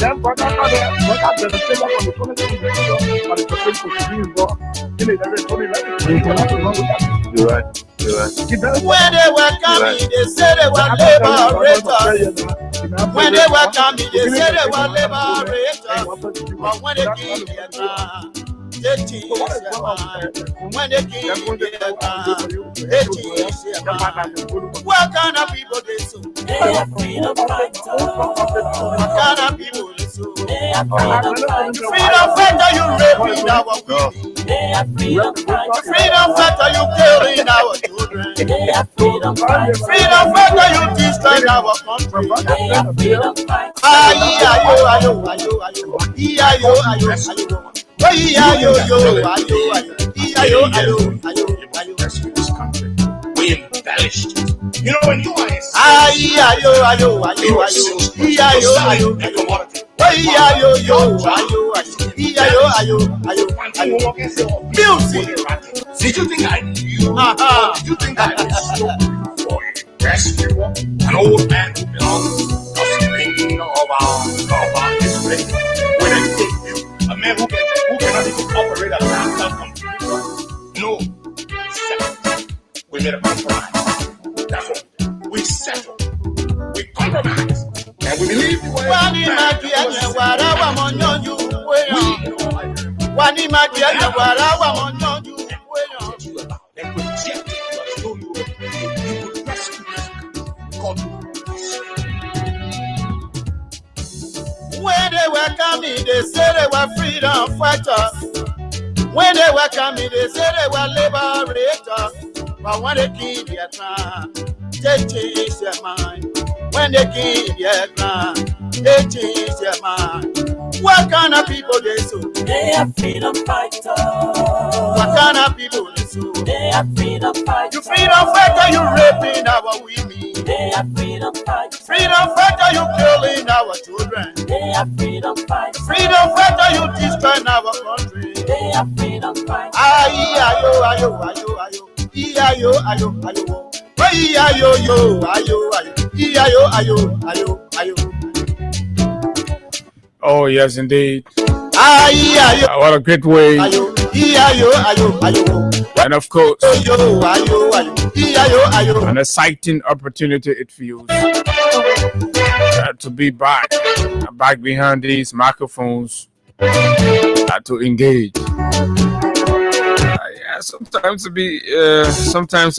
You're right. When they were coming, they said they were liberators. When they were coming, they said they were liberators. But when they came here, they changed their mind. When they came here, they changed their mind. What kind of people they so? They are freedom fighters. What kind of people they so? They are freedom fighters. Freedom fighter, you raping our women. They are freedom fighters. Freedom fighter, you killing our children. They are freedom fighters. Freedom fighter, you destroying our country. They are freedom fighters. Ayo. Rescue this country. We embellished it. You know when you are a music. Did you think I knew? Did you think I was looking for a rescuer? An old man who belongs to the king of our history. When I take you, a man who cannot even operate a laptop computer. No, we made a compromise. That's what we settled. We compromised. And we believe you were When they were coming, they said they were freedom fighters. When they were coming, they said they were liberators. But when they came their time, they changed their mind. When they came their time, they changed their mind. What kind of people they so? They are freedom fighters. What kind of people they so? They are freedom fighters. You freedom fighter, you raping our women. They are freedom fighters. Freedom fighter, you killing our children. They are freedom fighters. Freedom fighter, you destroying our country. They are freedom fighters. Oh yes, indeed. What a great way. And of course, an exciting opportunity it feels to be back behind these microphones to engage. Sometimes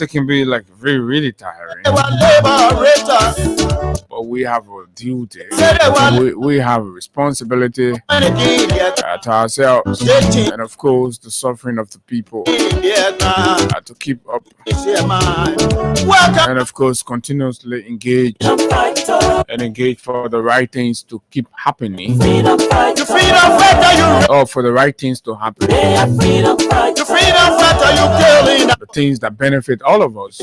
it can be like really tiring. But we have a duty. We have a responsibility to ourselves, and of course the suffering of the people to keep up, and of course continuously engage for the right things to keep happening, or for the right things to happen. The things that benefit all of us,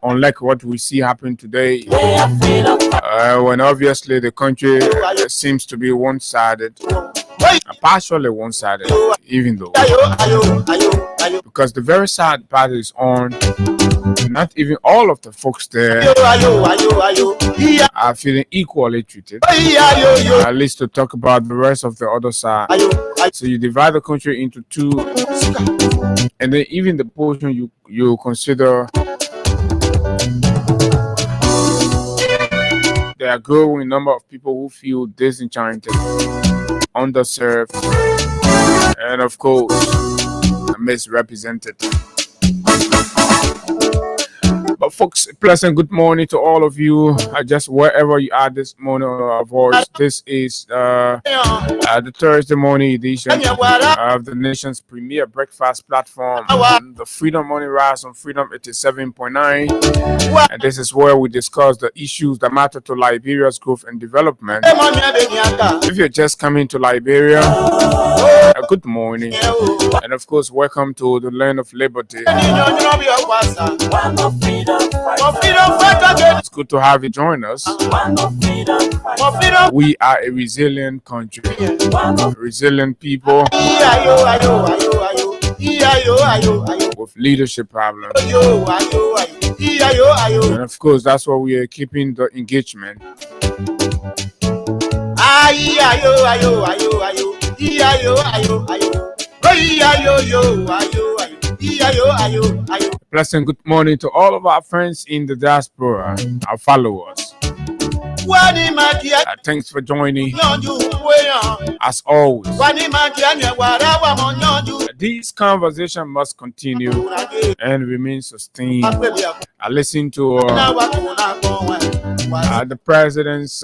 unlike what we see happen today, when obviously the country seems to be one-sided, partially one-sided, even though, because the very sad part is on, not even all of the folks there are feeling equally treated, at least to talk about the rest of the other side. So you divide the country into two, and then even the portion you consider there are a growing number of people who feel disenchanted, underserved, and of course misrepresented. But folks, pleasant good morning to all of you. Just wherever you are this morning on our voice. This is the Thursday morning edition of the nation's premier breakfast platform, the Freedom Morning Rise on Freedom 87.9. And this is where we discuss the issues that matter to Liberia's growth and development. If you're just coming to Liberia, good morning. And of course, welcome to the land of liberty. It's good to have you join us. We are a resilient country, resilient people with leadership problems. And of course, that's why we are keeping the engagement. Aye, ayo, ayo, ayo, ayo. Ayo, ayo, ayo. Aye, ayo, yo, ayo, ayo. Ayo, ayo, ayo. Pleasant good morning to all of our friends in the diaspora, our followers. Wani magia Thanks for joining. nyonju weyan. As always, Wani magia nyewara wa mo nyonju. this conversation must continue Urage and remain sustained. apelia I listened to na wa kuna konwe. the president's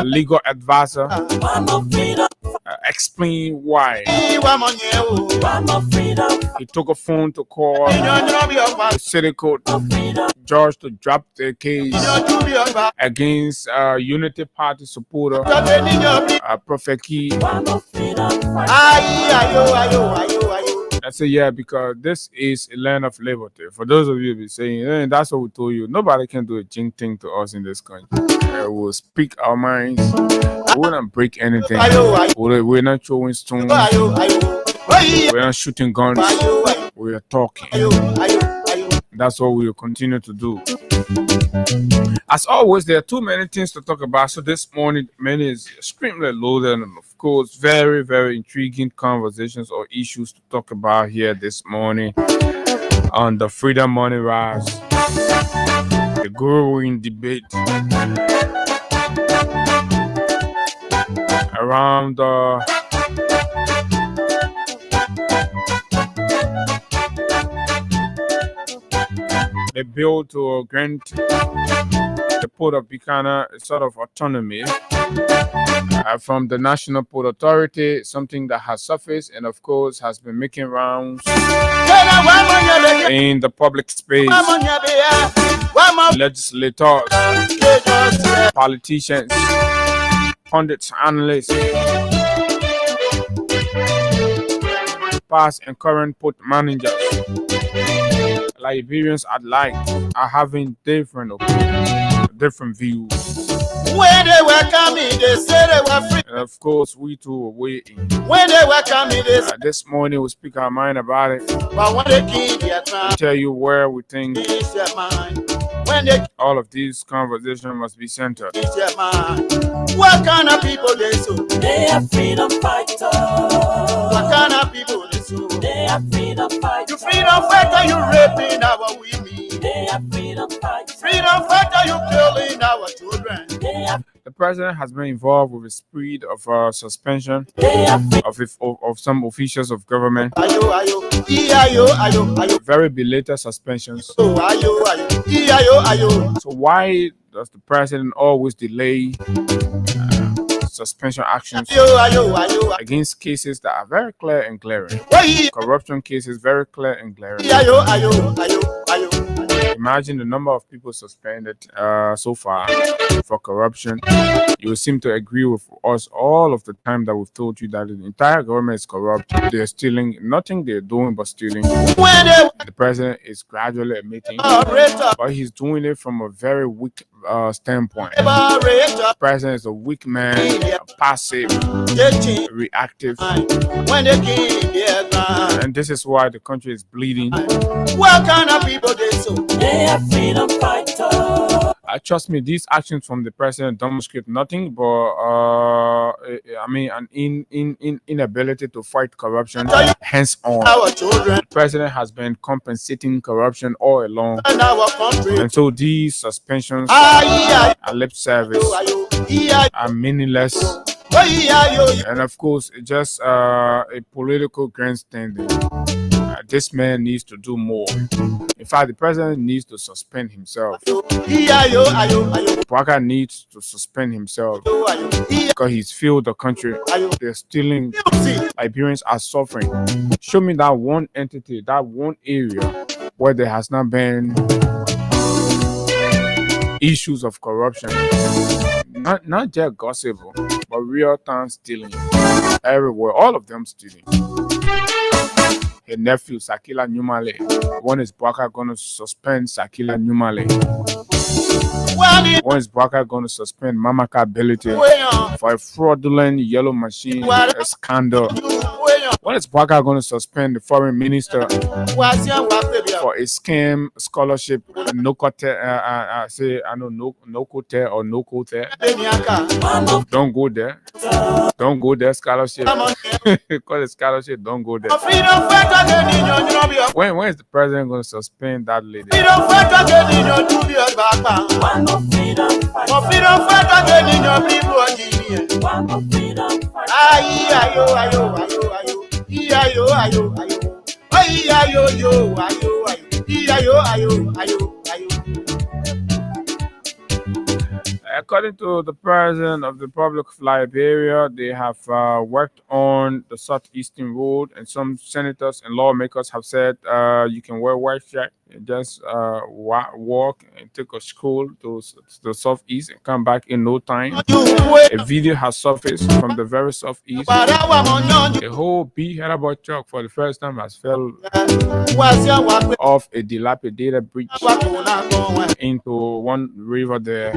legal advisor One more freedom, explain why Wa mo nyewo. one more freedom, he took a phone to call Nyonju bi opa. the city court freedom, judge to drop the case Nyonju bi opa. against Unity Party supporter Tabe ni nyobi. Prophet Key. one more freedom, Aye, ayo, ayo, ayo, ayo. I say, yeah, because this is a land of liberty. For those of you who be saying, that's what we told you. Nobody can do a jing thing to us in this country. We'll speak our minds. We won't break anything. Ayo, ayo, We're not throwing stones. ayo, ayo. Aye, We're not shooting guns. ayo, ayo, We are talking. ayo, ayo, ayo. That's what we will continue to do. As always, there are too many things to talk about. So this morning, many is extremely loaded and of course, very, very intriguing conversations or issues to talk about here this morning on the Freedom Money Rise, the growing debate around the bill to grant the Port of Buchanan a sort of autonomy from the National Port Authority, something that has surfaced and of course has been making rounds Tena wa mo nyebe. in the public space. Wa mo nyebe ya. Wa mo Legislators, just politicians, pundits, analysts, past and current port managers, Liberians at large are having different opinions, different views. when they welcome me, they say they were free. And of course, we too are waiting. When they welcome me, they say, This morning, we'll speak our mind about it, but when they keep their time, tell you where we think it's their mind. When they all of these conversations must be centered. keep their mind, what kind of people they so? they are freedom fighters, What kind of people they so? they are freedom You fighters, freedom fighter, you raping our women. they are freedom fighters, Freedom fighter, you killing our children. they are The president has been involved with a spread of suspension of some officials of government, Ayo, ayo, ayo, ayo, ayo, very belated suspensions. oh, ayo, ayo, ayo, ayo. So why does the president always delay suspension actions Ayo, ayo, ayo, against cases that are very clear and glaring? ayo. Corruption cases very clear and glaring. Ayo, ayo, ayo, ayo. Imagine the number of people suspended so far for corruption. You seem to agree with us all of the time that we've told you that the entire government is corrupt. They're stealing, nothing they're doing but stealing. When they The president is gradually admitting, operator, but he's doing it from a very weak standpoint. operator, The president is a weak man, passive, getting reactive, when they keep their time. and this is why the country is bleeding. What kind of people they so? they are freedom fighters, Trust me, these actions from the president demonstrate nothing but, an inability to fight corruption. Hence on, Our children the president has been compensating corruption all along, and our country. and so these suspensions Aye, are lip service, ayo, ayo, are meaningless, ayo, and of course, it's just a political grandstanding. This man neads to do more. In fact, the president needs to suspend himself. ayo, ayo, ayo, Waka needs to suspend himself ayo, because he's failed the country. ayo. They're stealing. See, Liberians are suffering. Show me that one entity, that one area where there has not been issues of corruption. Not just gossip, but real time stealing. Everywhere. All of them stealing. Her nephew, Sakila Numale. One is Bwaka going to suspend Sakila Numale. when it One is Bwaka going to suspend Mamaka Ability way on, for a fraudulent yellow machine scandal. way When is Baka going to suspend the foreign minister for a scam scholarship? No cote, say I know no cote or no cote. Don't go there. Don't go there. Scholarship. Call it scholarship. Don't go there. When is the president going to suspend that lady? According to the president of the Republic of Liberia, they have worked on the Southeastern Road, and some senators and lawmakers have said you can wear white shirt and just walk and take a stroll to the Southeast and come back in no time. A video has surfaced from the very Southeast. A whole big headabout truck for the first time has fell off a dilapidated bridge into one river there.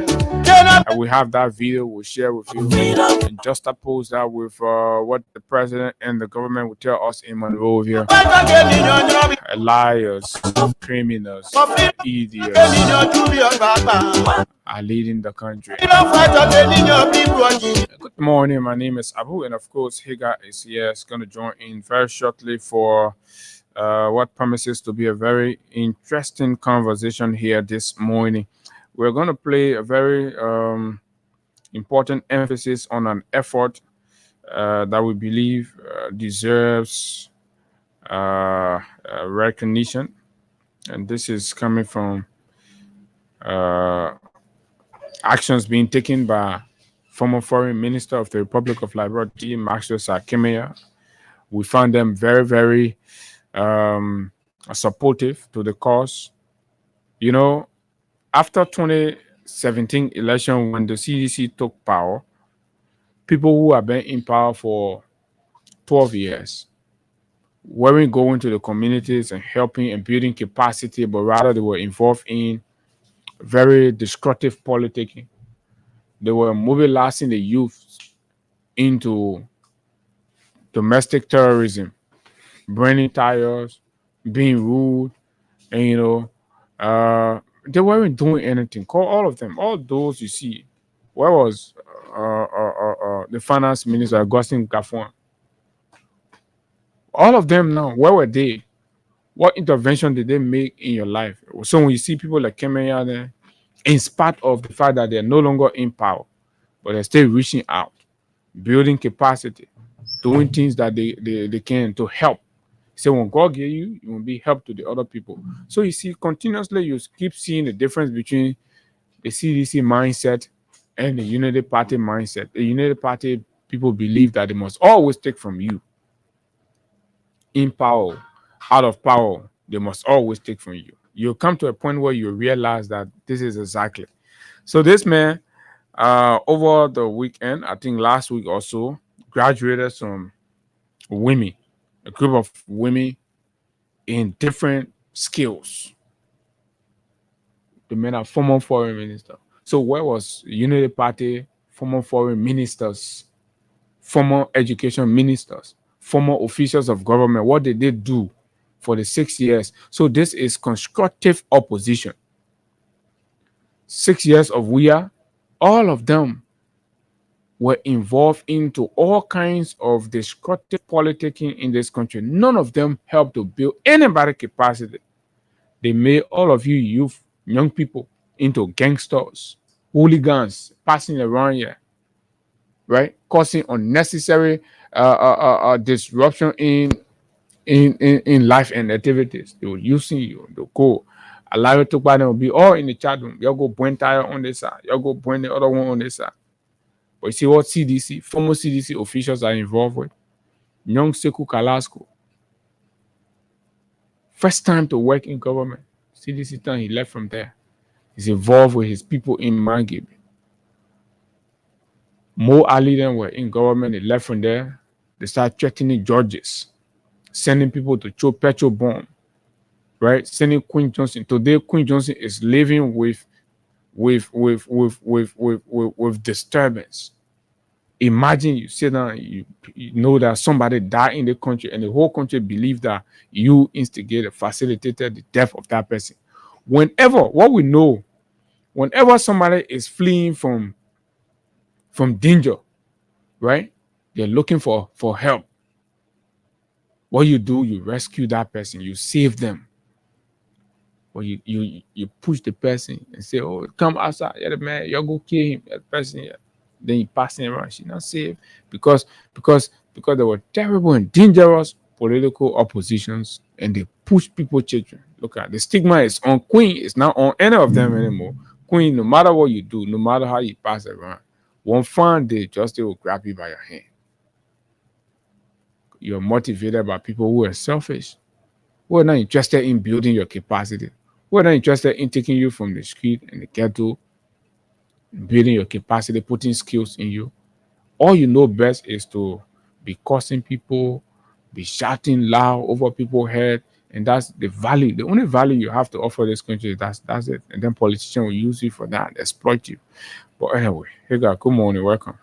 And we have that video we'll share with you and juxtapose that with what the president and the government will tell us in Monrovia. Liars, criminals, idiots are leading the country. Good morning, my name is Abu, and of course Higa is here. Is going to join in very shortly for what promises to be a very interesting conversation here this morning. We're going to play a very important emphasis on an effort that we believe deserves recognition. And this is coming from actions being taken by former Foreign Minister of the Republic of Liberia, Maxwell Sarkemia. We found them very, very supportive to the cause. You know, after 2017 election, when the CDC took power, people who have been in power for 12 years weren't going to the communities and helping and building capacity, but rather they were involved in very destructive politicking. They were mobilizing the youth into domestic terrorism, burning tires, being rude, and they weren't doing anything. Call all of them, all those you see. Where was the finance minister, Augustine Gafon? All of them now, where were they? What intervention did they make in your life? So when you see people like Kemenya there, in spite of the fact that they're no longer in power, but they're still reaching out, building capacity, doing things that they can to help. So when God gave you, you will be help to the other people. So you see, continuously you keep seeing the difference between the CDC mindset and the Unity Party mindset. The Unity Party people believe that they must always take from you. In power, out of power, they must always take from you. You'll come to a point where you realize that this is exactly. So this man, over the weekend, I think last week or so, graduated some women, a group of women in different skills. The men are former foreign minister. So where was Unity Party, former foreign ministers, former education ministers, former officials of government? What did they do for the 6 years? So this is constructive opposition. 6 years of all of them were involved into all kinds of destructive politicking in this country. None of them helped to build anybody's capacity. They made all of you youth, young people, into gangsters, hooligans, passing around here, right? Causing unnecessary disruption in life and activities. They were using you. They'll go. A lot of people will be all in the chat room. You'll go point tire on this side. You'll go point the other one on this side. But you see what CDC, former CDC officials are involved with? Young Sekou Kalasko. First time to work in government. CDC time he left from there. He's involved with his people in Mangibe. Mo Ali then were in government. They left from there. They started threatening judges, sending people to throw petrol bomb, right? Sending Queen Johnson. Today, Queen Johnson is living with disturbance. Imagine you sit down, you know that somebody died in the country, and the whole country believe that you instigated, facilitated the death of that person. Whenever what we know, whenever somebody is fleeing from danger, right? They're looking for help. What you do, you rescue that person, you save them. Or you push the person and say, "Oh, come outside, yeah, the man, you go kill him, that person." Yeah. Then you pass him around, she's not safe because they were terrible and dangerous political oppositions, and they push people children. Look at the stigma is on Queen, it's not on any of them anymore. Queen, no matter what you do, no matter how you pass it around, one fine day, justice will grab you by your hand. You're motivated by people who are selfish. We're not interested in building your capacity. We're not interested in taking you from the street and the ghetto, building your capacity, putting skills in you. All you know best is to be cursing people, be shouting loud over people's head, and that's the value. The only value you have to offer this country. That's it. And then politicians will use you for that, exploit you. But anyway, hey guys, good morning, welcome.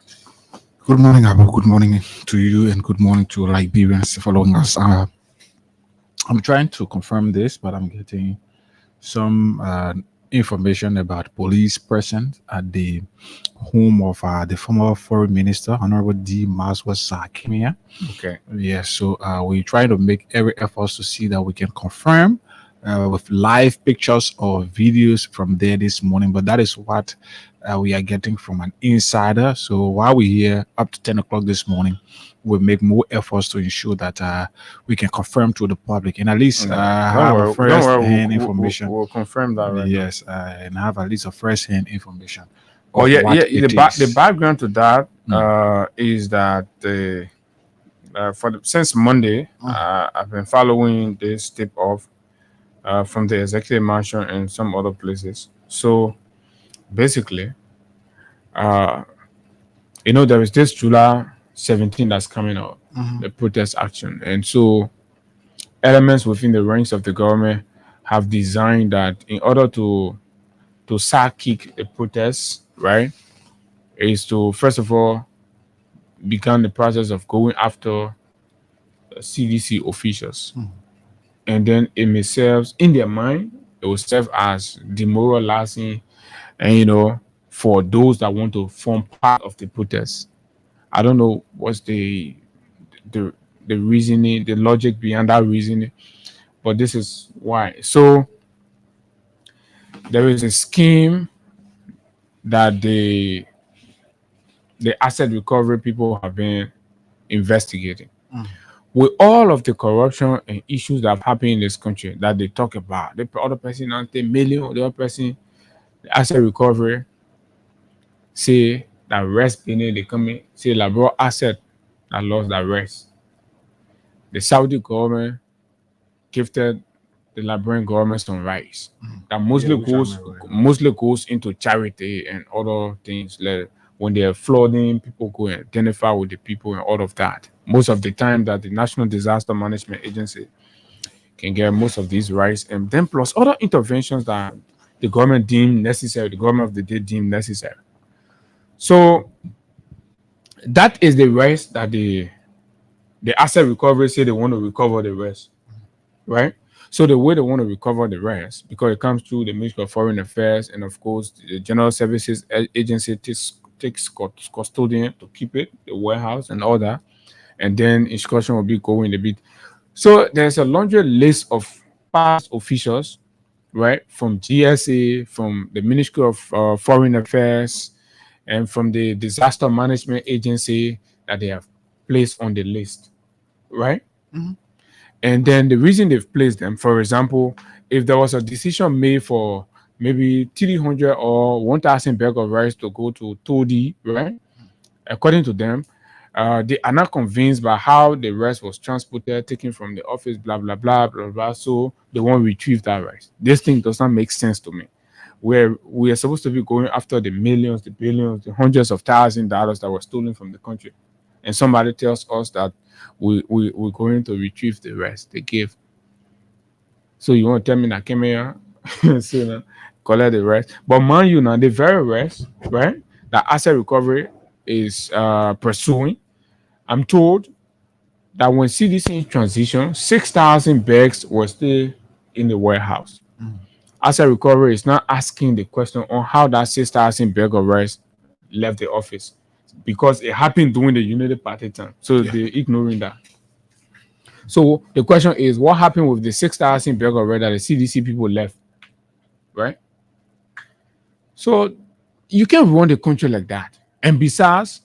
Good morning, Abu. Good morning to you, and good morning to Liberians following us. I'm trying to confirm this, but I'm getting some information about police presence at the home of the former foreign minister, Honorable D. Maswa Sakimia. Okay. Yes, so we're trying to make every effort to see that we can confirm with live pictures or videos from there this morning, but that is what we are getting from an insider. So while we're here up to 10 o'clock this morning, we'll make more efforts to ensure that we can confirm to the public and at least have a first-hand information. We'll confirm that right Yes, and have at least a first-hand information. Oh of yeah, what yeah. it The is. background to that is that since Monday, I've been following this tip off from the executive mansion and some other places. So basically, there is this July 17 that's coming out, the protest action, and so elements within the ranks of the government have designed that in order to sidekick the protests, right, is to first of all begin the process of going after CDC officials, and then it may serve in their mind. It will serve as demoralizing, and for those that want to form part of the protest. I don't know what's the reasoning, the logic behind that reasoning, but this is why. So there is a scheme that the asset recovery people have been investigating. With all of the corruption and issues that have happened in this country that they talk about, the other person not a million, the other person, the asset recovery, say that rest beneath they come in, say la bro asset that lost that rest. The Saudi government gifted the Liberian government some rights that mostly goes into charity and other things. Like when they're flooding, people go and identify with the people and all of that. Most of the time that the National Disaster Management Agency can get most of these rights, and then plus other interventions that the government deemed necessary, the government of the day deemed necessary. So that is the rights that the asset recovery say they want to recover the rest, right? So the way they want to recover the rest, because it comes through the Ministry of Foreign Affairs, and of course the General Services Agency takes custodian to keep it, the warehouse and all that, and then instruction will be going a bit. So there's a laundry list of past officials, right, from GSA, from the Ministry of Foreign Affairs, and from the Disaster Management Agency that they have placed on the list, right? And then the reason they've placed them, for example, if there was a decision made for maybe 300 or 1,000 bag of rice to go to Todi, right? According to them, they are not convinced by how the rice was transported, taken from the office, blah, blah, blah, blah, blah. So they want to retrieve that rice. This thing does not make sense to me. Where we are supposed to be going after the millions, the billions, the hundreds of $1,000s that were stolen from the country. And somebody tells us that we're going to retrieve the rest they gave. So you want to tell me that came here, so collect the rest? But mind you, now the very rest, right? The asset recovery is pursuing. I'm told that when CDC transitioned, 6,000 bags were still in the warehouse. Asset recovery is not asking the question on how that 6,000 bag of rice left the office because it happened during the Unity Party time. So they're ignoring that. So the question is, what happened with the 6,000 bag of rice that the CDC people left? Right? So you can't run the country like that. And besides,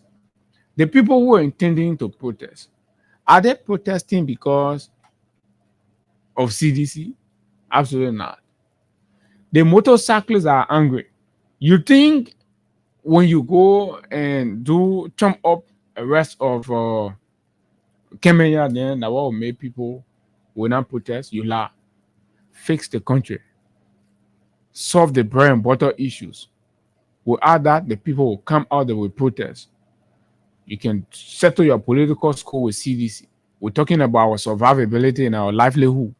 the people who are intending to protest, are they protesting because of CDC? Absolutely not. The motorcyclists are angry. You think when you go and do jump up arrest of Kemenya, then that will make people will not protest? You lie. Fix the country. Solve the bread and butter issues. Without that, the people will come out, they will protest. You can settle your political score with CDC. We're talking about our survivability and our livelihood.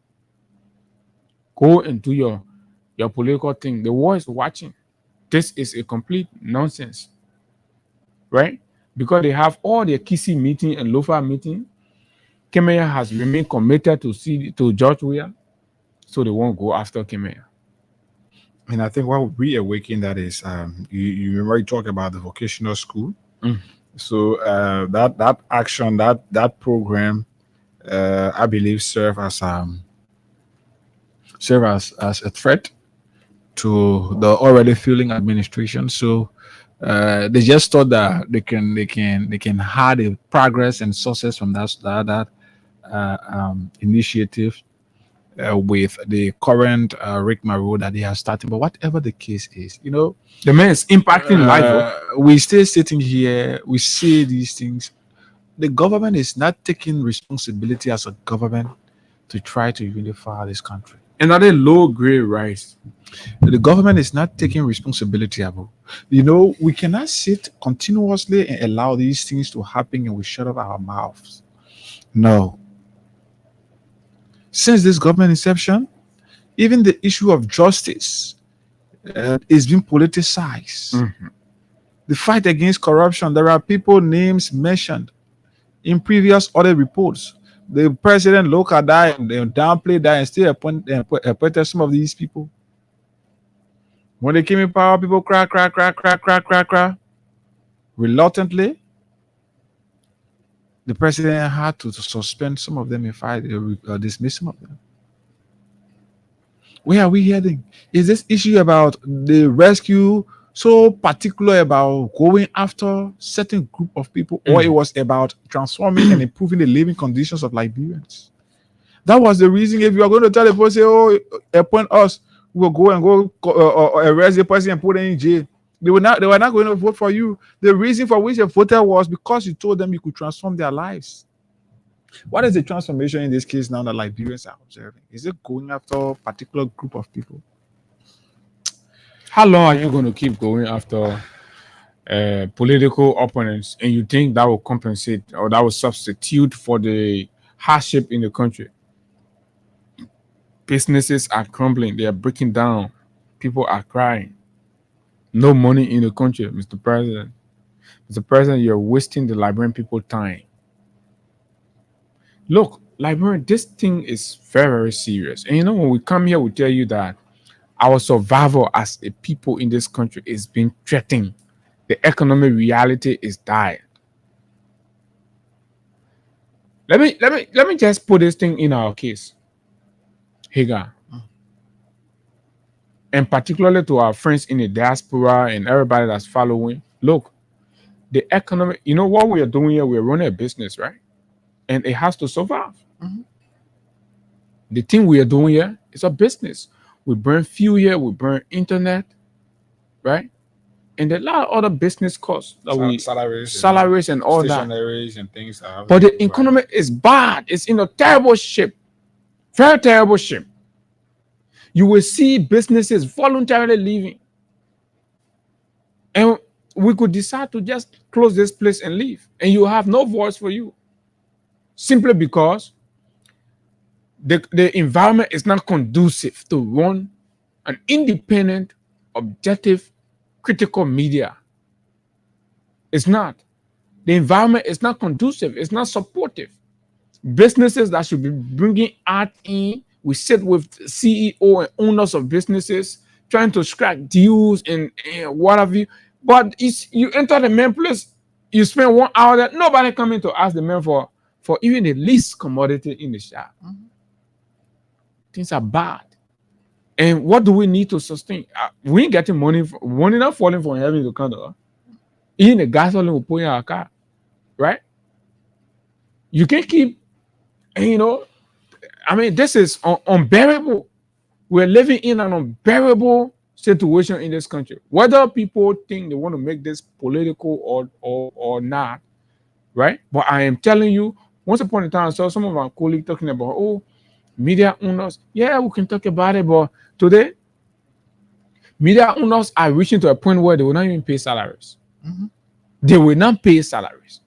Go and do your political thing. The world is watching. This is a complete nonsense, right? Because they have all their Kisi meeting and Lofa meeting. Kemenya has remained committed to George Weah, so they won't go after Kemenya. And I think what reawaken that is, you remember you talk about the vocational school. So that action, that program, I believe serve as a threat to the already failing administration. So they just thought that they can hide the progress and success from that initiative with the current Rick Maro that they are starting. But whatever the case is, the man is impacting life. We still sitting here, we say these things. The government is not taking responsibility as a government to try to unify this country. Another low grade rice. The government is not taking responsibility about. We cannot sit continuously and allow these things to happen and we shut up our mouths. No. Since this government inception, even the issue of justice is being politicized. The fight against corruption, there are people names mentioned in previous audit reports. The president look at that and they downplay that and still appointed some of these people. When they came in power, people cry. Reluctantly, the president had to suspend some of them, in fact, dismiss some of them. Where are we heading? Is this issue about the rescue so particular about going after certain group of people, or it was about transforming and improving the living conditions of Liberians? That was the reason. If you are going to tell the person, "Oh, appoint us," we will go and arrest the person and put them in jail. They were not going to vote for you. The reason for which they voted was because you told them you could transform their lives. What is the transformation in this case now that Liberians are observing? Is it going after a particular group of people? How long are you going to keep going after political opponents, and you think that will compensate or that will substitute for the hardship in the country? Businesses are crumbling. They are breaking down. People are crying. No money in the country, Mr. President. Mr. President, you're wasting the Liberian people time. Look, Liberian, this thing is very, very serious. And when we come here, we tell you that our survival as a people in this country is being threatened. The economic reality is dying. Let me just put this thing in our case. Higa. And particularly to our friends in the diaspora and everybody that's following. Look, the economic, what we are doing here, we're running a business, right? And it has to survive. The thing we are doing here is a business. We burn fuel here, we burn internet, right? And there are a lot of other business costs that salaries and all that. And things. But the economy is bad. It's in a terrible shape. Very terrible shape. You will see businesses voluntarily leaving. And we could decide to just close this place and leave. And you have no voice for you. Simply because the environment is not conducive to run an independent, objective, critical media. It's not. The environment is not conducive. It's not supportive. Businesses that should be bringing art in, we sit with CEO and owners of businesses trying to strike deals and what have you. But you enter the main place, you spend 1 hour there, nobody coming to ask the man for even the least commodity in the shop. Things are bad. And what do we need to sustain? We ain't getting money not falling from heaven to come to us. Even the gasoline we put in our car, right? You can't keep, this is unbearable. We're living in an unbearable situation in this country. Whether people think they want to make this political or not, right? But I am telling you, once upon a time, I saw some of our colleagues talking about, media owners. Yeah, we can talk about it, but today, media owners are reaching to a point where they will not even pay salaries. They will not pay salaries.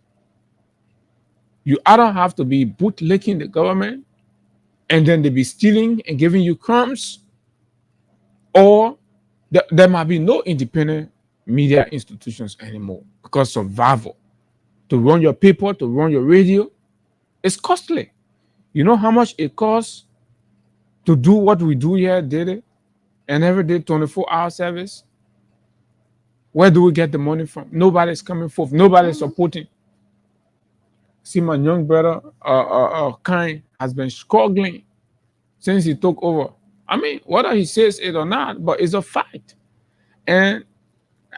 You either have to be bootlicking the government, and then they be stealing and giving you crumbs, or there might be no independent media institutions anymore because survival. To run your paper, to run your radio, it's costly. You know how much it costs to do what we do here daily and every day, 24-hour service? Where do we get the money from? Nobody's coming forth. Nobody's supporting. See, my young brother, Kind, has been struggling since he took over. I mean, whether he says it or not, but it's a fact. And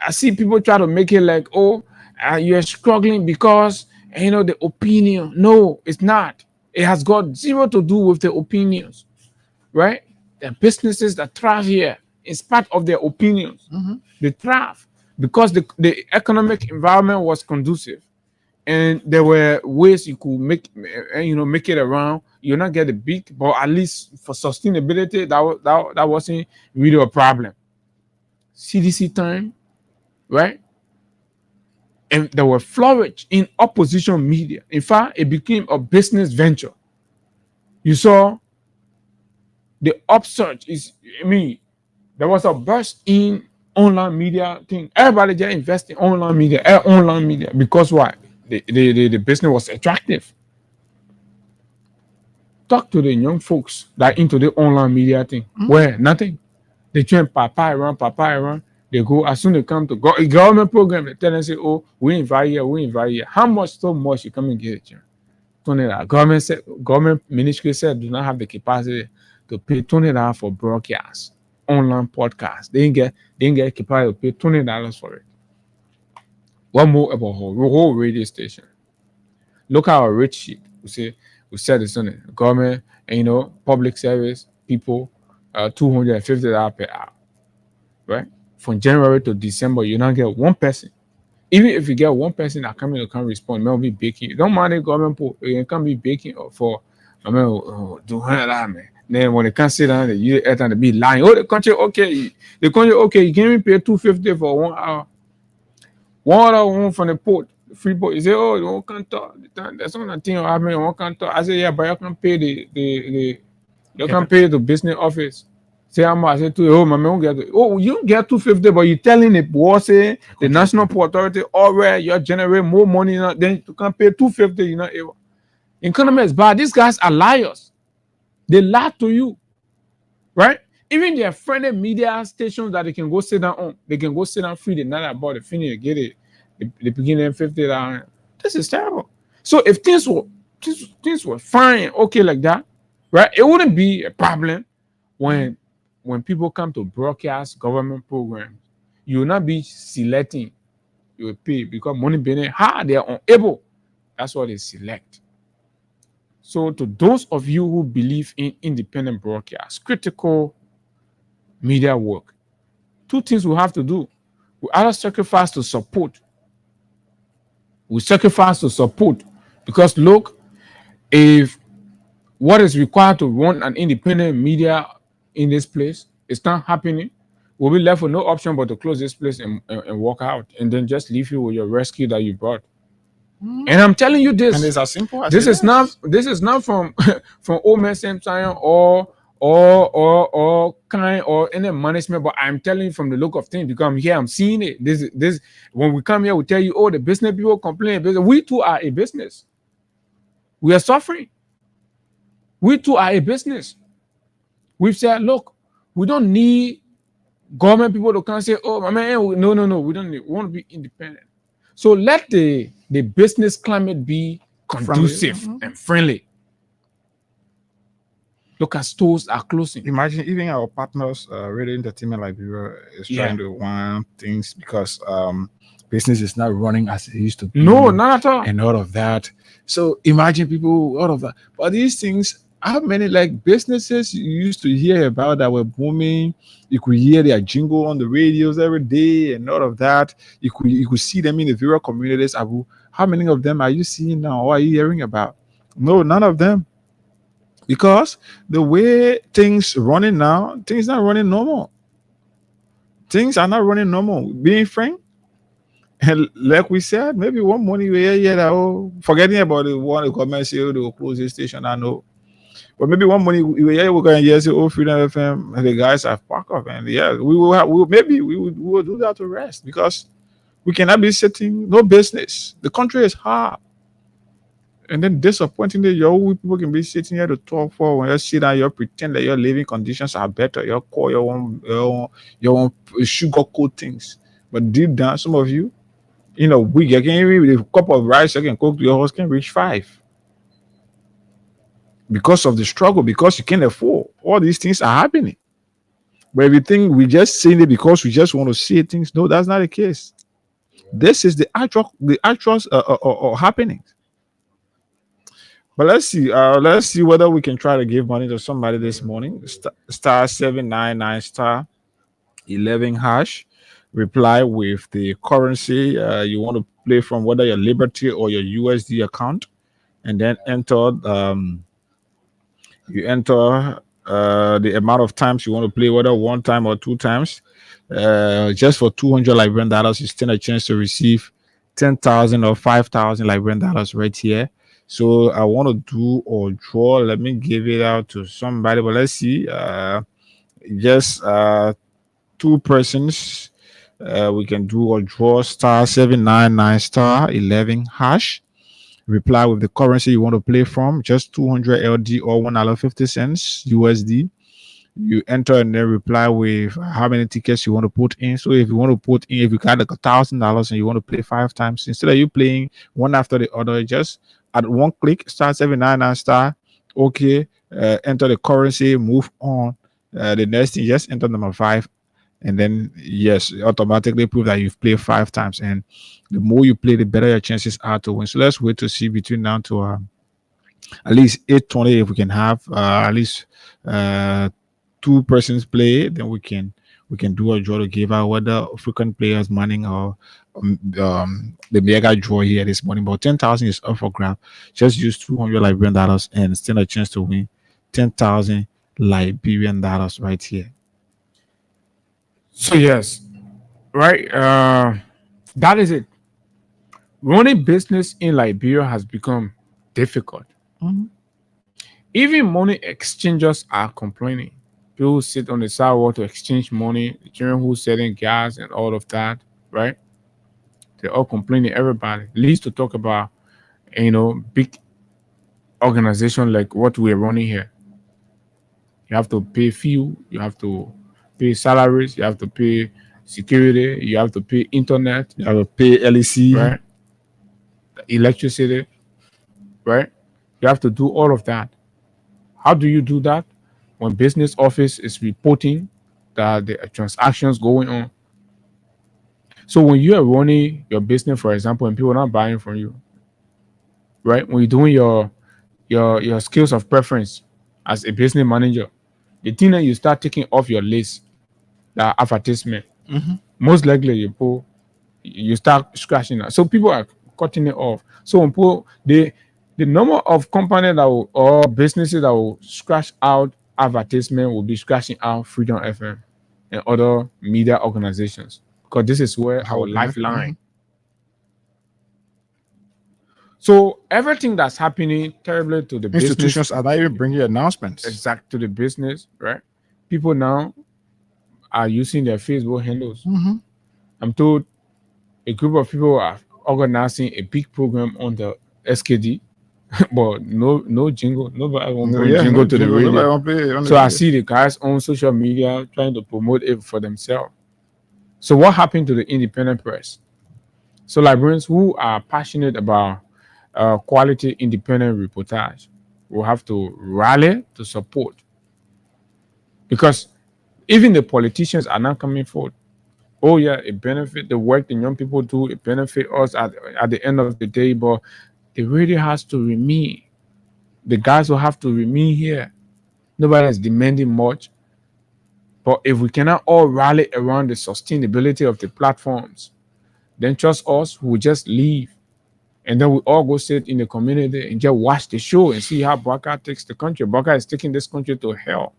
I see people try to make it like, you're struggling because, the opinion. No, it's not. It has got zero to do with the opinions, right? The businesses that thrive here, in spite of their opinions, they thrive because the economic environment was conducive. And there were ways you could make it around. You'll not get a big, but at least for sustainability, that wasn't really a problem. CDC time, right? And there were flourish in opposition media. In fact, it became a business venture. You saw the upsurge there was a burst in online media thing. Everybody just invest in online media because why? The business was attractive. Talk to the young folks that into the online media thing. Where nothing. They train papa around. They go as soon as they come to government program. They tell them, say, we invite you. How much? So much you come and get it. Government ministry said do not have the capacity to pay $20 for broadcast, online podcast. They didn't get capacity to pay $20 for it. What more about whole radio station? Look at our rate sheet. We said this on it. Government and public service people, $250 per hour, right? From January to December, you don't get one person. Even if you get one person that can't respond, maybe baking. Don't mind the government pool. You can't be baking for $200, man. Then when they can't sit down, they be lying. The country okay. You can't even pay $250 for 1 hour. One other one from the port, free port. You say, you can't talk. That's one thing happening. You can't talk. I say, yeah, but you can pay you can pay the business office. Say how much? I say to my man, you don't get $250, but you're telling the boss, the National Port Authority, where you generate more money, then you can pay $250. You're not able. Economy is bad. These guys are liars. They lie to you, right? Even their friendly media stations that they can go sit down on, they can go sit down free the night about the finish, they get it. They begin at $50. This is terrible. So if things were fine, okay, like that, right? It wouldn't be a problem when people come to broadcast government programs. You will not be selecting. You will pay because money being hard. They are unable. That's what they select. So to those of you who believe in independent broadcast, critical media work, two things we have to do. We either sacrifice to support. We sacrifice to support because look, if what is required to run an independent media in this place is not happening, we'll be left with no option but to close this place and walk out and then just leave you with your rescue that you brought. And I'm telling you this. And it's as simple as this is not from from old man Sam Zion or or kind or any management, but I'm telling you from the look of things, because I'm here, I'm seeing it. This when we come here, we tell you, oh, the business people complain. We too are a business. We are suffering. We too are a business. We've said, look, we don't need government people to come say, oh, my man, no, we don't need. We want to be independent. So let the business climate be conducive and friendly. Look at stores are closing. Imagine even our partners, Radio Entertainment Liberia, is trying to want things because business is not running as it used to be. No, not at all. And all of that. So imagine people, all of that. But these things, how many like businesses you used to hear about that were booming? You could hear their jingle on the radios every day and all of that. You could see them in the various communities. Abu, how many of them are you seeing now? Or are you hearing about? No, none of them. Because the way things running now, things not running normal. Things are not running normal. Being frank, and like we said, maybe one morning we hear that, oh, forgetting about the one commercial, they will close the station. I know, but maybe one morning we're going to say, oh, Freedom FM, the guys have packed up, and yeah, we will do that to rest because we cannot be sitting, no business. The country is hard. And then disappointingly, your people can be sitting here to talk for when you sit down, you pretend that your living conditions are better. You call your own sugarcoat things. But deep down, some of you, in a week, you can even with a cup of rice you can cook to your house can reach 5. Because of the struggle, because you can't afford. All these things are happening. But if you think we just saying it because we just want to see things, no, that's not the case. This is the actual happenings. But let's see whether we can try to give money to somebody this morning. Star 799 star 11 hash. Reply with the currency you want to play from, whether your Liberty or your USD account, and then enter the amount of times you want to play, whether 1 time or 2 times. Just for $200 Liberian dollars, you stand a chance to receive 10,000 or 5,000 Liberian dollars right here. So I want to do or draw. Let me give it out to somebody. But let's see. Just 2 persons. We can do or draw star 799 star 11 hash. Reply with the currency you want to play from. Just 200 LD or $1.50 USD. You enter and then reply with how many tickets you want to put in. So if you want to put in, if you got like $1,000 and you want to play 5 times, instead of you playing one after the other, just at one click, star 799 star. Okay, enter the currency, move on. The next thing, just enter number 5, and then yes, automatically prove that you've played 5 times. And the more you play, the better your chances are to win. So let's wait to see between now to at least 8:20. If we can have at least 2 persons play, then we can do a draw to give out whether frequent players money or the mega draw here this morning. But 10,000 is up for grab. Just use $200 Liberian dollars and stand a chance to win 10,000 Liberian dollars right here. So yes, right. That is it. Running business in Liberia has become difficult. Even money exchangers are complaining. People sit on the sidewalk to exchange money. The children who selling gas and all of that, right? They're all complaining. Everybody leads to talk about, big organization like what we're running here. You have to pay fuel. You have to pay salaries. You have to pay security. You have to pay internet. You have to pay LEC, right? Electricity, right? You have to do all of that. How do you do that? When business office is reporting that there are transactions going on. So when you are running your business, for example, and people are not buying from you, right? When you're doing your skills of preference as a business manager, the thing that you start taking off your list, the advertisement, most likely you start scratching that. So people are cutting it off. So when people, the number of companies that will, or businesses that will scratch out advertisement will be scratching out Freedom FM and other media organizations, because this is where our lifeline. So everything that's happening terribly to the business, Institutions are not even bringing announcements. exact to the business, right? People now are using their Facebook handles. Mhm. I'm told a group of people are organizing a big program on the SKD, but no jingle. Nobody won't No, bring yeah, jingle no to the jingle. Nobody radio. want play it on the So I radio. see the guys on social media trying to promote it for themselves. So what happened to the independent press? So librarians who are passionate about quality independent reportage will have to rally to support, because even the politicians are not coming forward. Oh yeah, it benefit the work the young people do, it benefit us at the end of the day, but the radio has to remain. The guys will have to remain here. Nobody is demanding much. But if we cannot all rally around the sustainability of the platforms, then trust us, we'll just leave. And then we all go sit in the community and just watch the show and see how Baka takes the country. Baka is taking this country to hell.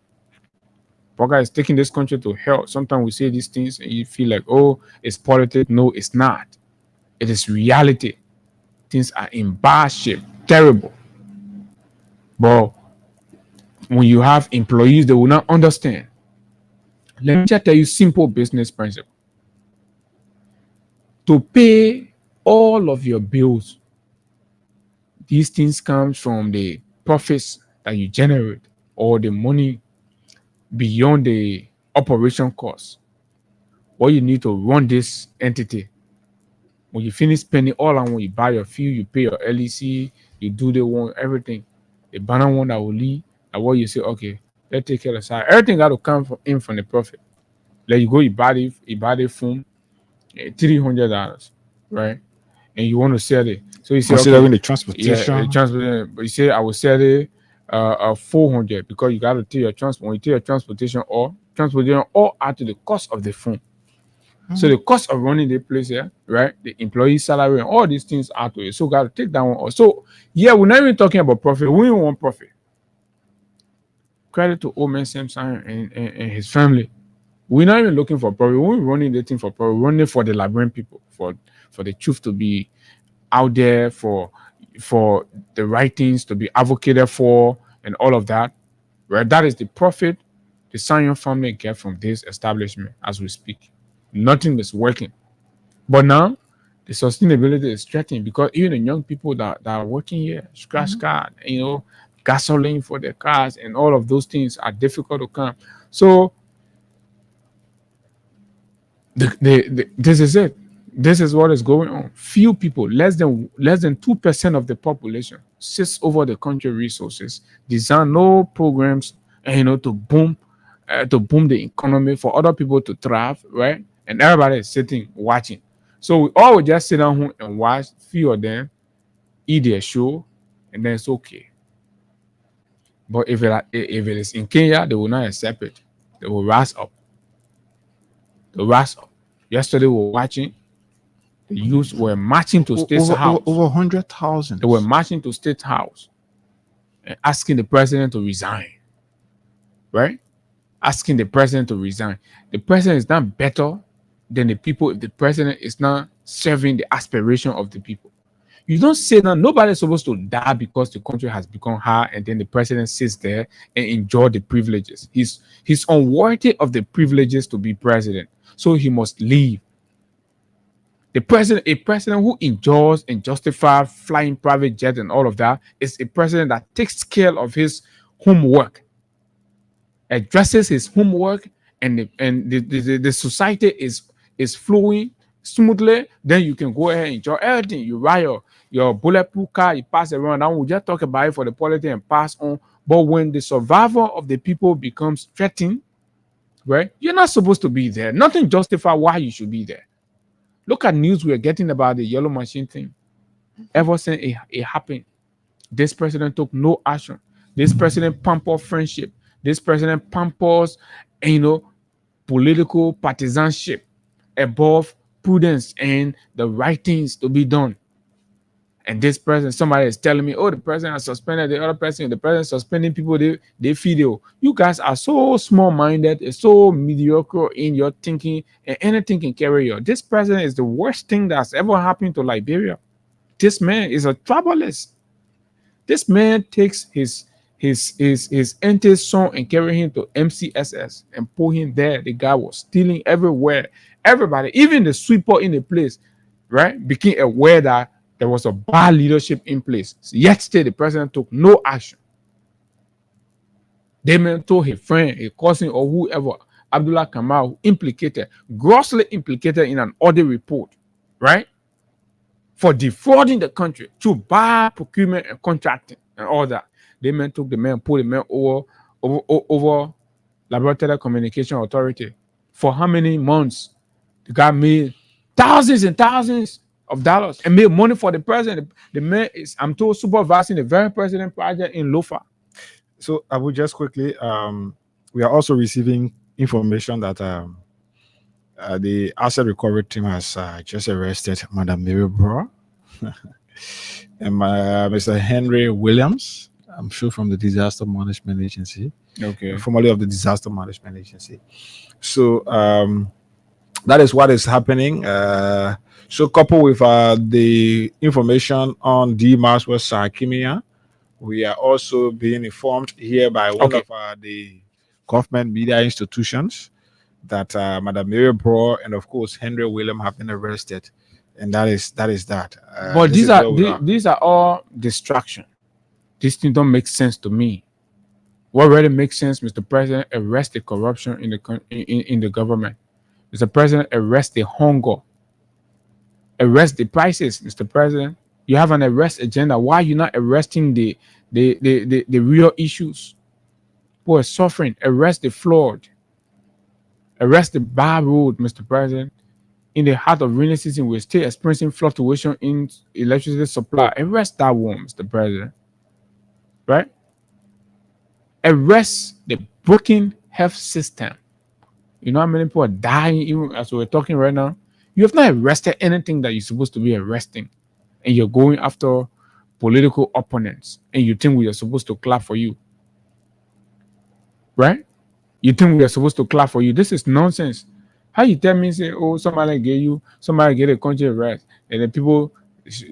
Baka is taking this country to hell. Sometimes we say these things and you feel like, oh, it's politics. No, it's not. It is reality. Things are in bad shape, terrible. But when you have employees, they will not understand. Let me just tell you simple business principle. To pay all of your bills, these things comes from the profits that you generate or the money beyond the operation cost. What you need to run this entity. When you finish spending all on when you buy your fuel, you pay your LEC, you do the one, everything. The banner one that will leave, and what you say, okay, let's take care of the side. Everything got to come in from the profit. Let you go, you buy the phone, $300, right? And you want to sell it. So you say, Considering okay, the yeah, transportation. transportation. But you say I will sell it 400 because you got to take your transport. When you take your transportation or add to the cost of the phone. So the cost of running the place here, right? The employee salary and all these things add to it. So got to take that one. So yeah, we're not even talking about profit. We don't want profit. Credit to Omen Simpson and his family. We're not even looking for profit. We're running the thing for profit. We're running for the Liberian people, for the truth to be out there, for the right things to be advocated for, and all of that. Right? That is the profit the Sanyon family get from this establishment as we speak. Nothing is working. But now the sustainability is threatened because even the young people that are working here, scratch card, gasoline for their cars and all of those things are difficult to come. So this is it. This is what is going on. Few people, less than 2% of the population, sits over the country resources, design no programs, to boom the economy for other people to thrive, right? And everybody is sitting watching. So we all would just sit down home and watch few of them eat their show, and then it's okay. But if it is in Kenya, they will not accept it. They will rise up. They will rise up. Yesterday we were watching. The youths were marching to State House. Over 100,000. They were marching to State House and asking the president to resign. Right? Asking the president to resign. The president is not better than the people if the president is not serving the aspiration of the people. You don't say that nobody's supposed to die because the country has become hard and then the president sits there and enjoy the privileges. He's unworthy of the privileges to be president. So he must leave. A president who enjoys and justifies flying private jet and all of that is a president that takes care of his homework, addresses his homework, and the society is flowing smoothly. Then you can go ahead and enjoy everything. You ride your bulletproof car, you pass it around. Now we just talk about it for the politics and pass on. But when the survival of the people becomes threatened, right? You're not supposed to be there. Nothing justifies why you should be there. Look at news we're getting about the yellow machine thing. Ever since it happened, this president took no action. This president pampers friendship. This president pampers, political partisanship above prudence and the right things to be done. And this president, somebody is telling me, oh, the president has suspended the other president. The president suspending people, they feel you guys are so small-minded, and so mediocre in your thinking, and anything can carry you. This president is the worst thing that's ever happened to Liberia. This man is a troublist. This man takes his auntie son and carry him to MCSS and put him there. The guy was stealing everywhere. Everybody, even the sweeper in the place, right, became aware that there was a bad leadership in place. Yet still the president took no action. They man told his friend, a cousin, or whoever, Abdullah Kamal, grossly implicated in an audit report, right, for defrauding the country through bad procurement and contracting and all that. They man took the man, put the man over Laboratory Communication Authority. For how many months? The guy made thousands and thousands of dollars and made money for the president. The man is, I'm told, supervising the very president project in Lofa. So I will just quickly, we are also receiving information that the asset recovery team has just arrested Madam Mary Bro and Mr. Henry Williams, I'm sure from the Disaster Management Agency, formerly of the Disaster Management Agency. So that is what is happening. So coupled with the information on DMAS West Sarkimia, we are also being informed here by one of the government media institutions that Madam Mary Bro and of course Henry William have been arrested, and that is that. But these are all distraction. These things don't make sense to me. What really makes sense, Mr. President, arrest the corruption in the government. Mr. President, arrest the hunger. Arrest the prices, Mr. President. You have an arrest agenda. Why are you not arresting the real issues? Who are suffering? Arrest the flawed. Arrest the bad road, Mr. President. In the heart of rainy season, we're still experiencing fluctuation in electricity supply. Arrest that one, Mr. President. Right? Arrest the broken health system. You know how many people are dying even as we're talking right now? You have not arrested anything that you're supposed to be arresting. And you're going after political opponents. And you think we are supposed to clap for you. Right? You think we are supposed to clap for you. This is nonsense. How you tell me, say, oh, somebody get a country arrest. And then people,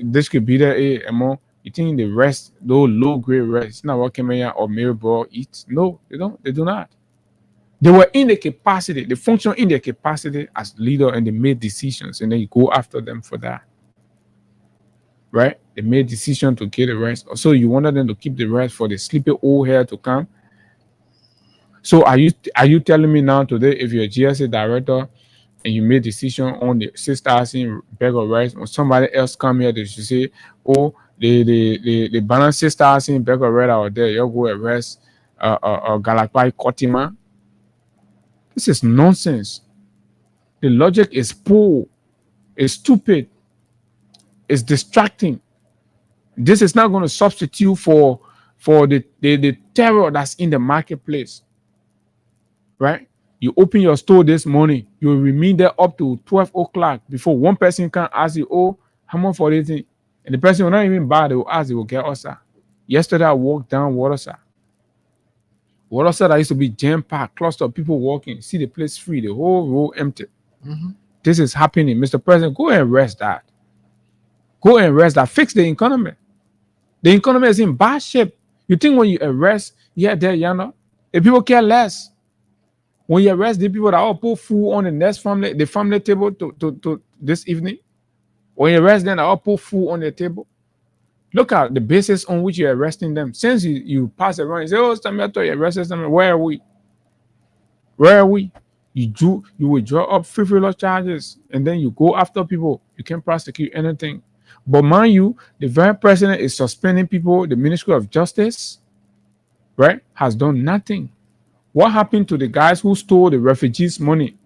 this could be there, among. You think the rest, those low-grade rest, it's not what Kemenya or Mirabel eats? No, they don't. They do not. They were in the capacity. They function in their capacity as leader, and they made decisions, and then you go after them for that. Right? They made decision to get the rest. So you wanted them to keep the rest for the sleepy old hair to come. So are you telling me now today, if you're a GSA director and you made decision on the 6,000 bag of rice, when somebody else come here, they should say, oh, the balance 6,000 bag of rice out there, you'll go arrest Galapai Kotima. This is nonsense. The logic is poor, it's stupid, it's distracting. This is not going to substitute for the terror that's in the marketplace. Right? You open your store this morning, you will remain there up to 12 o'clock before one person can ask you, oh, how much for this thing? And the person will not even buy, they will ask, they will get us. Yesterday, I walked down Waterside. Waterside, I used to be jam-packed, cluster of people walking, see the place free, the whole road empty. This is happening. Mr. President, go and arrest that. Go and arrest that. Fix the economy. The economy is in bad shape. You think when you arrest, the people care less. When you arrest the people that all put food on the family table to this evening, when you arrest them, that all put food on the table, look at the basis on which you're arresting them. Since you pass around, you say, oh, Stamiato, you arrested them. Where are we? Where are we? You will draw up frivolous charges, and then you go after people. You can't prosecute anything. But mind you, the very president is suspending people. The Ministry of Justice, right, has done nothing. What happened to the guys who stole the refugees' money?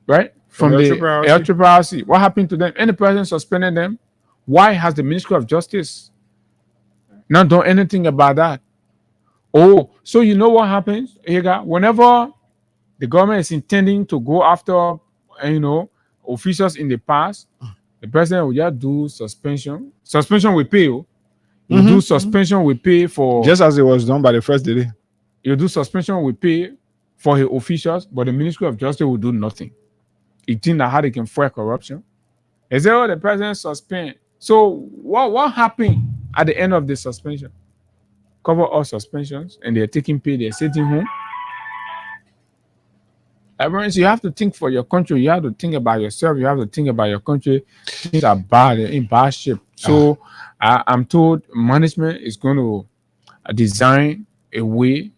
Right? From the LRRC. What happened to them? And the president suspended them. Why has the Ministry of Justice not done anything about that? Oh, so you know what happens? Whenever the government is intending to go after, officials in the past, the president will just do suspension. Suspension will pay. You do suspension will pay for... Just as it was done by the first day. You do suspension will pay for his officials, but the Ministry of Justice will do nothing. You think that how they can fight corruption? They say, oh, the president So what happened at the end of the suspension? Cover all suspensions, and they're taking pay. They're sitting home. Everyone, you have to think for your country. You have to think about yourself. You have to think about your country. Things are bad, they're in bad shape. So I'm told management is going to design a way,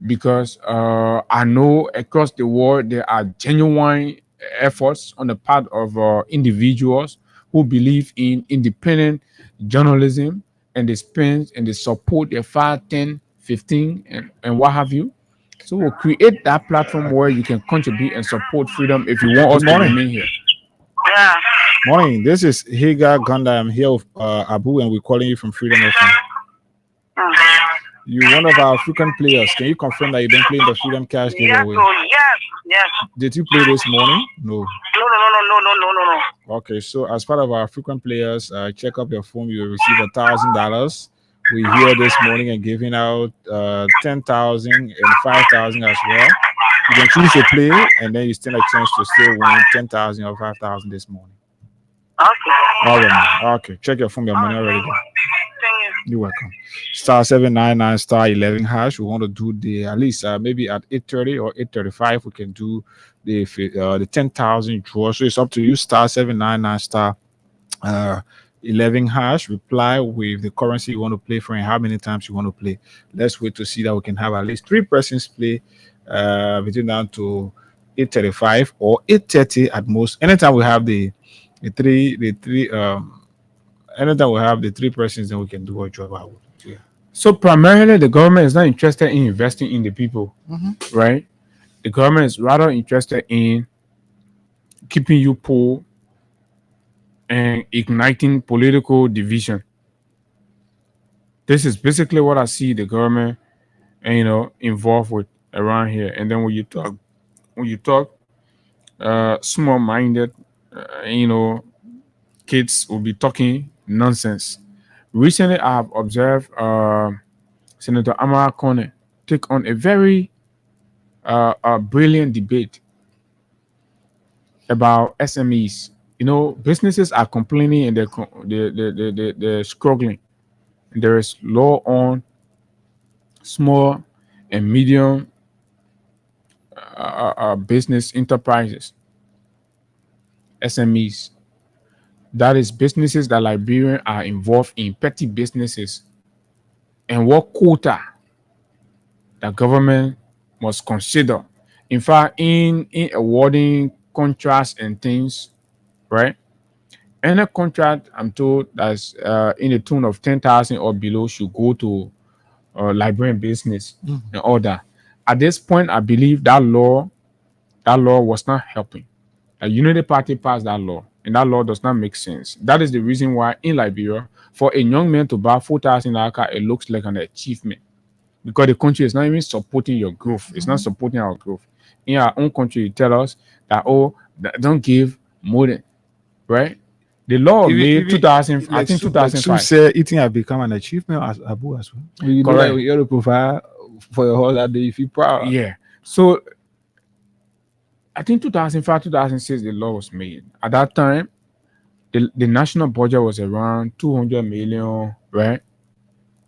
because I know across the world there are genuine efforts on the part of individuals who believe in independent journalism, and they spend and they support their 5, 10, 15, and what have you. So we'll create that platform where you can contribute and support freedom if you want us Good to morning. remain here. Yeah. Morning. This is Higa Ganda. I'm here with Abu, and we're calling you from Freedom FM. You're one of our frequent players. Can you confirm that you've been playing the Freedom Cash Yes, giveaway? oh, yes. Did you play this morning? No. No. Okay, so as part of our frequent players, check up your phone. You will receive $1,000. We here this morning and giving out 10,000 and 5,000 as well. You can choose to play, and then you stand a chance to still win 10,000 or 5,000 this morning. Okay. All right, man. Okay, check your phone. Your money already there. Thank you. You're welcome. *799 *11 hash. We want to do the at least maybe at 8:30 or 8:35. We can do the 10,000 draw. So it's up to you. *799 *11 hash. Reply with the currency you want to play for and how many times you want to play. Let's wait to see that we can have at least 3 persons play between down to 8:35 or 8:30 at most. Anytime we have the three anytime we have the 3 persons, then we can do a job out. Yeah. So primarily the government is not interested in investing in the people, right? The government is rather interested in keeping you poor and igniting political division. This is basically what I see the government, involved with around here. And then when you talk, small-minded, kids will be talking nonsense. Recently, I have observed Senator Amara Kone take on a very brilliant debate about SMEs. Businesses are complaining and they're struggling. And there is law on small and medium business enterprises, SMEs. That is businesses that Liberians are involved in, petty businesses, and what quota the government must consider. In fact, in awarding contracts and things, right? Any contract, I'm told, that's in the tune of 10,000 or below should go to Liberian business and all that. At this point, I believe that law was not helping. A Unity Party passed that law, and that law does not make sense. That is the reason why in Liberia, for a young man to buy 4,000 car, it looks like an achievement, because the country is not even supporting your growth. It's not supporting our growth. In our own country, you tell us that don't give more than, right? The law made 2000. I think 2005. Said eating have become an achievement as Abu as well. You Correct. know, you have to provide for your holiday if you proud. Yeah. So I think 2005, 2006, the law was made. At that time, the national budget was around 200 million, right?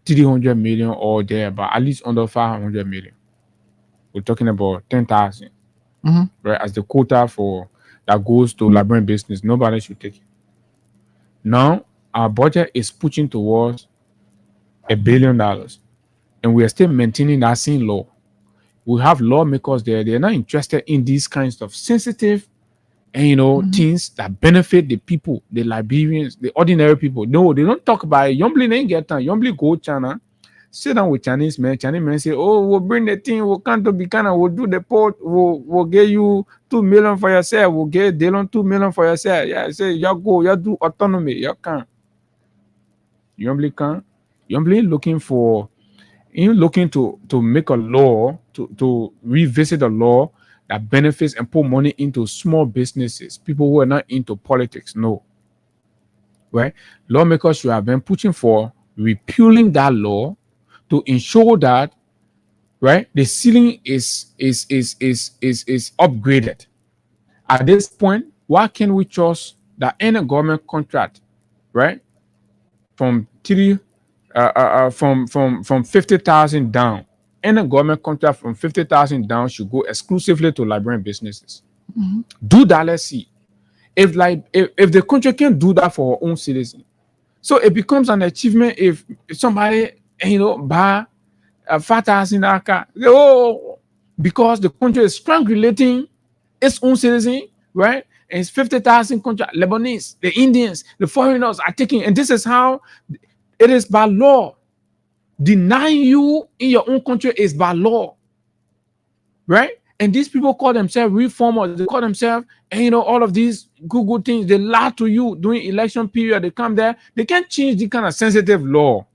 300 million or there, but at least under 500 million. We're talking about 10,000, right? As the quota for that goes to Liberian business. Nobody should take it. Now, our budget is pushing towards $1 billion, and we are still maintaining that same law. We have lawmakers there. They're not interested in these kinds of sensitive and things that benefit the people, the Liberians, the ordinary people. No, they don't talk about it. Yombly ain't get time. Yombly go China, sit down with Chinese men. Chinese men say, "Oh, we'll bring the thing. We'll come to Bikana. We'll do the port. We'll get you 2 million for yourself. We'll get Dylan 2 million for yourself." Yeah, say you go, you do autonomy. You can't. Yombly can't. Yombly looking to make a law to revisit a law that benefits and put money into small businesses, people who are not into politics. No. Right? Lawmakers should have been pushing for repealing that law to ensure that, right, the ceiling is upgraded. At this point, why can't we trust that any government contract, right, from from 50,000 down. Any government contract from 50,000 down should go exclusively to Liberian businesses. Do that. Let's see if the country can do that for our own citizens. So it becomes an achievement if somebody buy a 5,000 car. Oh, because the country is strangulating its own citizen, right? And it's 50,000 contract. Lebanese, the Indians, the foreigners are taking, and this is how it is by law. Denying you in your own country is by law, right? And these people call themselves reformers. They call themselves, and all of these good things. They lie to you during election period. They come there. They can't change the kind of sensitive law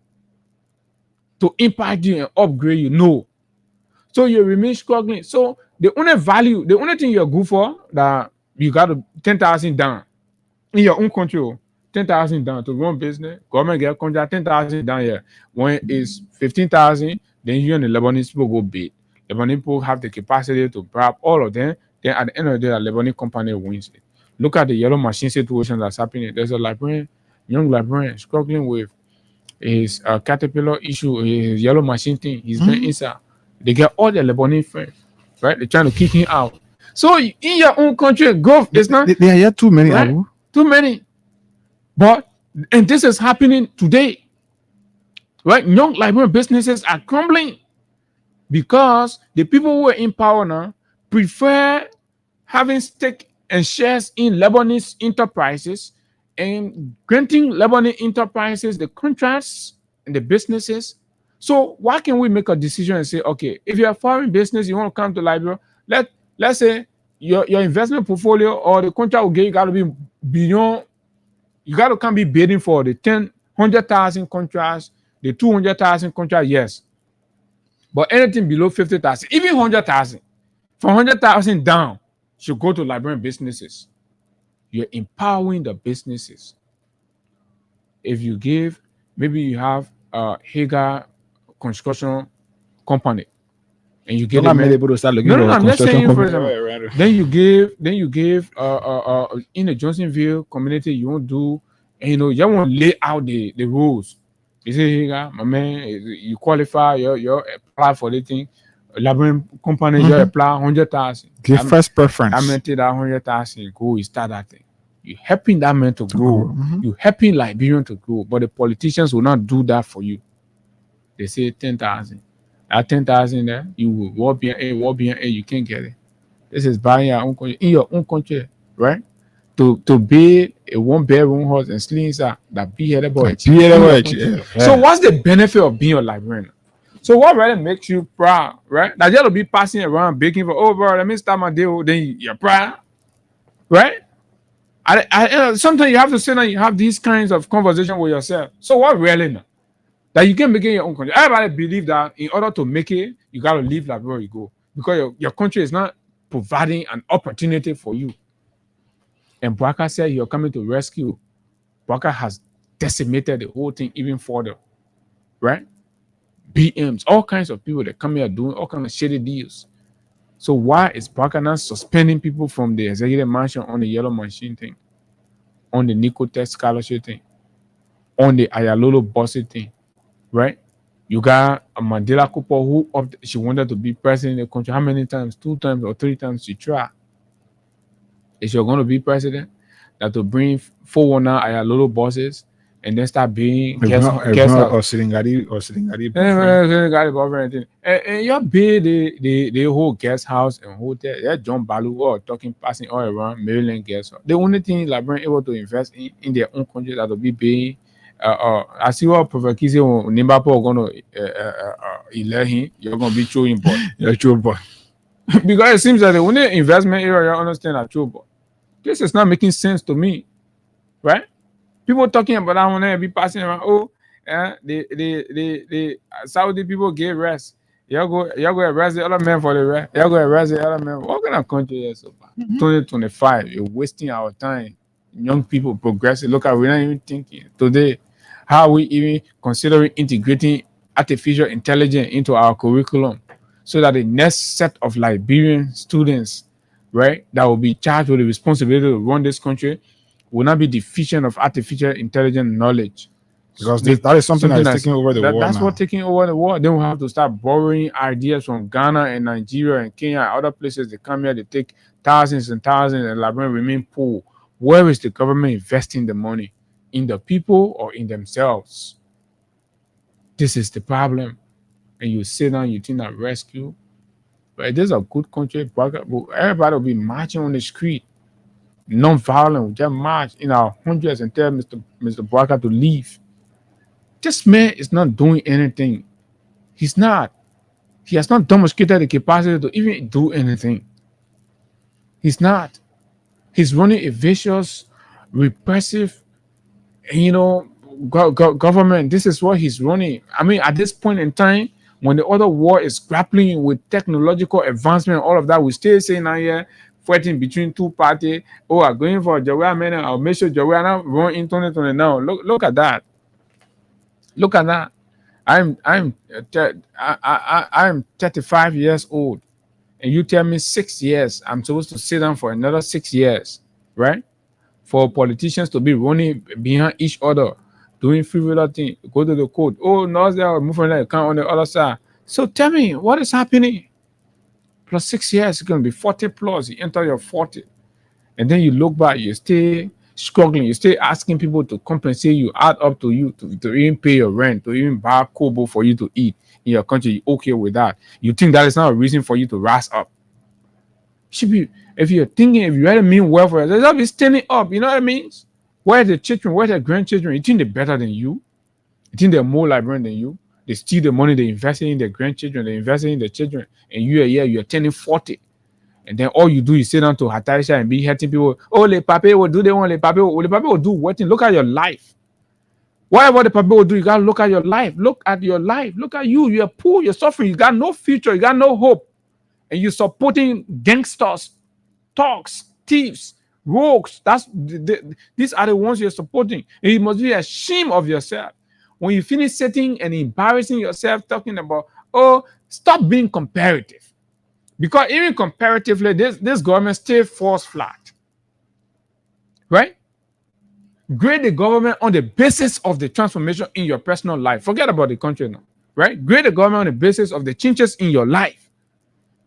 to impact you and upgrade you. No. So you remain struggling. So the only thing you're good for, that you got to 10,000 down in your own country. 10,000 down to run business. Government get contract 10,000 down here. When it's 15,000, then you and the Lebanese people go bid. Lebanese people have the capacity to grab all of them. Then at the end of the day, the Lebanese company wins it. Look at the yellow machine situation that's happening. There's a young Liberian struggling with his caterpillar issue, his yellow machine thing. He's been inside. They get all the Lebanese friends, right? They're trying to kick him out. So in your own country, go. It's not. There are yet too many. Right? Too many. And this is happening today, right? Young Liberian businesses are crumbling because the people who are in power now prefer having stake and shares in Lebanese enterprises and granting Lebanese enterprises the contracts and the businesses. So why can't we make a decision and say, okay, if you're a foreign business, you want to come to Liberia, let's say your investment portfolio or the contract will get you got to be beyond. You got to come be bidding for the 100,000 contracts, the 200,000 contracts, yes. But anything below 50,000, even 100,000, from 100,000 down, should go to Liberian businesses. You're empowering the businesses. If you give, maybe you have a Hagar construction company, and you get able to start looking for I'm just saying, for company. example, then you give in the Johnsonville community, you won't do, and you won't lay out the rules. You say, my man, you qualify, you apply for the thing. Liberian company, you apply 100,000. Give first preference. I meant that 100,000, go, you start that thing. You're helping that man to grow. You're helping Liberian to grow, but the politicians will not do that for you. They say 10,000. At 10,000 there, you will walk you can't get it. This is buying your own country, in your own country, right? To build a 1-bedroom house and sleep inside that be headed boy. So what's the benefit of being a Liberian? So what really makes you proud, right? That you'll be passing around begging for, oh bro, let me start my deal, then you're proud, right? Sometimes you have to sit and you have these kinds of conversation with yourself. So what really now? That you can make it in your own country. Everybody believe that in order to make it, you got to leave like where you go. Because your country is not providing an opportunity for you. And Bouaka said you're coming to rescue. Bouaka has decimated the whole thing even further. Right? BMs, all kinds of people that come here doing all kinds of shady deals. So why is Bouaka not suspending people from the executive mansion on the yellow machine thing? On the Nicotech scholarship thing? On the Ayalolo bossy thing? Right? You got a Mandela Cooper who she wanted to be president in the country. How many times? 2 times or 3 times she tried. If you're going to be president, that to bring 419 Ayalolo bosses and then start being guest or Siringari and you build the whole guest house and hotel. Yeah, John Balu or talking passing all around Maryland guest house. The only thing Liberian able to invest in their own country that will be paying. I see what Professor Kise Nimbapo going to elect him. You're going to be true boy. You're true boy. Because it seems that the only investment area you understand are true boy. This is not making sense to me, right? People talking about that one be passing around. Oh, the Saudi people get rest. Y'all go arrest the other man for the rest. Y'all go arrest the other man. What kind of country is so bad? 2025. You're wasting our time. Young people progressing. Look at we're not even thinking today. How are we even considering integrating artificial intelligence into our curriculum so that the next set of Liberian students, right, that will be charged with the responsibility to run this country will not be deficient of artificial intelligence knowledge. Because that is something that is taking over the world That's now. what taking over the world. Then we have to start borrowing ideas from Ghana and Nigeria and Kenya and other places. They come here, they take thousands and thousands, and Liberians remain poor. Where is the government investing the money? In the people or in themselves? This is the problem. And you sit down, you think that rescue. But this is a good country. Everybody will be marching on the street, non-violent. We just march in our hundreds and tell Mr. Barker to leave. This man is not doing anything. He's not. He has not demonstrated the capacity to even do anything. He's not. He's running a vicious, repressive, government. This is what he's running. I mean, at this point in time, when the other world is grappling with technological advancement, all of that, we still saying now here, fighting between two parties. Oh, I'm going for Jawea, man. I'll make sure Jawea now run in 2020 now. Look at that. Look at that. I'm 35 years old, and you tell me 6 years I'm supposed to sit down for another 6 years, right? For politicians to be running behind each other, doing frivolous things, go to the court. Oh, no, they are moving like account on the other side. So tell me, what is happening? Plus 6 years, it's going to be 40 plus. You enter your 40, and then you look back, you stay struggling, you stay asking people to compensate you, add up to you to even pay your rent, to even buy kobo for you to eat in your country. You okay with that? You think that is not a reason for you to rise up? Should be, if you're thinking, if you really mean well for yourself, they'll be standing up. You know what I mean? Where the children, where the grandchildren, you think they're better than you? You think they're more Liberian than you? They steal the money, they invest in their grandchildren, they invest in their children, and you're turning 40. And then all you do is sit down to Hataisha and be hurting people. Oh, le pape will do they want le pape will do what? Look at your life. Whatever the pape will do, you gotta look at your life. Look at your life. Look at you. You're poor, you're suffering, you got no future, you got no hope. And you're supporting gangsters, thugs, thieves, rogues. These are the ones you're supporting. And you must be ashamed of yourself. When you finish sitting and embarrassing yourself, talking about, oh, stop being comparative. Because even comparatively, this government still falls flat. Right? Grade the government on the basis of the transformation in your personal life. Forget about the country now. Right? Grade the government on the basis of the changes in your life.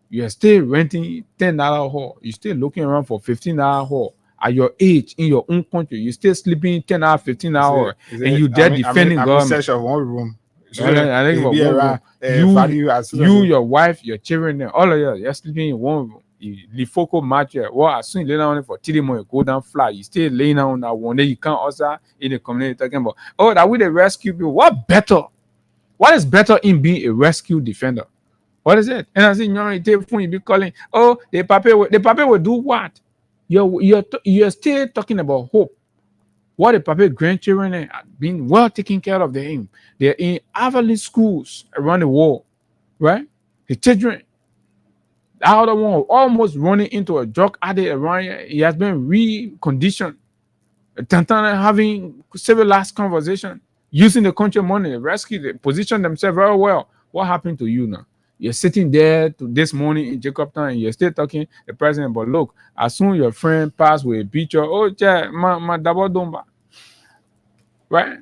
You are still renting $10 hall. You're still looking around for $15 hall. At your age, in your own country, you're still sleeping 10 hours, 15 hours, and you dare defending government. I'm in search of one room. I think about you, your wife, your children, all of you, you're sleeping in one room. The focal match, well, as soon as you lay down for 3 months, you go down flat. You stay laying down on that one day. You can't also in the community talking about, oh, that we the rescue people. What better? What is better in being a rescue defender? What is it? And I say, you be calling, oh, the pape will do what? You're still talking about hope. What the pape grandchildren are being well taken care of them. They're in Avalon schools around the world, right? The children, the other one almost running into a drug addict around here. He has been reconditioned. Tantana having civilized conversation, using the country money, they rescue, they position themselves very well. What happened to you now? You're sitting there this morning in Jacobtown and you're still talking the president, but look, as soon as your friend passed with a picture, oh, my double domba. Right?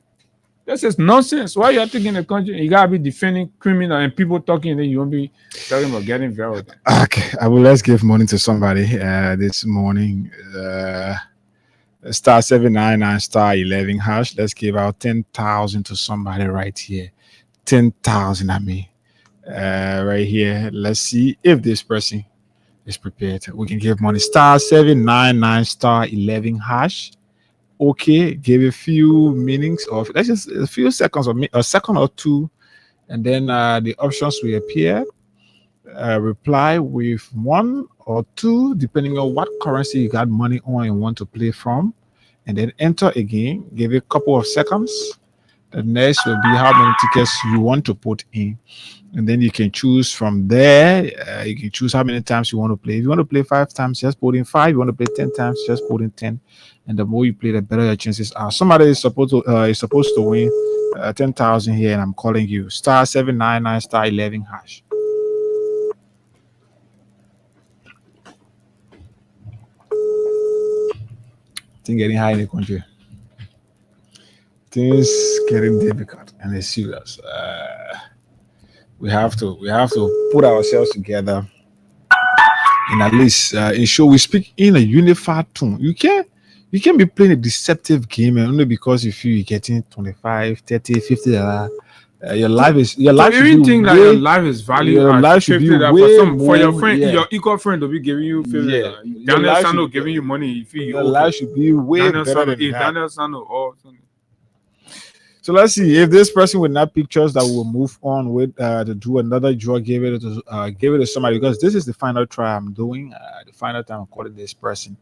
This is nonsense. Why you are taking the country? You gotta be defending criminal and people talking, and then you won't be talking about getting viral. Okay, let's give money to somebody this morning. Star 799 star 11 hash. Let's give out 10,000 to somebody right here. 10,000 at me. Right here. Let's see if this person is prepared. We can give money. Star 799 star 11 hash. Okay, give a few meanings of, let's just a few seconds or a second or two, and then the options will appear. Reply with 1 or 2 depending on what currency you got money on and want to play from, and then enter again. Give it a couple of seconds. The next will be how many tickets you want to put in, and then you can choose from there. You can choose how many times you want to play. If you want to play 5 times, just put in 5. You want to play 10 times, just put in 10. And the more you play, the better your chances are. Somebody is supposed to win 10,000 here, and I'm calling you. Star 799 star 11 hash. Thing getting high in the country. things getting difficult and it's serious. We have to put ourselves together and at least ensure we speak in a unified tone. You can't be playing a deceptive game and only because you feel you're getting 25, 30, 50 your life So should you be think that your life is valued your at life should be $50 way for your more, friend, yeah. your equal friend to be giving you $50. Yeah. Your Daniel life Sano should be- giving you money, you feel you your okay. life should be way Daniel better Sano, than that. Daniel Sano or something. So let's see if this person with not pictures that will move on with to do another draw, give it to somebody because this is the final try I'm doing. The final time I'm calling this person.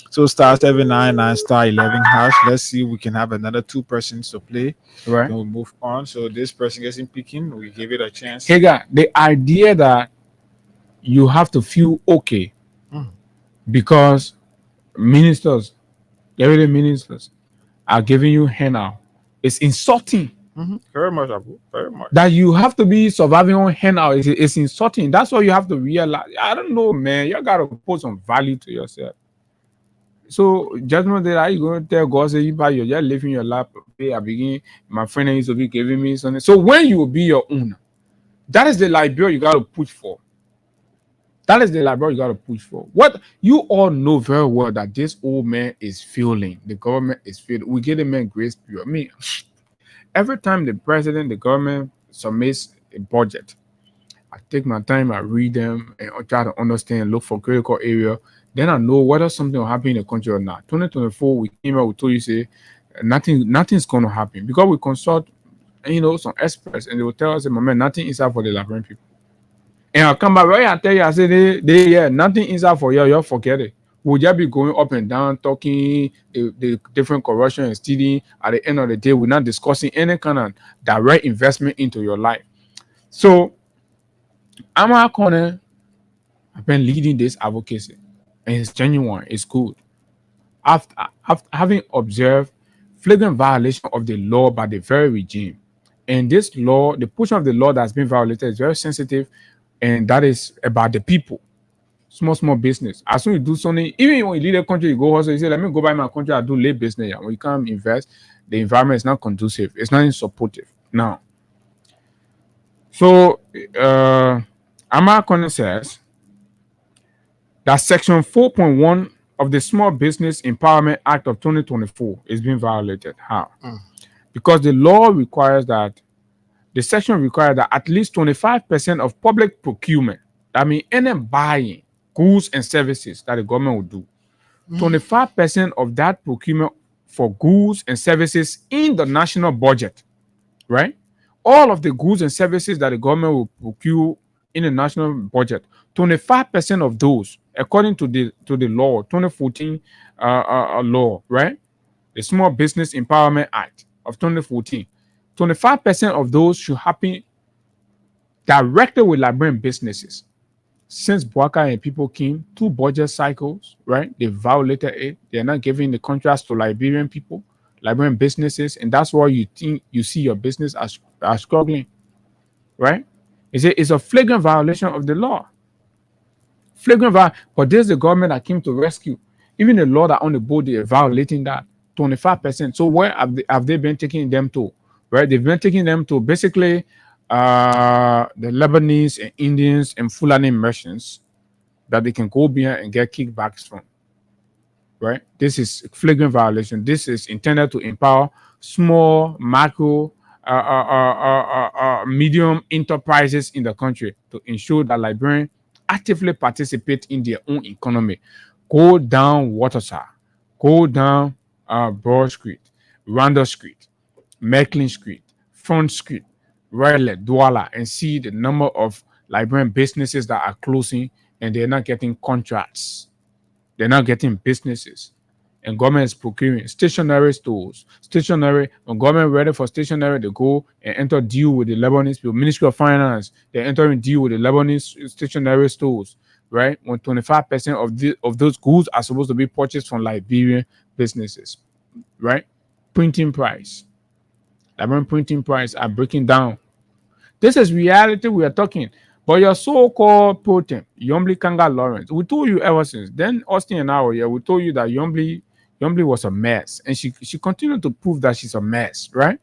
So star 799 star 11 hash. Let's see if we can have another 2 persons to play. Right. Then we'll move on. So this person gets in picking. We give it a chance. Hey guy, the idea that you have to feel okay because ministers, everyday ministers are giving you handout. It's insulting. Very much, Abu. Very much. That you have to be surviving on handout is insulting. That's what you have to realize. I don't know, man. You gotta put some value to yourself. So judgment day, are you going to tell God say you buy you're just living your life? I begin my friend used to be giving me something. So when you will be your owner, that is the library you gotta push for. That is the library you gotta push for. What you all know very well that this old man is feeling, the government is feeling. We give the man grace period. I mean, every time the president, the government submits a budget, I take my time, I read them, and I try to understand, look for critical area. Then I know whether something will happen in the country or not. 2024, we came out, we told you say nothing's going to happen because we consult, some experts, and they will tell us, "My man, nothing inside for the Liberian people." And I'll come back right and tell you, I say, yeah, nothing inside for you. You'll forget it. We'll just be going up and down, talking the different corruption and stealing. At the end of the day, we're not discussing any kind of direct investment into your life. So, Amara Corner, I've been leading this advocacy, and it's genuine, it's good. After having observed flagrant violation of the law by the very regime, and this law, the portion of the law that's been violated is very sensitive, and that is about the people, small business. As soon as you do something, even when you leave the country, you go also, you say, let me go buy my country, I do late business. When you can't invest, the environment is not conducive, it's not supportive. Now, so Amara Corner says that section 4.1 of the Small Business Empowerment Act of 2024 is being violated. How? Because the law requires that the section requires that at least 25% of public procurement, I mean, any buying goods and services that the government will do, 25% of that procurement for goods and services in the national budget, right? All of the goods and services that the government will procure in the national budget, 25% of those, according to the law, 2014 law, right? The Small Business Empowerment Act of 2014. 25% of those should happen directly with Liberian businesses. Since Bwaka and people came, 2 budget cycles, right? They violated it. They're not giving the contracts to Liberian people, Liberian businesses, and that's why you think you see your business are struggling, right? It's a flagrant violation of the law. But there's the government that came to rescue. Even the law that on the board, they are violating that 25%. So where have they been taking them to? Right? They've been taking them to basically the Lebanese and Indians and Fulani merchants that they can go behind and get kickbacks from. Right? This is flagrant violation. This is intended to empower small, macro, medium enterprises in the country to ensure that Liberians actively participate in their own economy. Go down Waterside, go down Broad Street, Randall Street, Mecklin Street, Front Street, Raleigh, Douala, and see the number of Liberian businesses that are closing and they're not getting contracts. They're not getting businesses. And government is procuring stationary stores. When government ready for stationary, they go and enter deal with the Lebanese people. Ministry of Finance, they're entering deal with the Lebanese stationary stores, right? When 25% of those goods are supposed to be purchased from Liberian businesses, right? Printing price. Liberian printing price are breaking down. This is reality we are talking. But your so-called pro-tem, Yombly Kanga Lawrence, we told you ever since. Then Austin and I were here, we told you that Yombly Yombly was a mess, and she continued to prove that she's a mess, right?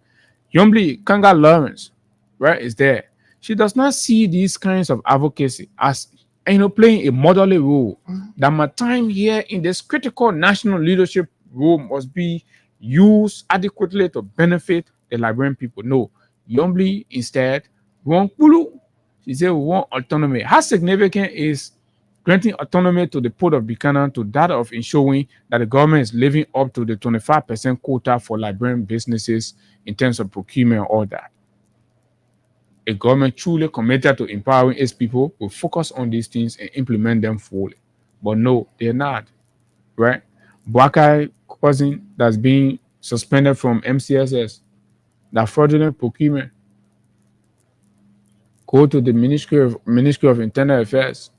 Yombly Kanga Lawrence, right, is there. She does not see these kinds of advocacy as playing a motherly role. That my time here in this critical national leadership role must be used adequately to benefit the Liberian people. No, Yombly instead want Kulu. She said we want autonomy. How significant is granting autonomy to the Port of Buchanan to that of ensuring that the government is living up to the 25% quota for Liberian businesses in terms of procurement and all that? A government truly committed to empowering its people will focus on these things and implement them fully. But no, they're not, right? Buakai cousin that's being suspended from MCSS, that fraudulent procurement, go to the Ministry of Internal Affairs,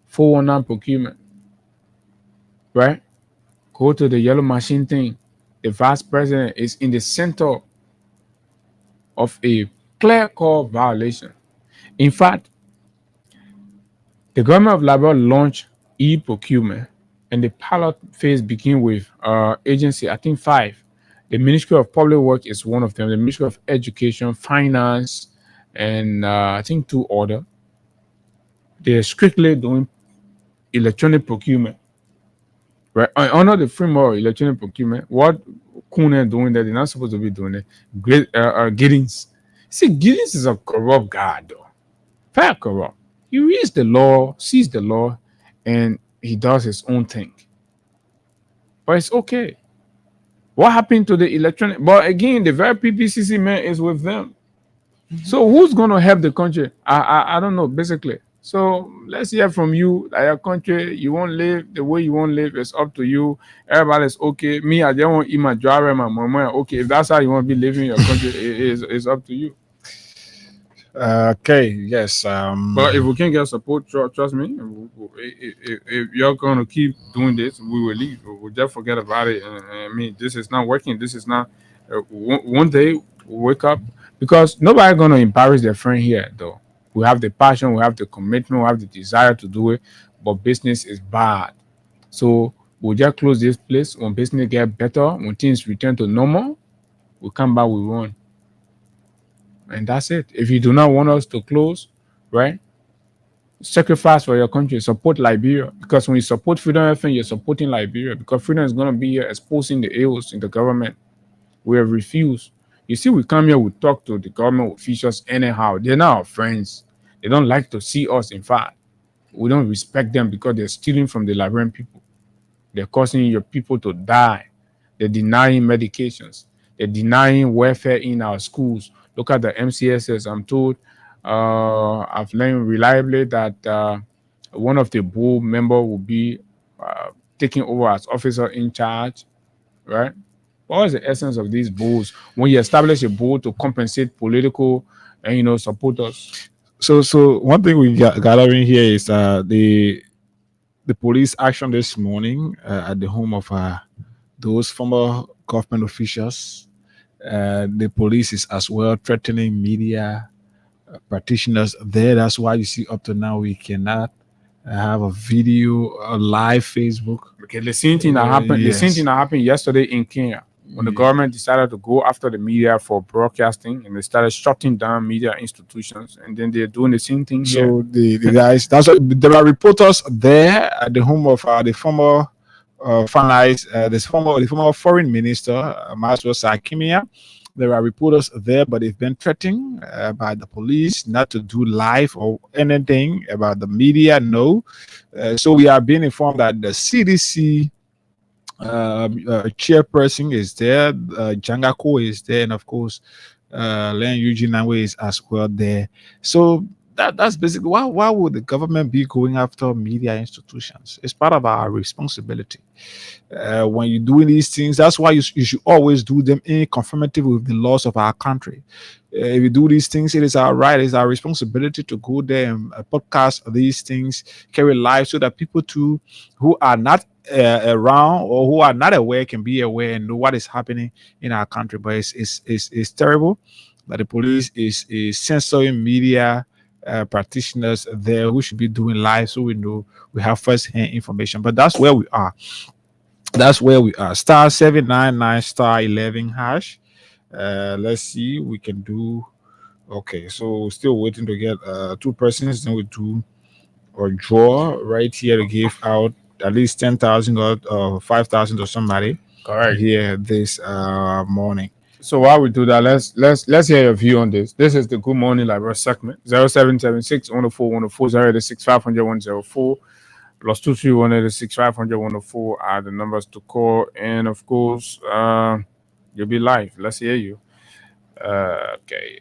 419 procurement, right? Go to the yellow machine thing. The vice president is in the center of a clear core violation. In fact, the government of Liberia launched e-procurement, and the pilot phase began with agency, I think 5. The Ministry of Public Works is one of them, the Ministry of Education, Finance, and I think 2 other. They're strictly doing electronic procurement. Right, under the framework of electronic procurement, what Kuna doing that they're not supposed to be doing it. Great, Giddings. See, Giddings is a corrupt guy, though. Very corrupt. He reads the law, sees the law, and he does his own thing. But it's okay. What happened to the electronic? But again, the very PPCC man is with them. So who's going to help the country? I don't know, basically. So let's hear from you. Like your country, you won't live the way you won't live. It's up to you. Everybody's okay. Me, I just want to eat my driver, my mama. Okay, if that's how you want to be living in your country, it's up to you. Okay, yes. But if we can get support, trust me, if you're going to keep doing this, we will leave. We'll just forget about it. I mean, this is not working. This is not. One day, we wake up, because nobody going to embarrass their friend here, though. We have the passion, we have the commitment, we have the desire to do it, but business is bad. So we'll just close this place. When business get better, when things return to normal, we come back with one. And that's it. If you do not want us to close, right, sacrifice for your country, support Liberia. Because when you support Freedom FM, you're supporting Liberia, because Freedom is going to be here exposing the ills in the government. We have refused. You see, we come here, we talk to the government officials anyhow. They're not our friends. They don't like to see us. In fact, we don't respect them because they're stealing from the Liberian people. They're causing your people to die. They're denying medications. They're denying welfare in our schools. Look at the MCSS. I'm told, I've learned reliably that one of the board members will be taking over as officer in charge, right? What is the essence of these boards when you establish a board to compensate political and supporters? So one thing we gathering here is the police action this morning at the home of those former government officials. The police is as well threatening media practitioners there. That's why you see up to now we cannot have a video, a live Facebook. Okay, the same thing that happened. Yes. The same thing that happened yesterday in Kenya, when the government decided to go after the media for broadcasting, and they started shutting down media institutions, and then they're doing the same thing here. So the guys, that's what, there are reporters there at the home of the former the former foreign minister, Masro Sakimia. There are reporters there, but they've been threatened by the police not to do live or anything about the media. No. So we are being informed that the CDC chairperson is there, Jangako is there, and of course, Len Eugene Nangwe is as well there. So that's basically why would the government be going after media institutions? It's part of our responsibility. When you're doing these things, that's why you should always do them in conformity with the laws of our country. If you do these things, it is our right, it's our responsibility to go there and podcast these things, carry live, so that people too who are not around or who are not aware can be aware and know what is happening in our country. But it's terrible that the police is censoring media practitioners there who should be doing live, so we know we have first-hand information. But that's where we are. That's where we are. Star 799 star 11 hash. Let's see. We can do. Okay, so still waiting to get two persons. Then we do or draw right here to give out at least 10,000 or 5,000 to somebody Correct. here this morning. So while we do that, let's hear your view on this. This is the Good Morning Library segment. 0776 104 104 086 500 104 plus 231 186 500 104 are the numbers to call. And of course, you'll be live. Let's hear you. Okay.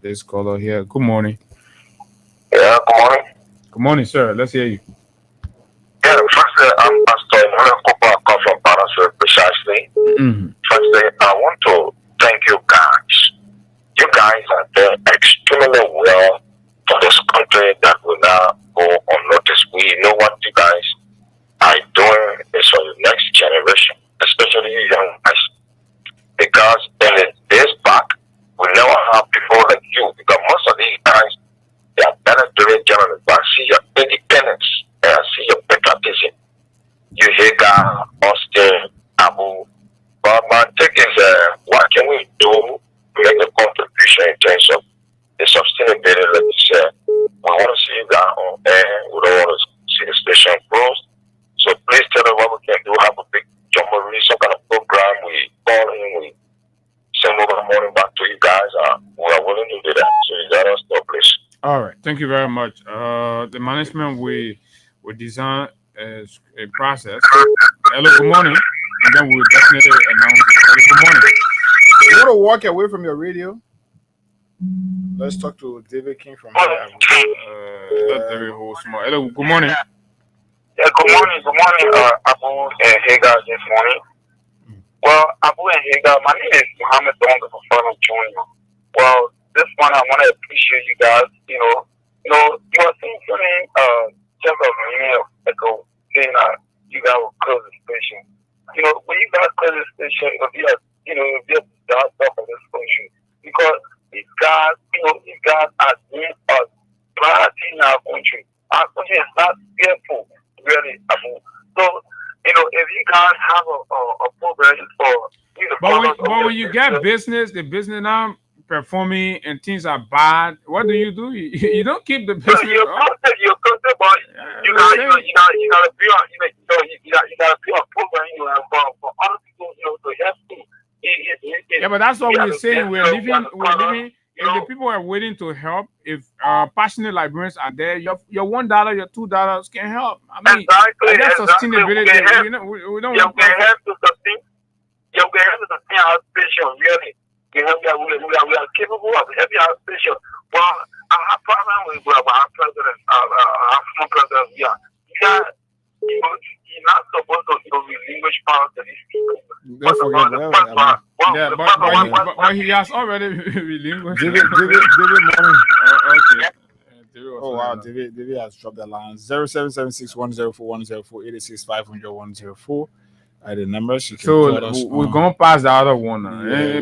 This caller here. Good morning. Yeah, good morning. Good morning, sir. Let's hear you. Yeah, first, I'm Pastor Emmanuel Cooper. I come from Parasol precisely. Mm-hmm. First, I want to thank you guys. You guys are doing extremely well for this country that will now go unnoticed. We know what you guys are doing is for the next generation, especially you young guys. Because in the days back, we never have people like you. Because most of these guys, they are penetrating journalists, but I see your independence and I see your patriotism. You Hagar, Austin, Abu. But my take is, what can we do to make a contribution in terms of the sustainability, like you said? We want to see you guys on air. We don't want to see the station closed. So please tell us what we can do. Have a big jamboree, some kind of program. We call in, we send over the morning back to you guys. We are willing to do that. So you got us to please. All right. Thank you very much. The management we design as a process. Hello, good morning. And then we'll definitely announce it. Hello, good morning. You want to walk away from your radio? Let's talk to David King from there. Not very whole small. Hello, good morning. Yeah, good morning, Abu and Hagar this morning. Well, Abu and Hagar, my name is Muhammad Donga Fafana Jr. Well, this one I want to appreciate you guys. You are saying something just a minute ago, saying you guys will close the station. When you guys close the station, it'll be a disaster for this country because these guys are doing a priority in our country. Our country is not fearful, really. So, if you guys have a program for but when you get business, the business now performing and things are bad, what do? You don't keep the business. You're concept, but you gotta be a program for other people, to help you. Yeah, but that's what we're saying. We're living. If the people are waiting to help, if passionate librarians are there, your $1, your $2 can help. I mean, that's sustainability. We don't want to help to sustain. You can help to sustain our station. Really, we are capable of helping our station. Well, I have problem with our president, our former president. Yeah, you're not supposed to relinquish power to these people. But he has already relinquished. David morning. Okay. Oh wow, David has dropped the line. 0776 104 104 86 500 104 are the numbers. You can so we're gonna pass the other one.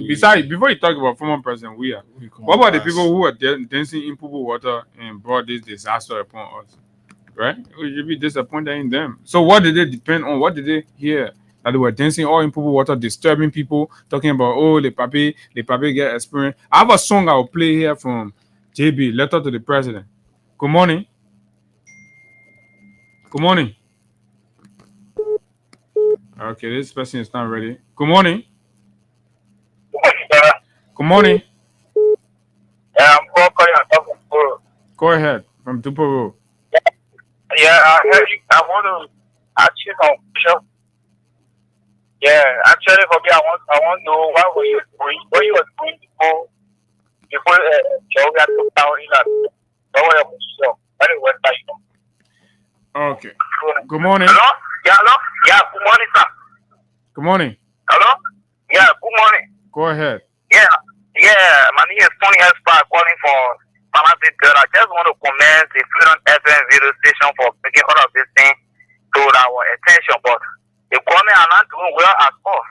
Besides, before you talk about former president, what about the people who are dancing in Pupu water and brought this disaster upon us? Right? We should be disappointed in them. So what did they depend on? What did they hear? That they were dancing all in Pupu water, disturbing people, talking about the papi get experience. I have a song I will play here from JB, Letter to the President. Good morning. Good morning. Okay, this person is not ready. Good morning. Good morning. Go ahead from Tuporo. Yeah, I heard you. I want to ask you some questions. Yeah, actually, for me, I want to know what were you doing before Joga took down Iran. When it went back. Okay. Good morning. Hello? Yeah, hello? Yeah, good morning, sir. Good morning. Hello? Yeah, good morning. Go ahead. Yeah, my name is Tony Espa calling for Panama Girl. I just want to commend the Freedom FM video station for making all of this thing to our attention, but the government are not doing well at all.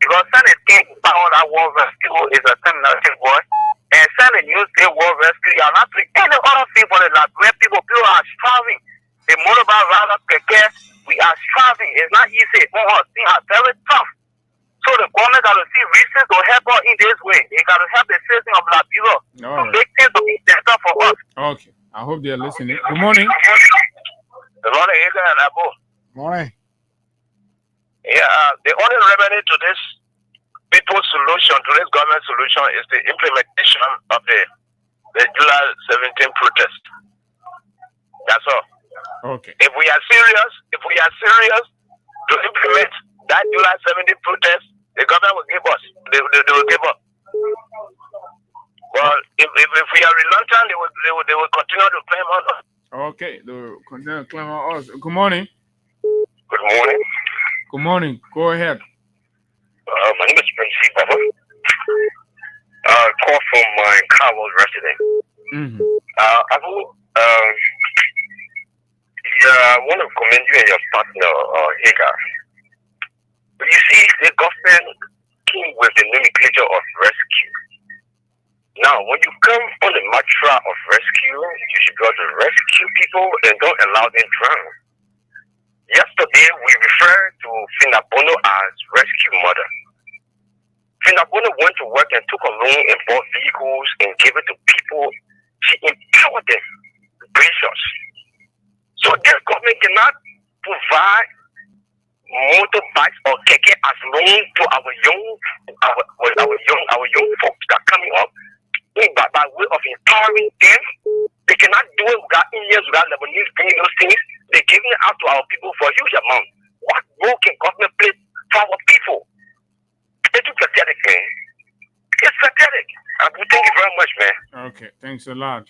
Because Senate came power that war rescue is a terminating boy, and Senate News Day War Rescue are not doing any other thing for the lab where people are starving. The mobile rather prepare, we are striving. It's not easy. Things are very tough. So the government got to see reasons to help us in this way. They got to help the citizens of Liberia to make things to be better for us. Okay. I hope they're listening. Good morning. Good morning, Ega and Abu. Morning. Yeah, the only remedy to this people's solution, to this government solution, is the implementation of the July 17th protest. That's all. Okay. If we are serious to implement that July 17th protest, the government will give us. They will give up. Well, if we are reluctant, they will continue to claim on us. Okay. They will continue to claim on us. Good morning. Good morning. Good morning. Go ahead. My name is Prince Papa. Call from my Carlos resident. Abu, I want to commend you and your partner, Hagar. You see, the government came with the nomenclature of rescue. Now, when you come on the mantra of rescue, you should be able to rescue people and don't allow them drown. Yesterday, we referred to Finabono as rescue mother. Finabono went to work and took a loan and bought vehicles and gave it to people. She empowered them, gracious. So this government cannot provide motorbikes or keke as loan to our young folks that are coming up. By way of empowering them, they cannot do it without Indians, without Lebanese bringing those things. They're giving it out to our people for a huge amount. What role can government play for our people? It's pathetic, man. It's pathetic. Thank you very much, man. Okay, thanks a lot.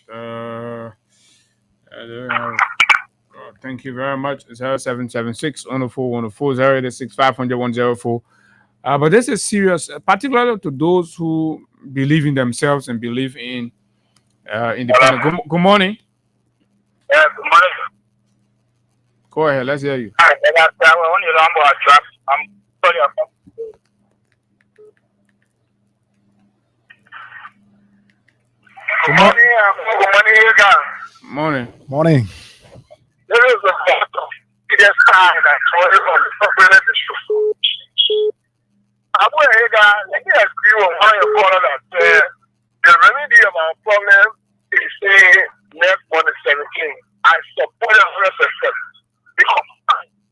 Thank you very much. 0776 104 104 086 500 104. But this is serious, particularly to those who believe in themselves and believe in independence. Good morning. Yeah, good morning. Go ahead. Let's hear you. Hi, I'm sorry. Good morning. Good morning, Hagar. Morning. Morning. There is a photo. It is time that Abu Hagar, let me agree on one of your that the remedy of our problem is next month 17. I support it 100% because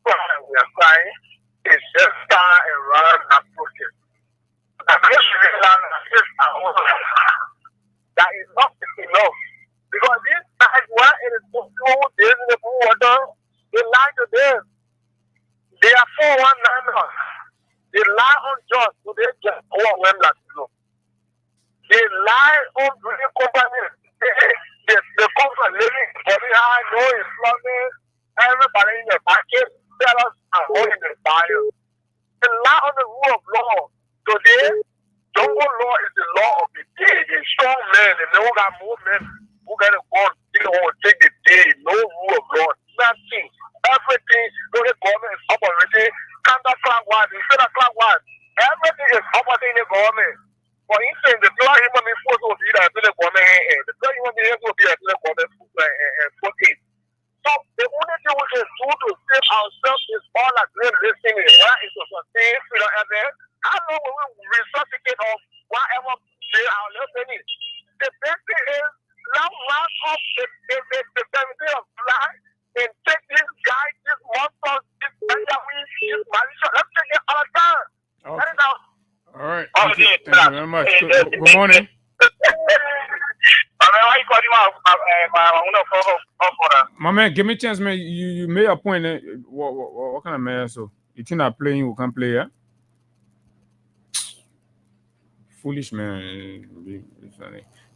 we are trying is just start and run that process. That is not enough because this time where it is so slow, there is the water, they lie to them. They are 419. They lie on jobs, so they just overwhelm that people. They lie on drilling companies. The company living very high, no employment, everybody in the market, sellers are all in the buyer. They lie on the rule of law. Today, jungle law is the law of the day. The strong men, and they got more men who got to go and take the day. No rule of law, nothing. Everything, the government is operating counter-clockwise, instead of clockwise. Everything is operating in the government. For instance, the black human being force will be that to the government, the black human being will be at the government and 14. So the only thing we can do to save ourselves is all that great listening, right? Is to sustain freedom and then how long will we resuscitate of whatever they are listening? The best thing is now round up the 17th of July and take this guy, this monster, this militia, let's take it all the time. Okay. That is our All right. Thank you very much. Good morning. My man, give me a chance, man. You made a point. What kind of man? So you think I'm playing, you can play, yeah? Foolish man.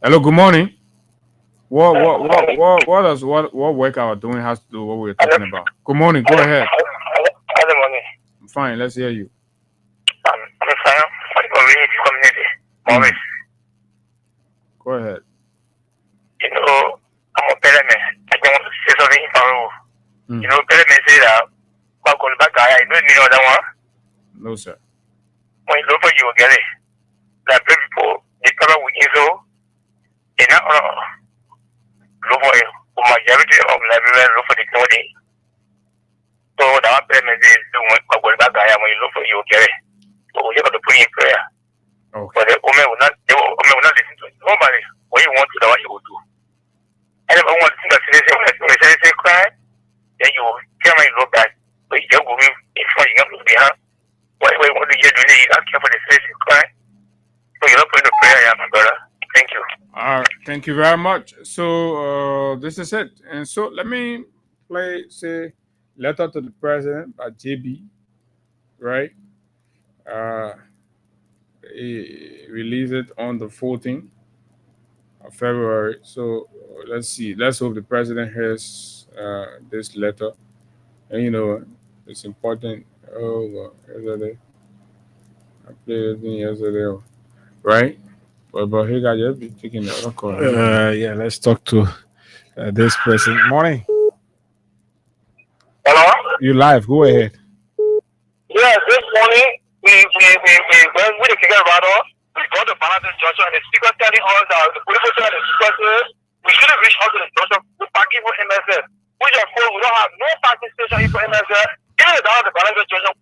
Hello, good morning. What does what work I was doing has to do with what we're talking about? Good morning. Go ahead. Good morning. Fine. Let's hear you. I'm fine. What community? Always. Go ahead. You know, I'm a parent. I don't want to say something for you know, parent say that back on the back guy, I don't know that one. No, sir. When you look for you again, that people they cover with you so you know look for majority of Liberian look for the clothing. So that payment is doing what that guy when you look for you, okay? So we have to put in prayer. Okay. But the woman will not listen to it. Nobody, what you want to do, what you will do. And if I want to think that they cry, then you will tell me look back. But you don't go in front of you behind. What you want to do, you don't care for the face you cry. So you're not putting the prayer, yeah, my brother. Thank you. All right, thank you very much. So this is it, and so let me play say letter to the president by JB, right? He released it on the 14th of February. So let's see. Let's hope the president hears this letter, and you know it's important. Oh, yesterday I played it yesterday, right? But he got you be taking the other call. Yeah, let's talk to this person. Morning. Hello? You live. Go ahead. Yeah, this morning we went with the figure about us. We got the balance junction and the speaker telling us that the political side is because we should have reached out to the junction to parking for MSF. We just told we don't have no parking station here for MSF. Even down the balance junction.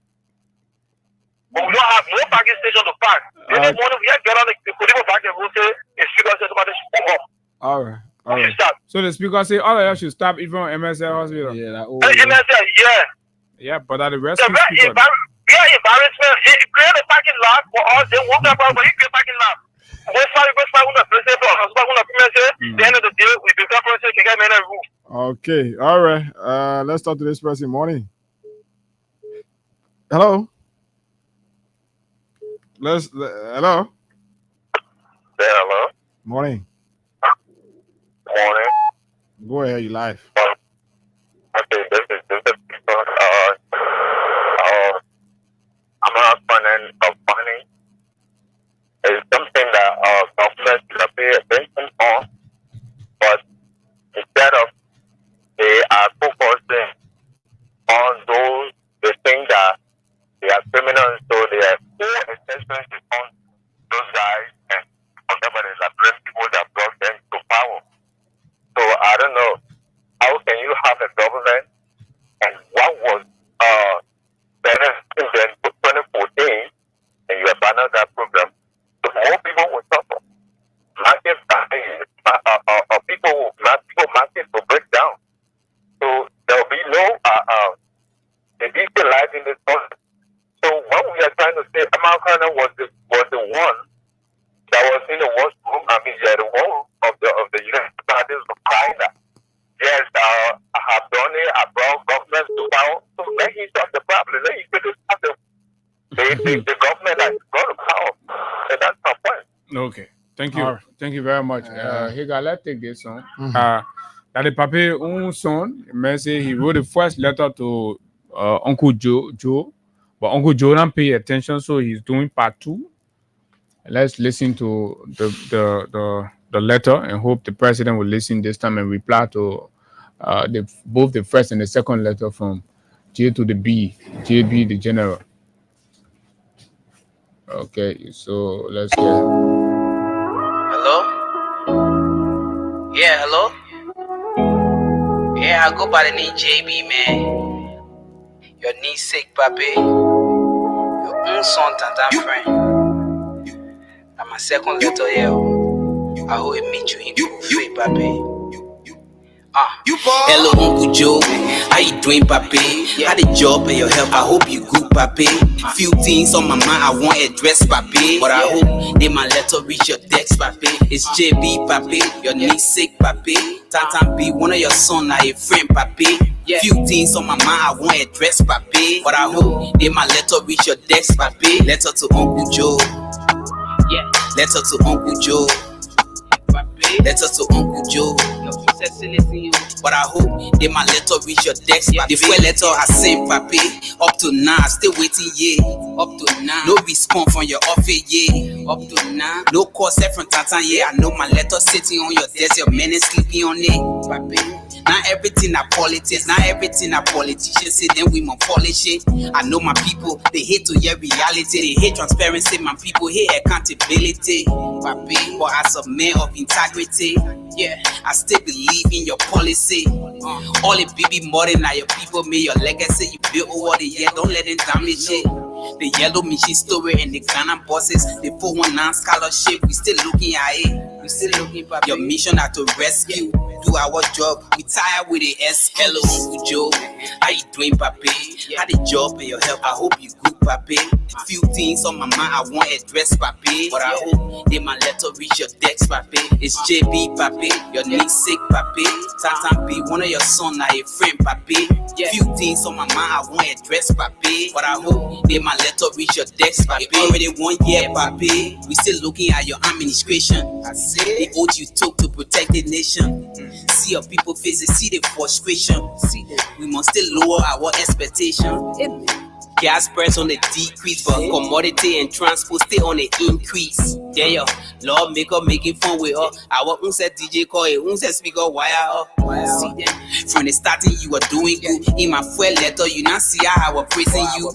But we don't have no parking station to park. This morning we had to get on the political parking and we'll say the speaker said somebody should come up. All right. All We right. should stop. So the speaker say all of y'all should stop even on MSL hospital. Yeah. MSF, yeah. Yeah, but at the The rescue very speaker. embarrassment. He created a parking lot for us. They walked up, but he created a parking lot. West side, the end of the day, we become president, can get me in a room. Okay. All right. Let's talk to this person. Morning. Hello. Hello. Say hello. Morning. Morning. Go ahead. You live. Okay, this is I'm not finding funny. It's something that government should pay attention on, but instead of they are focusing on those they think that they are criminals, so they are full attention on those guys and whatever is address people that brought them to power. So I don't know. How can you have a government and what was benefiting them for 2014 and you abandon that program? So more people will suffer. Market people market will break down. So there will be no decent life in this country. So what we are trying to say, Americana was the one that was in the worst room. I mean, the one of the United States of China. Yes, I have done it. I brought government to power. So let him solve the problem. Let him criticize the government that brought to power. And that's my point. Okay. Thank you. All right. Thank you very much. He got let's take this song. That the papier un son, say he wrote the first letter to Uncle Joe, but Uncle Joe don't pay attention, so he's doing part 2. Let's listen to the letter and hope the president will listen this time and reply to both the first and the second letter from J to the B, JB the general. Okay, so let's get. Hello? Yeah, hello? Yeah, I go by the name JB, man. Your knee sick, papi. Your own son, Tantan friend. And my second letter here. I hope it meet you in good faith, papi. Hello, Uncle Joe. How you doing, papi? How the job and your health? I hope you good, papi. Few things on my mind I want address, papi. But I hope they my letter reach your desk, papi. It's JB, papi. Your knee sick, papi. Tantan B, one of your son, now a friend, papi. Few things on my mind I want address, papi. But I hope they my letter reach your desk, papi. Letter to Uncle Joe. Yeah. Letter to Uncle Joe. Letter to Uncle Joe. But I hope they my letter reach your desk. The first letter I sent, papi. Up to now, still waiting, yeah. Up to now, no response from your office, yeah. Up to now, no call set from Tantan, yeah. I know my letter sitting on your desk, your man is sleeping on it, papi. Not everything are politics, not everything are politicians say then we must polish it. I know my people, they hate to hear reality, they hate transparency, my people hate accountability, papi. But as a man of integrity, Yeah, I still believe in your policy. All the baby more than now your people made your legacy. You built over the year, don't let them damage it. The yellow machine story and the Ghana bosses, the 419 scholarship, we still looking at it. We still looking for your mission are to rescue. Do our job. We tired with the S. Hello, Uncle Joe. How you doing, Papi? How the job and your help? I hope you good, Papi. Few things on my mind I want address, Papi. But I hope they my letter reach your decks, Papi. It's JB, Papi. Your namesake, Papi. Tatan B, one of your son, now a friend, Papi. Few things on my mind I want address, Papi. But I hope they my letter reach your decks, Papi. Already 1 year, Papi. We still looking at your administration. I say the oath you took to protect the nation. See your people faces, see the frustration. We must still lower our expectation. Gas price on the decrease, but commodity and transport stay on the increase. Yeah, yo, lawmaker making fun with us. Our own set DJ call it, own set speaker wire up. See them from the starting, you were doing good. In my fuel letter, you not see how I was praising you.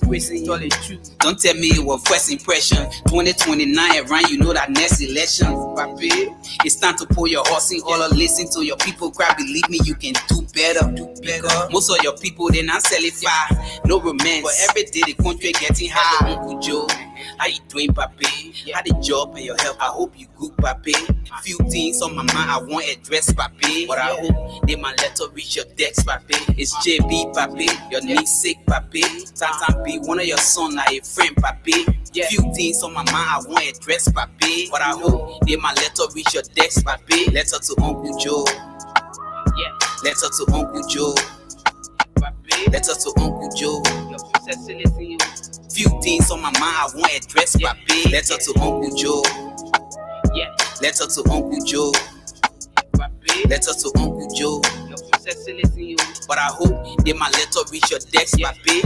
Don't tell me it was first impression. 2029 around, you know that next election. Papi, it's time to pull your horse in all or listen to your people cry. Believe me, you can do better. Most of your people they not sell it far. No romance, but every day the country getting high. Uncle Joe, how you doing, Papi? How the job and your help? I hope you good, Papi. Few things on my mind I want address, Papi. But I hope they my letter reach your decks, Papi. It's JB, Papi. Your namesake, Papi. Tatan B, one of your son, now a friend, Papi. Few things on my mind I want address, Papi. But I hope they my letter reach your decks, Papi. Letter to Uncle Joe. Letter to Uncle Joe. Letter to Uncle Joe. Few things on my mind I want address, Papi. Letter to Uncle Joe. Letter to Uncle Joe. Letter to Uncle Joe. But I hope they my letter reach your desk, Papi.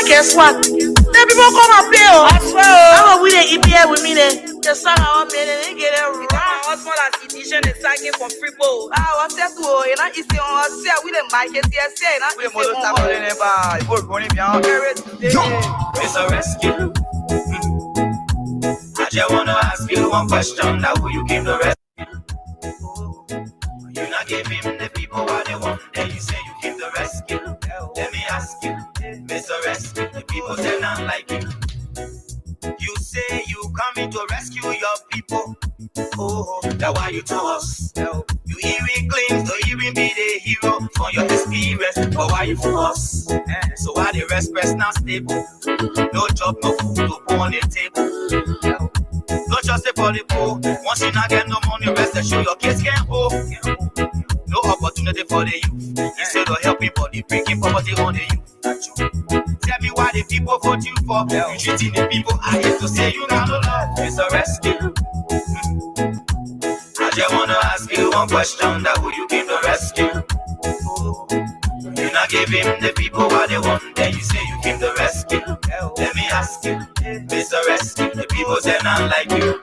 Guess what? The people come and play. I swear. How we the EPA with me there? The song I want me they get it wrong. Husband as edition is singing for free bowl. What's that to you? Not easy on us. Say we the mic is here. Say not. We mo ta ko le ba. Ibo ko ni bien. It's a rescue. I just wanna ask you one question. Now who you came to rescue? You not give him the people what they want. Then you say you came to rescue. Let me ask you, Mr. Rescue, the people say not like you. You say you coming to rescue your people. Oh, that's why you told us. You even claim to even be the hero for your experience. But why you for us? So why the rest press not stable? No job, no food to put on the table. No just for the poor. Once you not get no money, rest assured your kids can't hold. No opportunity for the youth. Instead of helping body, bringing poverty on the youth. Tell me why the people vote you for. You treating the people I hate to say you not love. It's a rescue. I just wanna ask you one question. That who you came to rescue? You not give him the people what they want. Then you say you came to rescue. Let me ask you, Mr. Rescue. The people say not like you.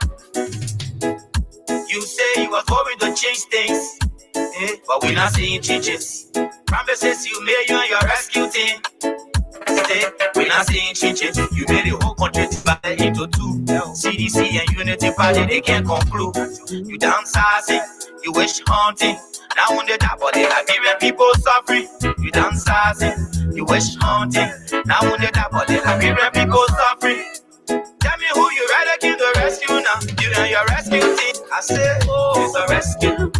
You say you was worried to change things. But we're not seeing changes. Promises you made you and your rescue team. We're not seeing changes. You made the whole country divide into two. CDC and Unity Party, they can't conclude. You downsizing, you wish hunting. Now on the top of the Liberian people suffering. You downsizing, you wish hunting. Now on the top of the Liberian people suffering. Tell me who you rather give the rescue now. You and your rescue team. I say, oh, it's a rescue.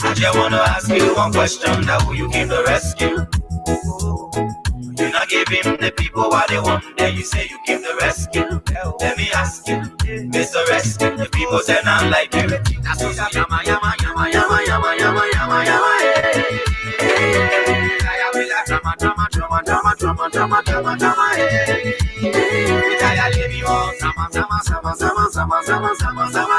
I just wanna ask you one question. Now who you came to rescue? You not give him the people what they want. Then you say you came to rescue. Let me ask you, Mr. Rescue. The people say not like you. That's what yama yama yama yama yama yama yama yama. I will like drama drama drama drama drama drama drama drama. I leave you all sama sama sama sama sama sama sama sama.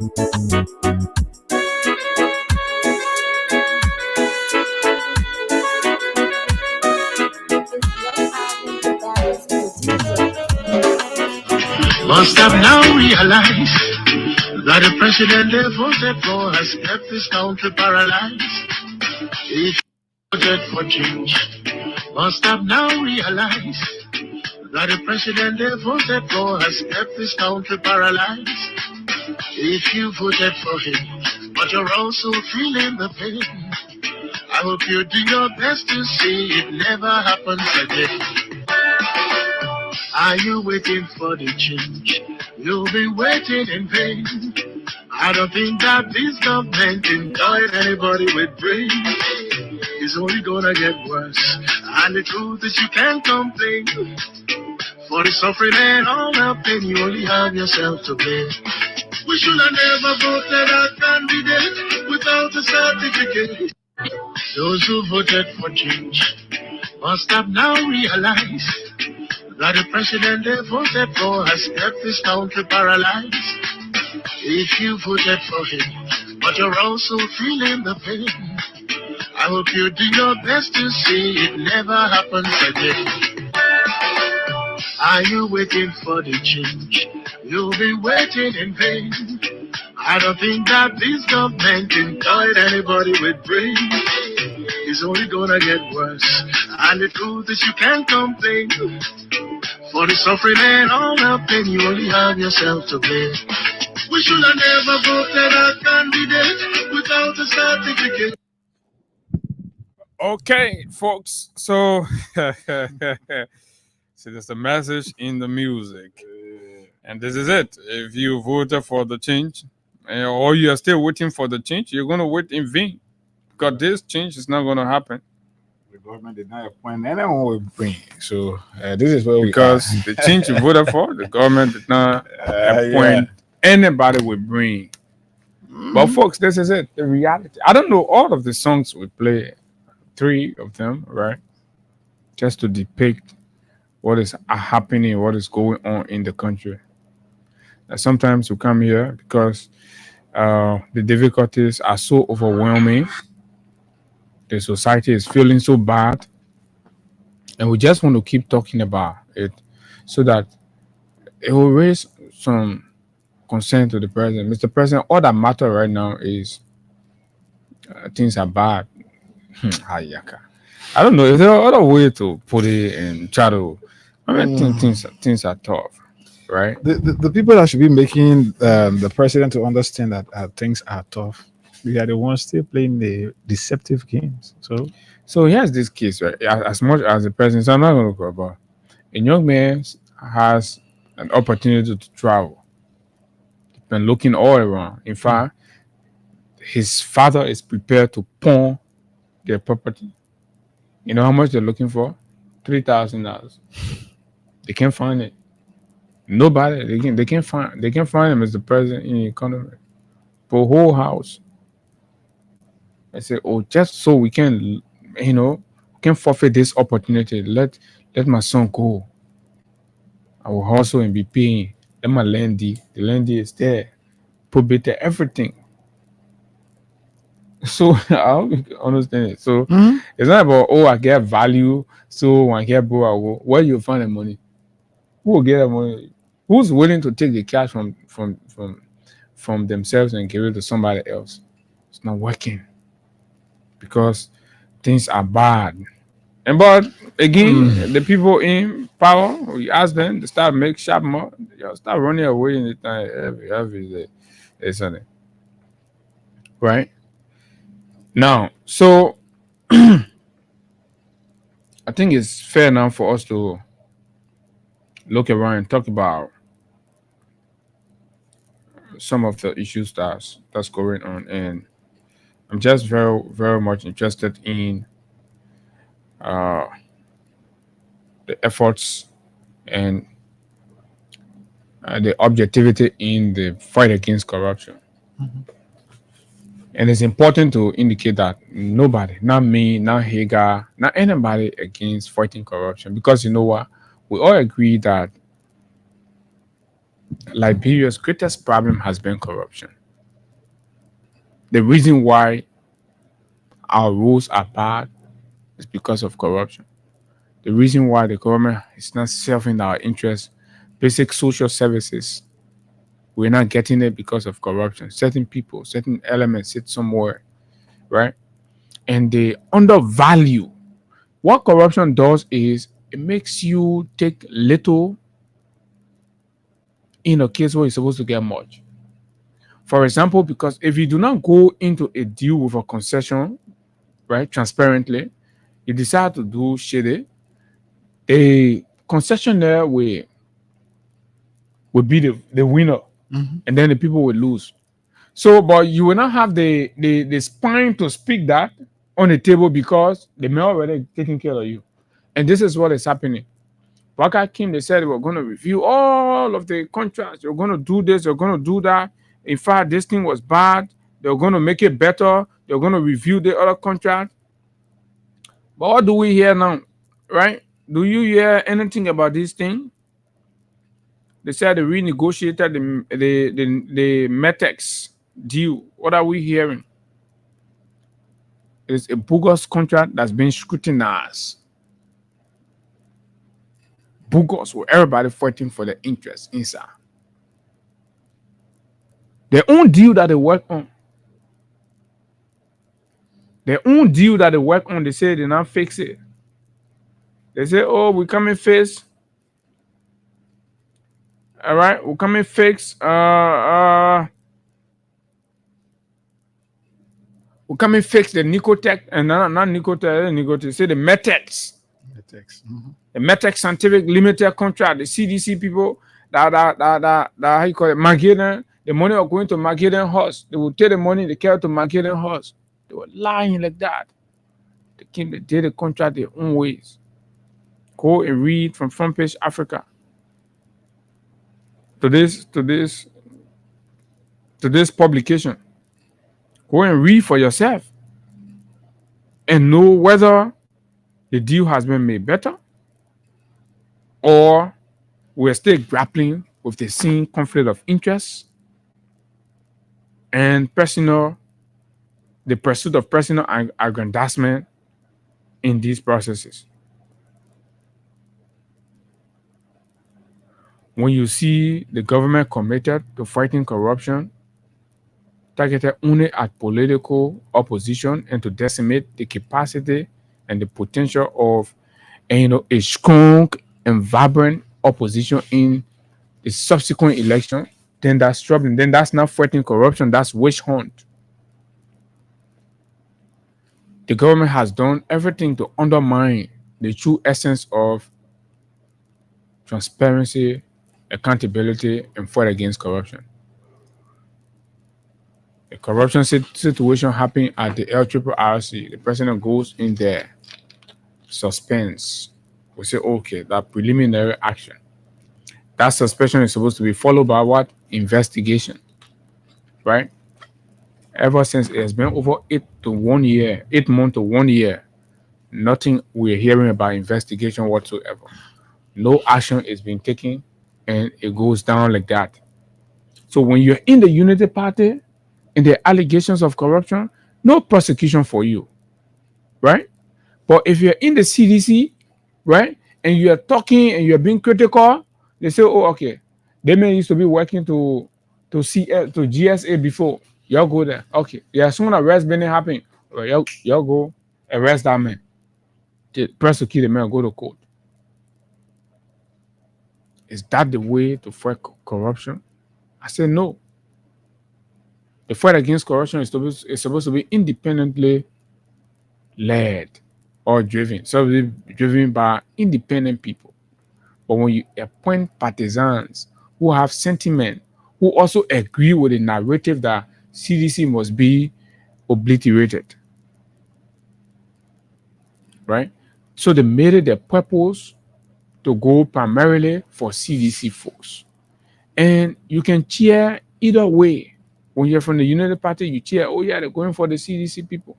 Must have now realized that the president they voted for has kept this country paralyzed. If you voted for change, must have now realized that the president they voted for has kept this country paralyzed. If you voted for him, but you're also feeling the pain, I hope you do your best to see it never happens again. Are you waiting for the change? You'll be waiting in vain. I don't think that this government employs anybody with brains. It's only gonna get worse. And the truth is you can't complain. For the suffering and all the pain, you only have yourself to blame. We should have never voted a candidate without a certificate. Those who voted for change must have now realized that the president they voted for has kept this country paralyzed. If you voted for him, but you're also feeling the pain, I hope you do your best to see it never happens again. Are you waiting for the change? You'll be waiting in vain. I don't think that this government employed anybody with brains. It's only gonna get worse. And the truth is you can't complain. For the suffering and all the pain, you only have yourself to blame. We should have never voted a candidate without a certificate. Okay, folks. So, so there's a message in the music, and this is it. If you voted for the change, or you are still waiting for the change, you're gonna wait in vain, because this change is not gonna happen. The government did not appoint anyone with brain. So this is where Because we the change you voted for, the government did not appoint anybody with brain. But folks, this is it. The reality. I don't know all of the songs we play, 3 of them, right? Just to depict what is happening, what is going on in the country. Sometimes we come here because the difficulties are so overwhelming. The society is feeling so bad, and we just want to keep talking about it so that it will raise some concern to the president. Mr. President, all that matter right now is things are bad. Hayaka. I don't know if there are other way to put it and try to. I mean, things are tough, right? The people that should be making the president to understand that things are tough, they are the ones still playing the deceptive games. So here's this case, right? As much as the president, so I'm not going to go about. A young man has an opportunity to travel. He's been looking all around. In fact, his father is prepared to pawn their property. You know how much they're looking for? $3,000. They can't find it. Nobody. They can't find him as the president in the economy. For a whole house. I say, oh, just so we can, can forfeit this opportunity. Let my son go. I will hustle and be paying. Let my landy. The landy is there. Put better everything. So I hope you understand it. So it's not about I get value. So when I get broke, I go. Where you find the money? Who will get the money? Who's willing to take the cash from themselves and give it to somebody else? It's not working because things are bad. But again, the people in power, we ask them to start make sharp more. Start running away in the time every day. Right? Now, so I think it's fair now for us to look around and talk about some of the issues that's going on, and I'm just very, very much interested in the efforts and the objectivity in the fight against corruption. And it's important to indicate that nobody, not me, not Hagar, not anybody against fighting corruption, because you know what? We all agree that Liberia's greatest problem has been corruption. The reason why our roads are bad is because of corruption. The reason why the government is not serving our interests, basic social services, we're not getting it because of corruption. Certain people, certain elements sit somewhere, right? And they undervalue. What corruption does is it makes you take little in a case where you're supposed to get much. For example, because if you do not go into a deal with a concession, right, transparently, you decide to do shitty, the concessionaire will be the winner, and then the people will lose. So, but you will not have the spine to speak that on the table because they may already taking care of you. And this is what is happening. Waka came, they said they were going to review all of the contracts. They're going to do this, they're going to do that. In fact, this thing was bad. They're going to make it better. They're going to review the other contract. But what do we hear now? Right? Do you hear anything about this thing? They said they renegotiated the Metex deal. What are we hearing? It's a bogus contract that's been scrutinized. Bogus, with everybody fighting for the interest inside. Their own deal that they work on. Their own deal that they work on, they say they not fix it. They say, oh, we come and fix. All right, we come and fix. We come and fix the Nicotech and not Nicotech. Say the Metex. The Metex Scientific Limited contract. The CDC people that how you call it, Magellan. The money are going to Magellan Horse. They will take the money, they carry to Magellan Horse. They were lying like that. They did the contract their own ways. Go and read from Front Page Africa. To this publication. Go and read for yourself and know whether the deal has been made better or we're still grappling with the same conflict of interest and the pursuit of personal aggrandizement in these processes. When you see the government committed to fighting corruption, targeted only at political opposition and to decimate the capacity and the potential of a strong and vibrant opposition in the subsequent election, then that's troubling. Then that's not fighting corruption, that's witch hunt. The government has done everything to undermine the true essence of transparency, accountability, and fight against corruption. The corruption situation happening at the LRRC, the president goes in there, suspense. We say, okay, that preliminary action. That suspension is supposed to be followed by what? Investigation. Right? Ever since it has been over 8 months to 1 year, nothing we're hearing about investigation whatsoever. No action is being taken, and it goes down like that. So when you're in the Unity Party and the allegations of corruption, no prosecution for you, right? But if you're in the CDC, right, and you're talking and you're being critical, they say, oh, okay, they may used to be working to GSA before. Y'all go there. Okay, yeah, soon arrest Benny happen. Well, y'all go arrest that man. Prosecute the man, go to court. Is that the way to fight corruption? I said no. The fight against corruption is supposed to be independently led or driven. So driven by independent people. But when you appoint partisans who have sentiment, who also agree with the narrative that CDC must be obliterated, right? So they made it their purpose to go primarily for CDC folks. And you can cheer either way. When you're from the United Party, you cheer, oh yeah, they're going for the CDC people.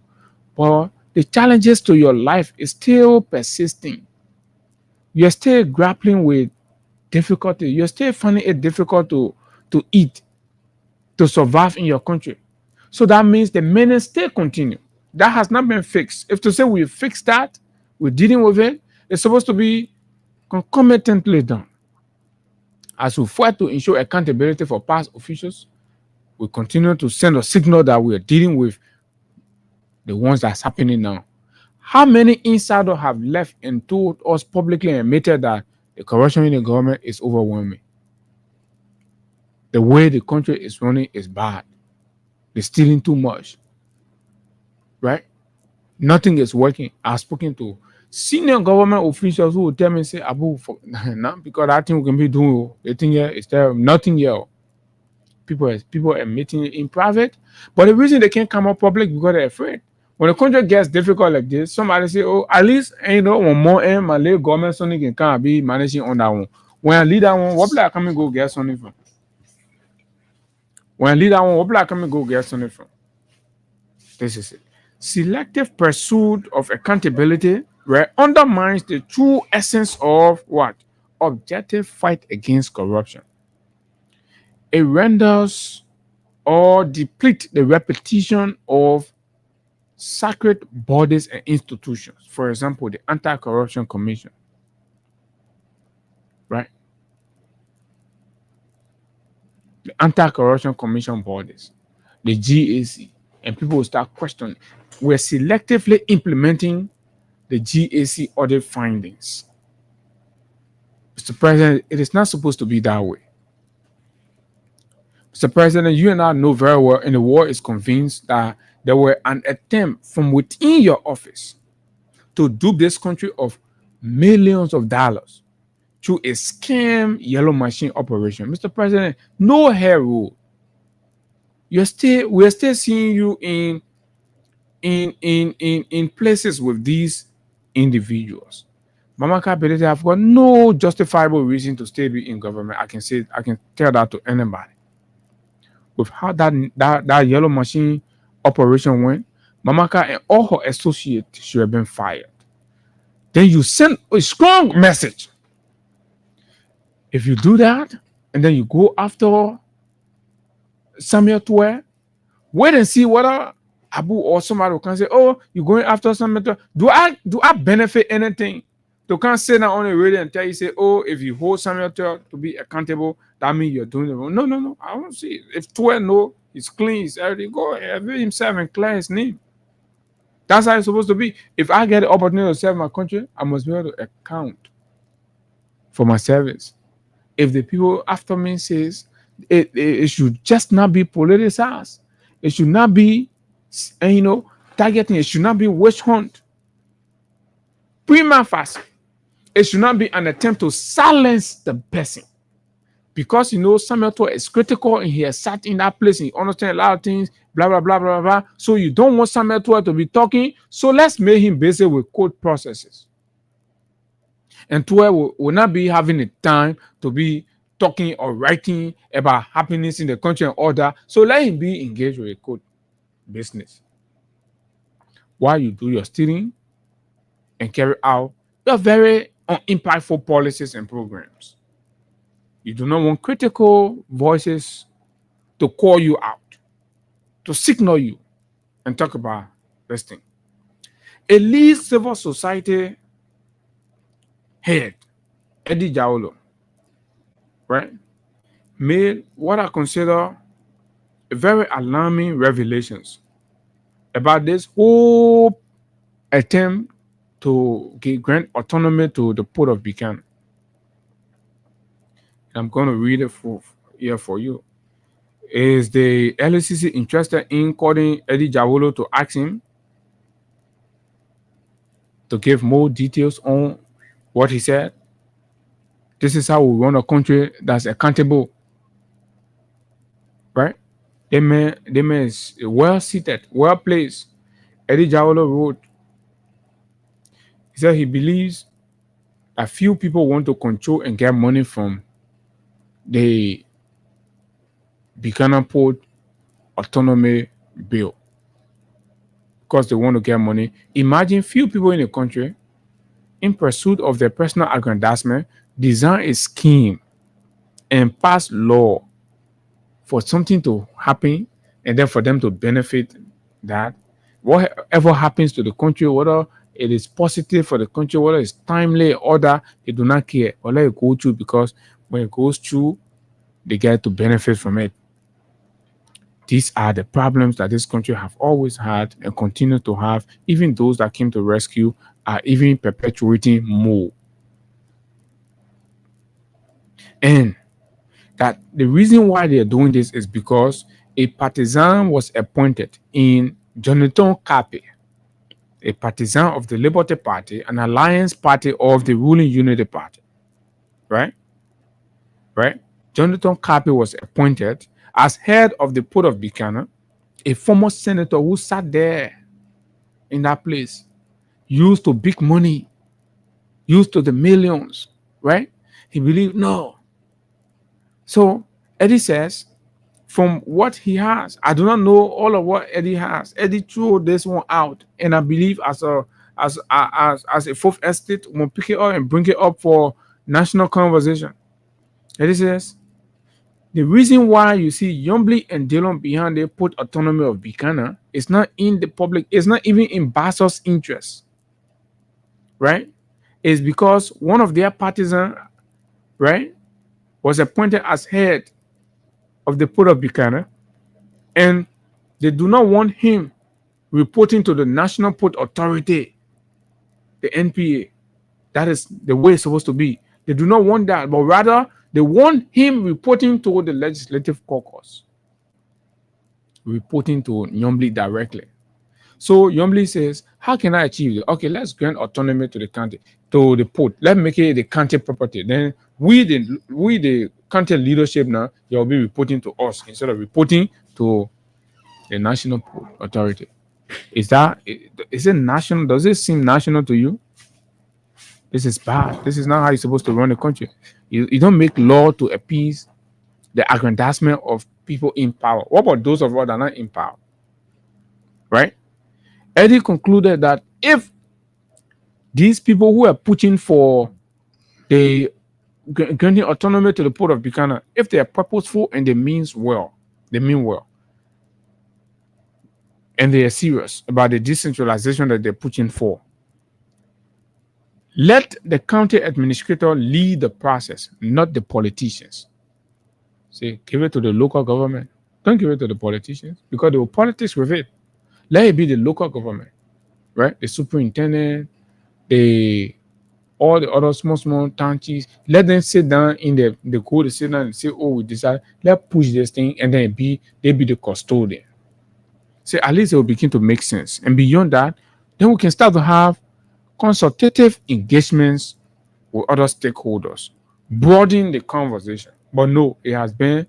But the challenges to your life is still persisting. You're still grappling with difficulty. You're still finding it difficult to eat, to survive in your country. So that means the menace still continue. That has not been fixed. If to say we fixed that, we're dealing with it, it's supposed to be concomitantly done. As we fight to ensure accountability for past officials, we continue to send a signal that we are dealing with the ones that's happening now. How many insiders have left and told us publicly and admitted that the corruption in the government is overwhelming? The way the country is running is bad. They're stealing too much. Right? Nothing is working. I've spoken to senior government officials who will tell me, say, Abu, not because that thing we can be doing, the thing here is there, nothing here. People are meeting in private, but the reason they can't come out public because they're afraid. When the country gets difficult like this, somebody say, "Oh, at least one more my late government something can be managing on that one." When I lead that one, what I come and go get something from? When I lead that one, what I come and go get something from? This is it. Selective pursuit of accountability undermines the true essence of what? Objective fight against corruption. It renders or deplete the repetition of sacred bodies and institutions. For example, the Anti-Corruption Commission. Right? The Anti-Corruption Commission bodies, the GAC, and people will start questioning. We're selectively implementing the GAC audit findings. Mr. President, it is not supposed to be that way. Mr. President, you and I know very well, and the world is convinced that there were an attempt from within your office to dupe this country of millions of dollars through a scam yellow machine operation. Mr. President, no hair rule. We're still seeing you in places with these individuals. Mamaka Belete have got no justifiable reason to stay in government. I can tell that to anybody. With how that yellow machine operation went, Mamaka and all her associates should have been fired. Then you send a strong message. If you do that, and then you go after Samuel Tuer, wait and see whether Abu or somebody can say, "Oh, you're going after Samuel Tuer." Do I benefit anything? They can't say that on the radio and tell you, say, "Oh, if you hold Samuel Tuer to be accountable, that means you're doing it wrong." No. I don't see it. If Tuer know he's clean, he's everything, go avail himself and clear his name. That's how it's supposed to be. If I get the opportunity to serve my country, I must be able to account for my service. If the people after me says it should just not be politicized, it should not be, targeting. It should not be witch hunt. Prima facie, it should not be an attempt to silence the person. Because Samuel Tuer is critical and he has sat in that place and he understands a lot of things, blah, blah, blah, blah, blah. So you don't want Samuel Tuer to be talking. So let's make him busy with code processes. And Tuer will not be having the time to be talking or writing about happiness in the country and all that. So let him be engaged with a code business. While you do your steering and carry out your very impactful policies and programs. You do not want critical voices to call you out, to signal you, and talk about this thing. A lead civil society head, Eddie Jawolo, right, made what I consider a very alarming revelations about this whole attempt to grant autonomy to the Port of Buchanan. I'm going to read it here for you. Is the LCC interested in calling Eddie Jawolo to ask him to give more details on what he said? This is how we run a country that's accountable, right? The man is well seated, well placed. Eddie Jawolo wrote, he said he believes that few people want to control and get money from the Buchanan Port Autonomy Bill because they want to get money. Imagine few people in the country, in pursuit of their personal aggrandizement, design a scheme and pass law for something to happen and then for them to benefit that whatever happens to the country, whether it is positive for the country, whether it's timely or that, they do not care or let it go through, because when it goes through, they get to benefit from it. These are the problems that this country have always had and continue to have. Even those that came to rescue are even perpetuating more. And that the reason why they are doing this is because a partisan was appointed in Jonathan Kapi, a partisan of the Liberty Party, an alliance party of the ruling Unity Party. Right? Jonathan Kapi was appointed as head of the Port of Buchanan, a former senator who sat there in that place, used to big money, used to the millions, right? He believed, no. So Eddie says, from what he has, I do not know all of what Eddie has. Eddie threw this one out, and I believe as a fourth estate, we'll pick it up and bring it up for national conversation. Eddie says, the reason why you see Yombly and Dillon behind the Port Autonomy of Buchanan is not in the public, it's not even in Basso's interest, right? It's because one of their partisans, right, was appointed as head of the Port of Buchanan, and they do not want him reporting to the National Port Authority, the NPA. That is the way it's supposed to be. They do not want that, but rather they want him reporting to the Legislative Caucus, reporting to Yombly directly. So Yombly says, how can I achieve it? Okay, let's grant autonomy to the county, to the port. Let's make it the county property. Then we the county leadership now, you'll be reporting to us instead of reporting to the National Port Authority. Is it national? Does it seem national to you? This is bad. This is not how you're supposed to run the country. You don't make law to appease the aggrandizement of people in power. What about those of us that are not in power? Right? Eddie concluded that if these people who are pushing for the granting autonomy to the Port of Buchanan, if they are purposeful and they mean well, and they are serious about the decentralization that they're pushing for, let the county administrator lead the process, not the politicians. Say, give it to the local government. Don't give it to the politicians, because they will politics with it. Let it be the local government, right? The superintendent, all the other small town chiefs. Let them sit down in the code, sit down and say, oh, we decide, let's push this thing, and then they be the custodian. So at least it will begin to make sense. And beyond that, then we can start to have consultative engagements with other stakeholders, broaden the conversation. But no, it has been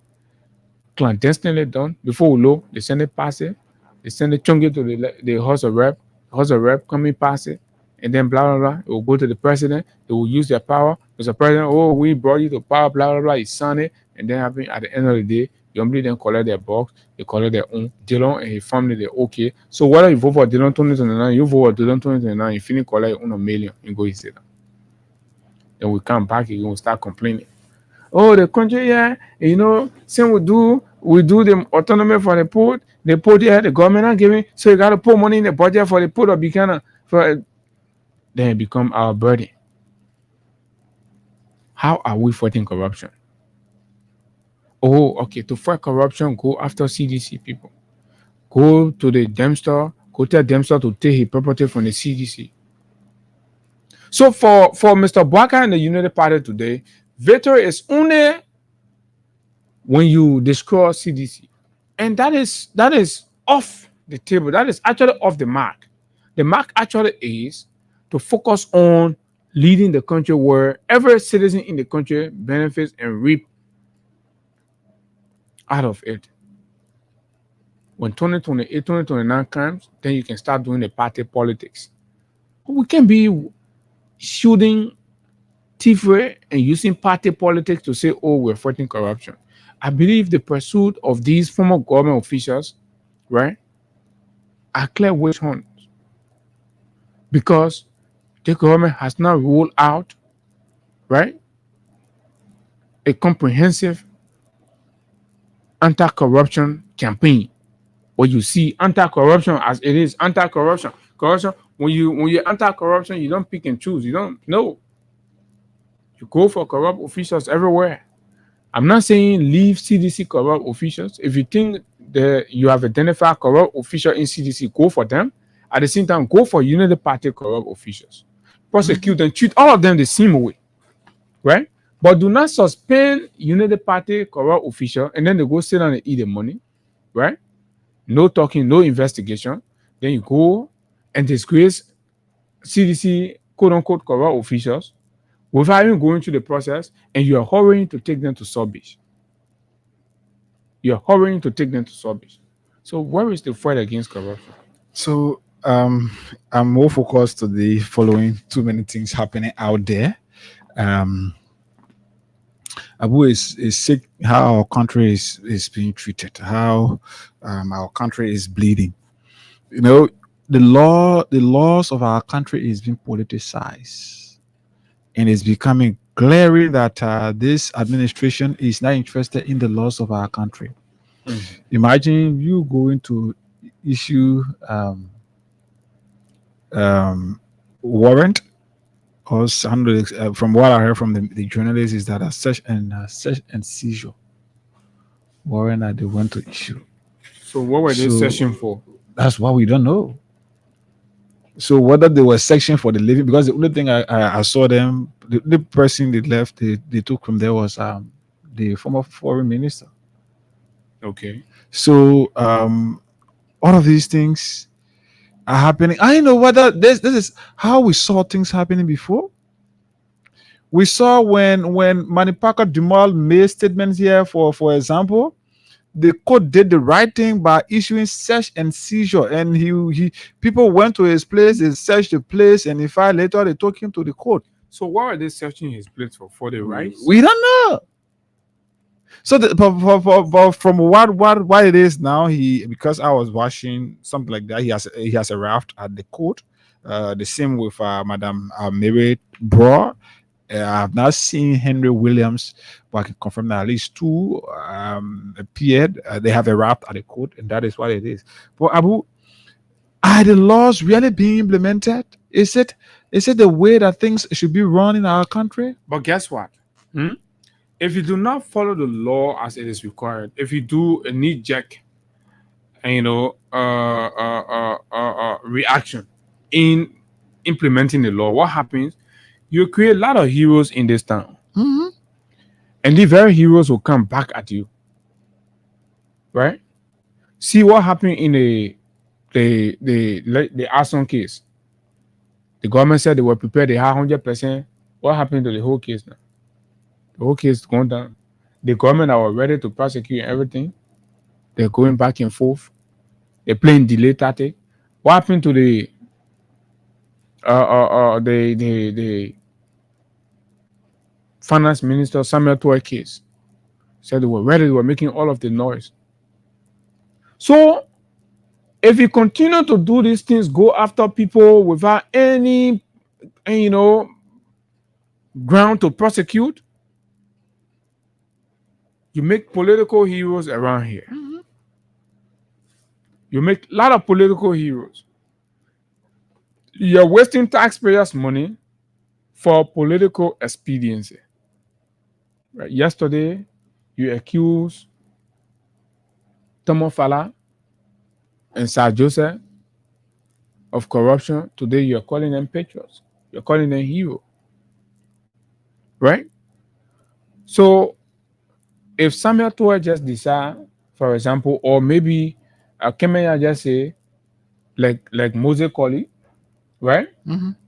clandestinely done. Before we know, they send it pass it, they send it chunky to the House of Rep. The House of Rep come in, pass it, and then blah blah blah. It will go to the president. They will use their power. Mr. President, oh, we brought you to power, blah blah blah. He signed it, and then at the end of the day, Yombly then collect their box. They collect their own. Dillon and his family, they're okay. So whether you vote for Dillon 2029, you vote for Dillon 2029, you finish collect your own $1 million and go sit down. Then we come back and we start complaining. Oh, the country, yeah, same we do the autonomy for the port. The port, yeah, the government not giving, so you got to put money in the budget for the Port of Buchanan. Then it become our burden. How are we fighting corruption? Oh, okay, to fight corruption, go after CDC people. Go to the Dempster, go tell Dempster to take his property from the CDC. So for Mr. Bwaka and the United Party today, victory is only when you destroy CDC. And that is off the table. That is actually off the mark. The mark actually is to focus on leading the country where every citizen in the country benefits and reap out of it. When 2028, 2029 comes, then you can start doing the party politics. We can be shooting thievery and using party politics to say, oh, we're fighting corruption. I believe the pursuit of these former government officials, right, are clear witch hunts, because the government has not ruled out, right, a comprehensive anti-corruption campaign But you see anti-corruption as it is anti-corruption. Corruption, when you're anti-corruption, you don't pick and choose. You don't know. You go for corrupt officials everywhere. I'm not saying leave CDC corrupt officials. If you think that you have identified corrupt official in CDC, go for them. At the same time, go for Unity Party corrupt officials. Prosecute and treat all of them the same way. Right? But do not suspend Unity Party corrupt official and then they go sit down and eat the money. Right? No talking, no investigation. Then you go and disgrace CDC quote-unquote corrupt officials without even going through the process, and you are hurrying to take them to Sawbeach. You're hurrying to take them to Sawbeach. So where is the fight against corruption? So I'm more focused to the following too many things happening out there. Abu is sick. How our country is being treated. How our country is bleeding. You know, the laws of our country is being politicized, and it's becoming glaring that this administration is not interested in the laws of our country. Imagine you going to issue warrant or from what I heard from the journalists is that a search and seizure warrant that they went to issue. So what were they searching for? That's what we don't know. So whether they were searching for the living, because the only thing I saw them, the person they left, they took from there was the former foreign minister. Okay. So all of these things are happening. I know whether this is how we saw things happening before. We saw when Manny Pacquiao Dumal made statements here, for example, the court did the right thing by issuing search and seizure, and he people went to his place, they searched the place, and if later they took him to the court. So what are they searching his place for the rights? We don't know. So but from what it is now, because I was watching something like that, he has arrived at the court. The same with Madam Mary Bro. I have not seen Henry Williams, but I can confirm that at least two appeared. They have arrived at the court, and that is what it is. But Abu, are the laws really being implemented? Is it the way that things should be run in our country? But guess what? If you do not follow the law as it is required, if you do a knee jerk, reaction in implementing the law, what happens? You create a lot of heroes in this town, and the very heroes will come back at you. Right? See what happened in the arson case. The government said they were prepared. They had 100%. What happened to the whole case now? The whole case is going down. The government are ready to prosecute everything. They're going back and forth. They're playing delay tactic. What happened to the finance minister Samuel Toy case? Said they were ready. They were making all of the noise. So, if you continue to do these things, go after people without any, ground to prosecute, you make political heroes around here. You make a lot of political heroes. You're wasting taxpayers' money for political expediency. Right? Yesterday, you accused Tomo Fala and Sir Joseph of corruption. Today, you're calling them patriots. You're calling them heroes. Right? So, if Samuel Toy just decide, for example, or maybe Kemenya just say, like Moses Colley, right?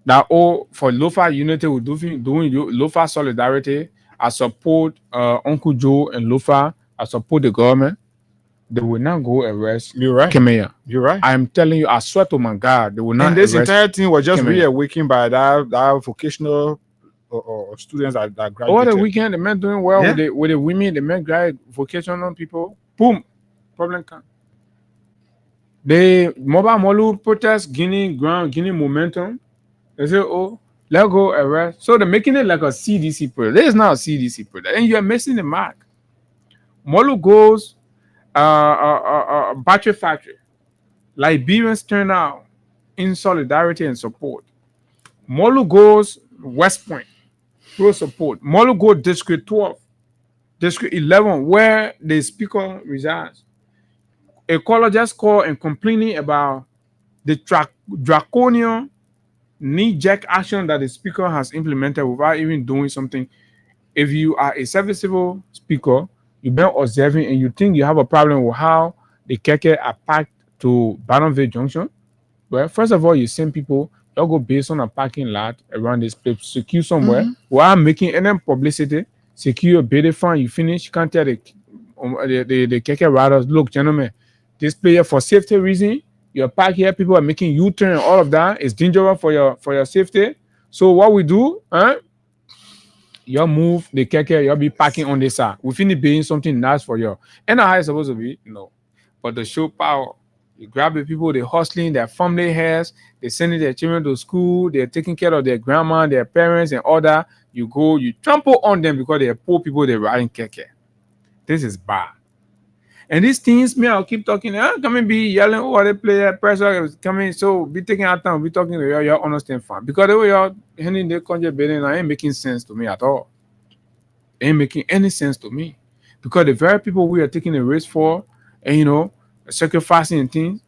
That for Lofa Unity, we're doing Lofa Solidarity. I support Uncle Joe and Lofa. I support the government. They will not go arrest Kemenya. You're right. I'm telling you, I swear to my God, they will not. And this arrest entire thing was just Kemenya. reawakened by that vocational or students that graduated. Over the weekend, the men doing well with the women, the men graduate vocational people. Boom, problem come. The mobile Molu protest Guinea momentum. They say, let's go arrest. So they're making it like a CDC project. This is not a CDC project, and you're missing the mark. Molu goes battery factory. Liberians turn out in solidarity and support. Molu goes West Point, pro support. Molu go District 12, District 11, where the speaker resides. A caller just called and complaining about the draconian knee-jerk action that the speaker has implemented without even doing something. If you are a serviceable speaker, you've been observing and you think you have a problem with how the keke are packed to Barnumville Junction, well, first of all, you send people, you'll go based on a parking lot around this place, secure somewhere, while making any publicity, secure a bidding fund, you finish, you can't tell the keke riders, look, gentlemen, this player for safety reason, you're parked here, people are making U-turn, all of that is dangerous for your safety. So what we do, you move the keke, you'll be parking on this side. We finish being something nice for you. And how it's supposed to be? No. But the show power, you grab the people, they're hustling, their family has, they're sending their children to school, they're taking care of their grandma, their parents, and all that. You go, you trample on them because they're poor people, they're riding keke. This is bad. And these things, me, I'll keep talking. Come and be yelling, oh, they play pressure is coming. So be taking our time, be talking to you, understand fine. Because the way you're handling the country building, ain't making sense to me at all. It ain't making any sense to me. Because the very people we are taking a risk for, and sacrificing and things,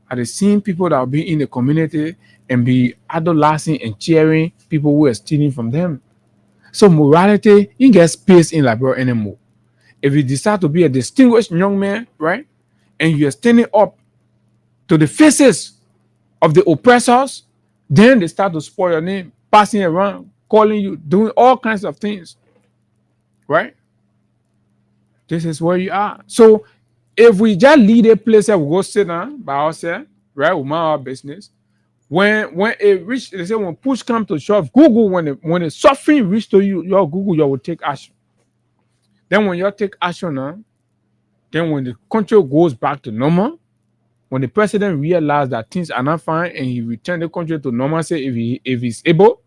are the same people that will be in the community and be idolizing and cheering people who are stealing from them. So morality, you get space in Liberia anymore. If you decide to be a distinguished young man, right, and you're standing up to the faces of the oppressors, then they start to spoil your name, passing around, calling you, doing all kinds of things, right? This is where you are. So if we just leave a place that we go sit down by ourselves, right, we mind our business. When it reach, they say when push comes to shove, Google when the suffering reach to you, your Google, you will take action. Then when you take action, then when the country goes back to normal, when the president realizes that things are not fine and he return the country to normalcy if he's able,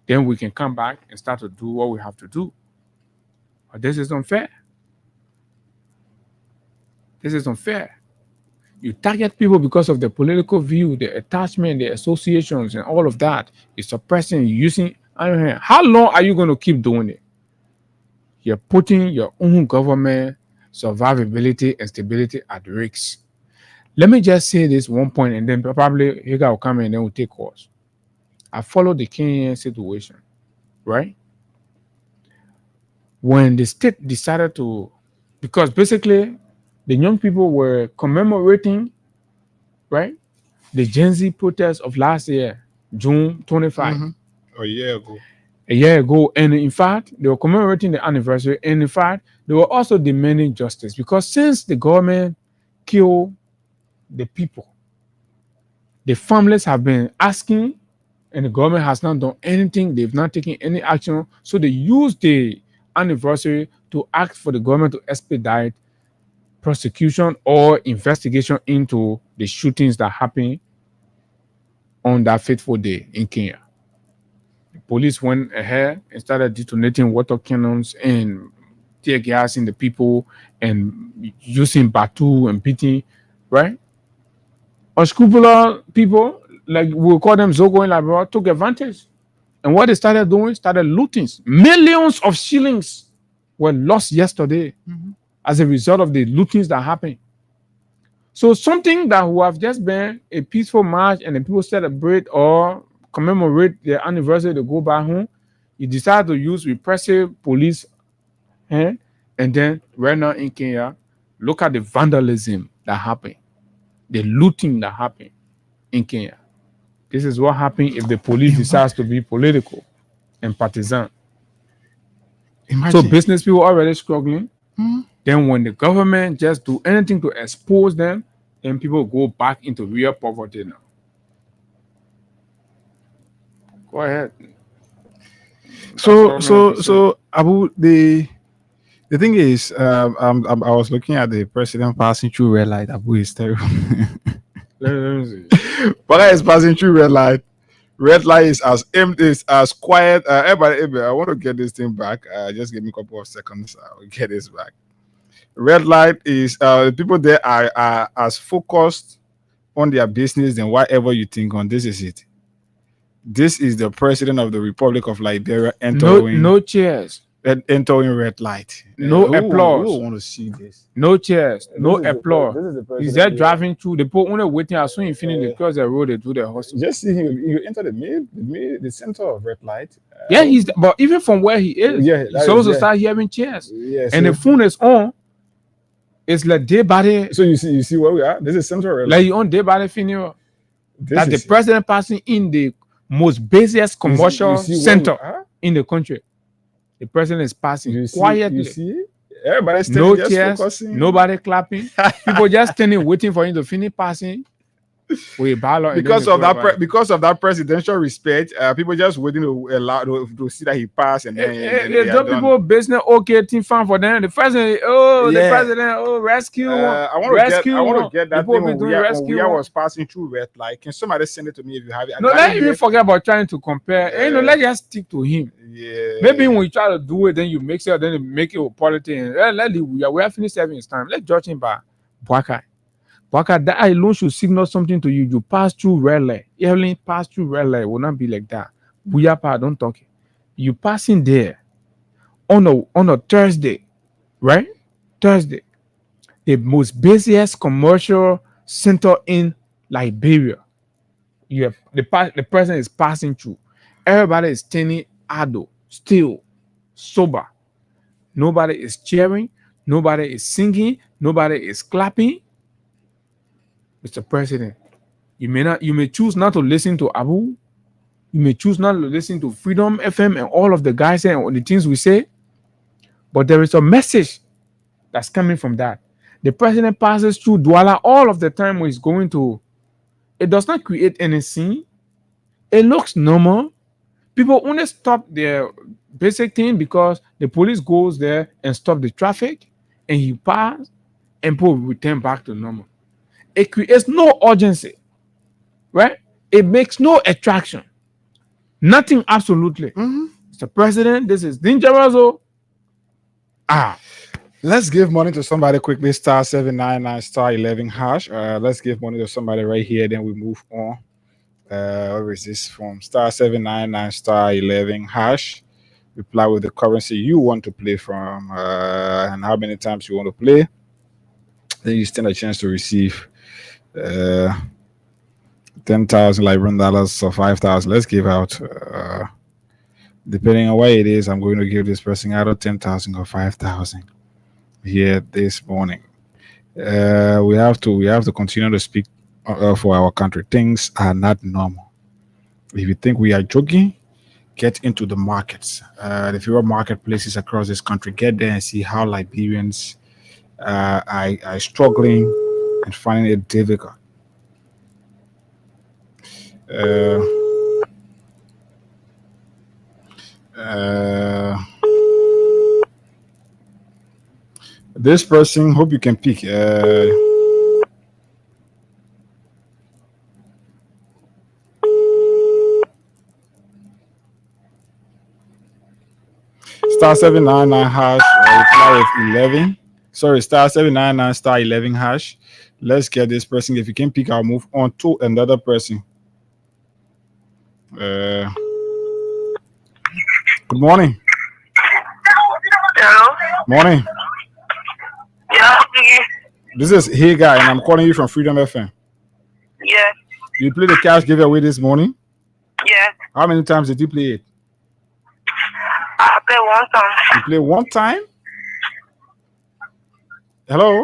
then we can come back and start to do what we have to do. But this is unfair. This is unfair. You target people because of their political view, their attachment, their associations, and all of that. You're suppressing, using. How long are you going to keep doing it? You're putting your own government survivability and stability at risk. Let me just say this one point, and then probably Higa will come in and then we'll take course. I followed the Kenyan situation, right? When the state decided to, because basically the young people were commemorating, right, the Gen Z protest of last year, June 25. A year ago, and in fact, they were commemorating the anniversary, and in fact, they were also demanding justice because since the government killed the people, the families have been asking, and the government has not done anything. They've not taken any action, so they used the anniversary to ask for the government to expedite prosecution or investigation into the shootings that happened on that fateful day in Kenya. Police went ahead and started detonating water cannons and tear gassing the people and using batu and beating, right? Unscrupulous people, like we'll call them Zogo in Liberia, took advantage. And what they started doing, started looting. Millions of shillings were lost yesterday as a result of the lootings that happened. So something that would have just been a peaceful march and the people celebrate or commemorate their anniversary to go back home, you decide to use repressive police, and then right now in Kenya, look at the vandalism that happened, the looting that happened in Kenya. This is what happens if the police decides to be political and partisan. Imagine. So business people are already struggling. Then when the government just do anything to expose them, then people go back into real poverty now. Go ahead. So Abu, the thing is, I was looking at the president passing through red light. Abu is terrible. Let me see. But is passing through red light. Red light is as quiet. Everybody, I want to get this thing back. Just give me a couple of seconds. I will get this back. Red light is the people there are as focused on their business than whatever you think on. This is it. This is the president of the Republic of Liberia entering No cheers. entering red light. No Who applause. want to see this? No cheers. No This is the applause. this is the He's president there here. driving through. The people only waiting as soon as he finish they cross the road, they do the hustle. Just see him. You enter the center of red light. Yeah, but even from where he is, Yeah, that he's is- supposed to yeah. start hearing cheers. Yeah, And the phone is on. It's like day by day. so you see where we are. This is central red light. Like you on day by day funeral. This That the is- president passing in the most busiest commercial you see where we center are? in the country. The president is passing You see, quietly. You see, everybody's standing No just cheers, focusing. nobody clapping. People just standing waiting for him to finish passing. With ballot and because then of they go that about it. because of that presidential respect, people just waiting to allow to see that he passed and then, They they are do done. people business okay team fan for them. The president, Yeah. rescue one. I want to get that People thing be when doing we rescue one. was passing through red light. Can somebody send it to me if you have it? No, I let's didn't even get- forget about trying to compare. Let's just stick to him. Yeah. Maybe when you try to do it, then you mix it up, then you make it with politics. We have finished serving his time. Let's judge him by Boakai. Boakai, that alone should signal something to you. You pass through red light. Evelyn pass through red light. It will not be like that. Buyapa, don't talk it. You passing there on a Thursday, right? Thursday. The most busiest commercial center in Liberia. The president is passing through. Everybody is standing idle, still, sober. Nobody is cheering. Nobody is singing. Nobody is clapping. Mr. President, you may choose not to listen to Abu. You may choose not to listen to Freedom FM and all of the guys and the things we say. But there is a message that's coming from that. The president passes through Douala all of the time when he's going to. It does not create any scene. It looks normal. People only stop their basic thing because the police goes there and stop the traffic, and he pass, and people return back to normal. It creates no urgency, right? It makes no attraction. Nothing absolutely. Mr. President, this is dangerous. Let's give money to somebody quickly. Star 799 star 11 hash. Let's give money to somebody right here. Then we move on. Where is this from? Star 799 star 11 hash. Reply with the currency you want to play from and how many times you want to play. Then you stand a chance to receive 10,000 Liberian dollars or 5,000. Let's give out. Depending on what it is, I'm going to give this person either 10,000 or 5,000 here this morning. We have to continue to speak for our country. Things are not normal. If you think we are joking, get into the markets. The fewer marketplaces across this country, get there and see how Liberians are struggling and finding it difficult. This person, hope you can pick. Star 799 hash, reply with 11. Sorry, star 799 star 11 hash. Let's get this person. If you can pick, I'll move on to another person. Good morning. Hello? Morning. Yeah, This is Hey Guy, and I'm calling you from Freedom FM. yeah, You played the cash giveaway this morning. yeah. How many times did you play it? I play one time. You played one time? Hello?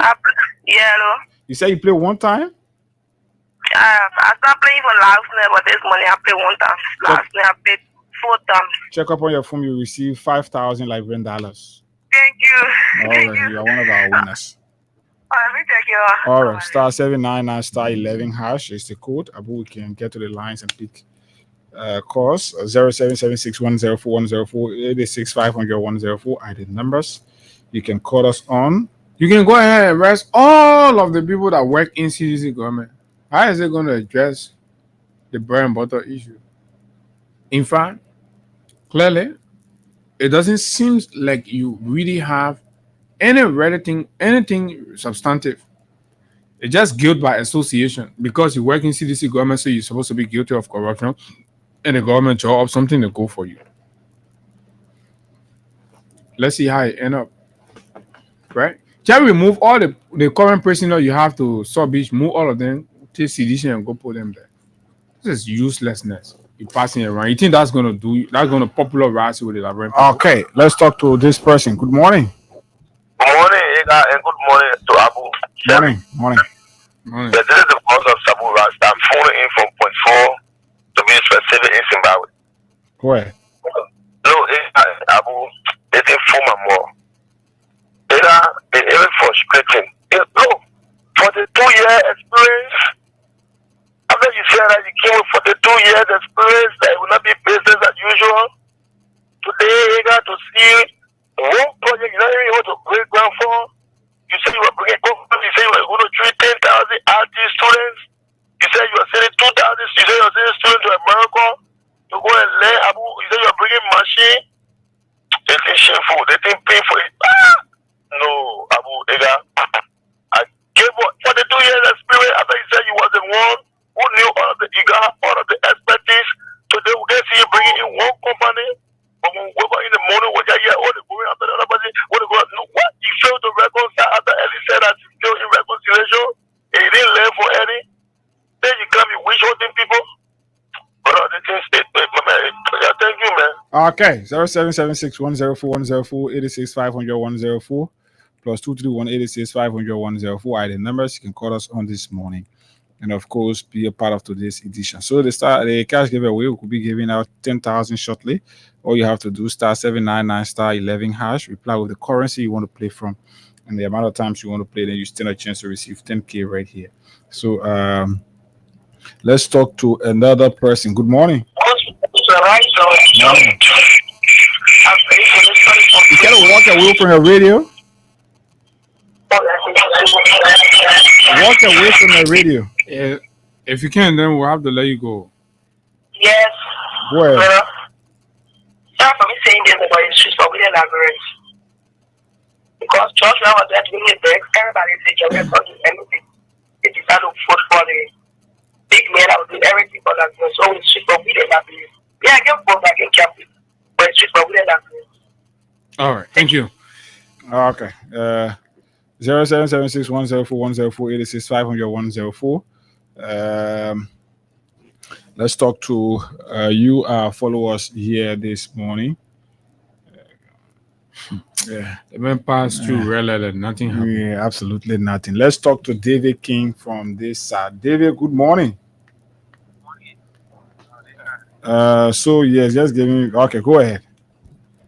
Yeah, hello. You said you played one time? I started playing for last night, but this morning I played one time. Last night I played 4 times. Check up on your phone, you receive 5,000 Liberian dollars. Thank you. All Thank right, you. you are one of our winners. Let me take you. All right, star 799 star 11 hash is the code. Abu, we can get to the lines and pick calls 0776104104 86500 are the numbers. You can call us on. You can go ahead and arrest all of the people that work in CDC government. How is it going to address the bread and butter issue? In fact, clearly, it doesn't seem like you really have any relating anything substantive. It's just guilt by association because you work in CDC government, so you're supposed to be guilty of corruption in a government job or something to go for you. Let's see how it end up. Right? Just remove all the current personnel you have to South Beach, move all of them to CDC and go put them there. This is uselessness. You're passing it around. You think that's gonna popularize you with the Laverne people? Okay, let's talk to this person. Good morning. Good morning, Ega, and good morning to Abu. Morning. Morning. This is the boss of Sabu Rasta. I'm phoning in from point 4 to be specific in Zimbabwe. Go ahead. No, Abu, it is for my more. It's even frustrating. No, for the 2-year experience, after you said that you came with 42 years experience, that it will not be business as usual. Today, you got to see one project you don't even want to break ground for. You said you were bringing, you said you were going to treat 10,000 RT students. You said you were sending 2,000, you said you were sending students to America to go and learn. Abu, you said you were bringing machine. They think shameful, they think painful. No, Abu, Ega. I gave up 42 years experience after you said you was the one who knew all of the all of the expertise. Today we can see you bringing in one company. But when we wake up in the morning, when you hear all the going after the other person, when they go out, no, what? You failed to reconcile after Ellie said that you failed in reconciliation and you didn't learn for any. Then you come, you wish holding people. But all the things they man. Thank you, man. Okay, 0776-104-104, 86-500-104, plus 231-86-500-104 are the numbers. You can call us on this morning. And of course, be a part of today's edition. So the cash giveaway will be giving out 10,000 shortly. All you have to do *799*11#, reply with the currency you want to play from and the amount of times you want to play, then you stand a chance to receive 10K right here. So let's talk to another person. Good morning. You gotta walk away from your radio. Walk away from the radio. Yeah, if you can, then we'll have to let you go. Yes. Go ahead. Start from me saying this about the streets, but we didn't elaborate. Because church now was there to bring it back. Everybody said you can't do anything. They decided to vote for the big man that would do everything for that. So we streets, but we didn't elaborate. Yeah, I can vote, I can cap it. But the streets, but we didn't elaborate. All right, thank you. Okay. 0776-104-104, 86-500-104. Let's talk to you, followers here this morning. Yeah, the man passed through really, nothing happened. Yeah, absolutely nothing. Let's talk to David King from this side. David, good morning. So yes, just give me. Okay, go ahead.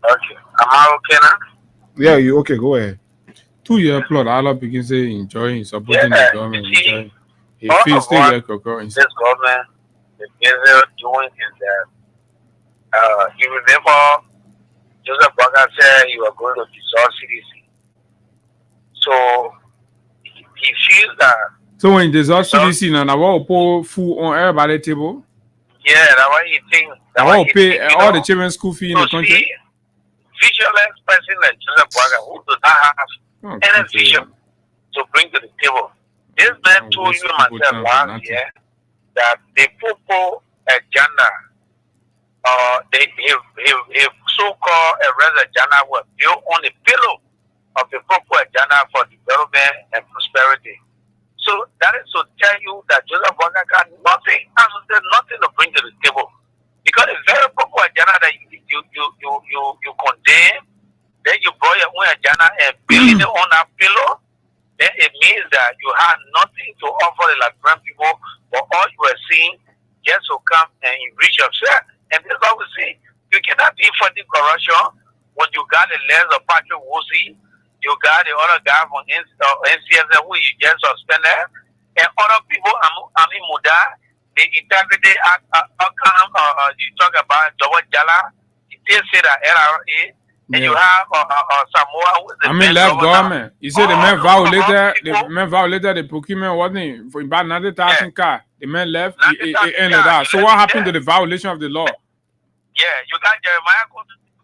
Okay. Am I okay now? Yeah, you okay? Go ahead. 2-year plot, Allah begins to enjoy supporting the government. He feels still like a girl. This government, the things they're doing is that you remember Joseph Baga said you are going to dissolve CDC. So he feels that. So when you dissolve CDC, now I will pour food on everybody's table. Yeah, that's why you think. I will pay all the children's school fee in the country. Featureless person like Joseph Baga who does not have any vision to bring to the table. This man told you myself last year that the Popo agenda, he so-called arrest agenda was built on the pillow of the Popo agenda for development and prosperity. So that is to tell you that Joseph Baga got nothing, nothing to bring to the table. Because the very Popo agenda that you condemn, then you brought your own agenda and build it on that pillow, then it means that you have nothing to offer the Liberian people, but all you are seeing just to come and enrich yourself. And that's what we see. You cannot be fighting corruption when you got the lens of Patrick Woolsey, you got the other guy from NCSF who you just suspended, and other people, Muda, the integrity you talk about Jawad Jala, he did say that LRA. And you have Samoa. Left government. You said the man violated the procurement, wasn't it? For about 90,000 cars. The man left. It ended that. So what happened to the violation of the law? Yeah, you got Jeremiah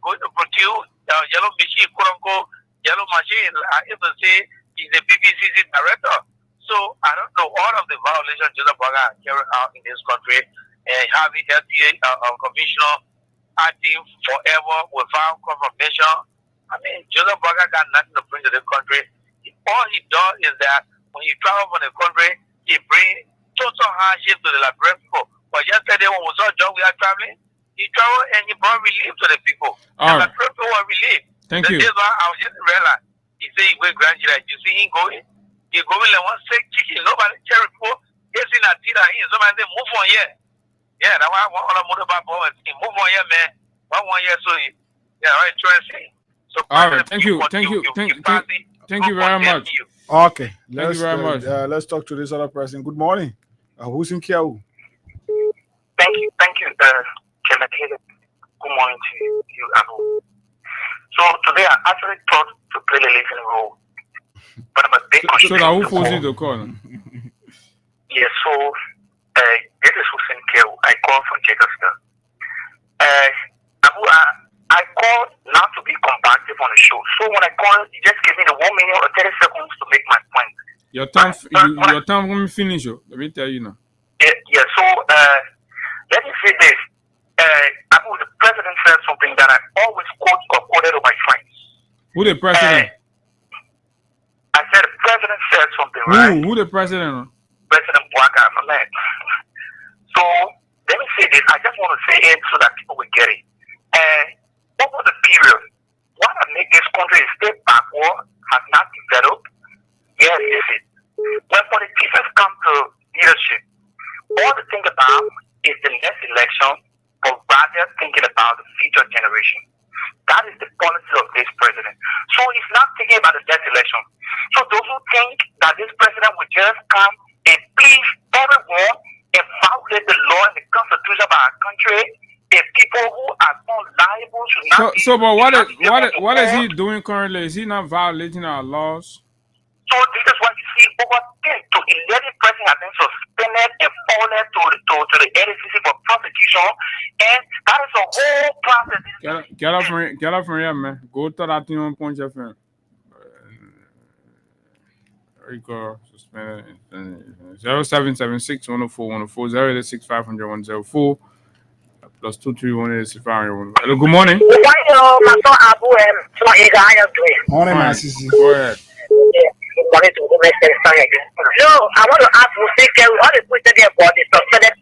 going to procure yellow machine, quote unquote, Yellow Machine, if they say he's a PPCC director. So I don't know all of the violations Joseph Boakai carried out in this country, and having LTA commissioner acting forever without confirmation. I mean, Joseph Boakai got nothing to bring to this country. All he does is that when he travels from the country, he brings total hardship to the Liberian people. But yesterday when we saw John, we are traveling, he traveled and he brought relief to the people. All right. The people were relief. Thank you. This one, I was just realized. He said he went grandchildren. You see him going? He going like one sick chicken. Nobody carry people. He's in a theater. Somebody say, move on here. Yeah, that's why I want all the motorbike boys. Move on here, man. 1 year, so yeah, right, trying. So all right, thank you very much. Okay, Thank you very much. Let's talk to this other person. Good morning. Who's in Kiau? Thank you, Kenneth. Good morning to you, Abu. So today I actually thought to play the listening role, but I'm a big So now who forced you to call? Yes, so this is Hussein Kiau. I call from Jacob. Abu, I called not to be combative on the show. So when I called, you just give me the 1 minute or 30 seconds to make my point. Your time when we finish, let me tell you now. Yeah, so let me say this. Abu, the president said something that I always quote or quoted to my friends. Who the president? I said the president said something, right? Who the president? President Boakai, my man. So let me say this. I just want to say it so that people will get it. Over the period, what has made this country stay backward has not developed. Yes, is it. When politicians come to leadership, all they think about is the next election, but rather thinking about the future generation. That is the policy of this president. So he's not thinking about the next election. So those who think that this president will just come and please everyone and violate the law and the constitution of our country, the people who are not liable should not but what is he doing currently? Is he not violating our laws? So this is what you see. Over 10 to 11 presidents have been suspended and fallen to the NCC for prosecution, and that is a whole process. Get up from here, man. Go to that thing on Point FM. Rico suspended 0776 104 104 086 500 104 plus 231 Hello, good morning. My son Abu and how you doing? Morning, my sister. Go ahead. No, I want to ask Hussein Kiau, all the questions there about the suspended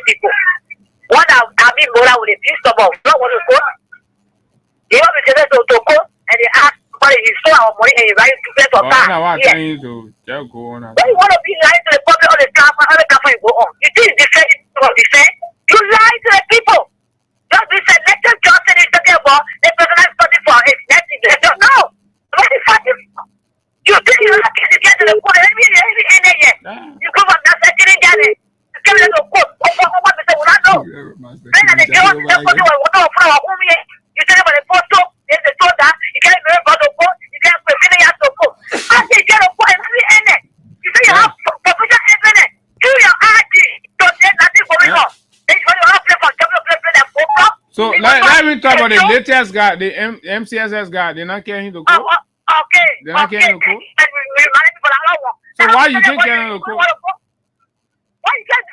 people. What have been more with the peace of what want to go? They want to go and they ask what he stole our money and he writes to pay for car. Yeah. When you want to be lying to the public all the time, you go on. You think it's defense? You lie to the people. Just be selected Johnson is talking about the president study for his next election. No. What is happening? You think you're not going to get to the point? You go from that second in Ghana. You come to the court. What is it? We don't know. Then they give us the photo. We don't know from whom you say about the photo. There's the soda. You can't remember about the court. You can't prevent it. You have to go. I say, get a point. You say you have professional evidence. Do your ID. Don't say nothing going on. Then you want to play for play that photo. So let me talk about the latest guy, the MCSS guy. They're not carrying the code. Okay. They're not carrying the code. So why you think carrying the code? Why you guys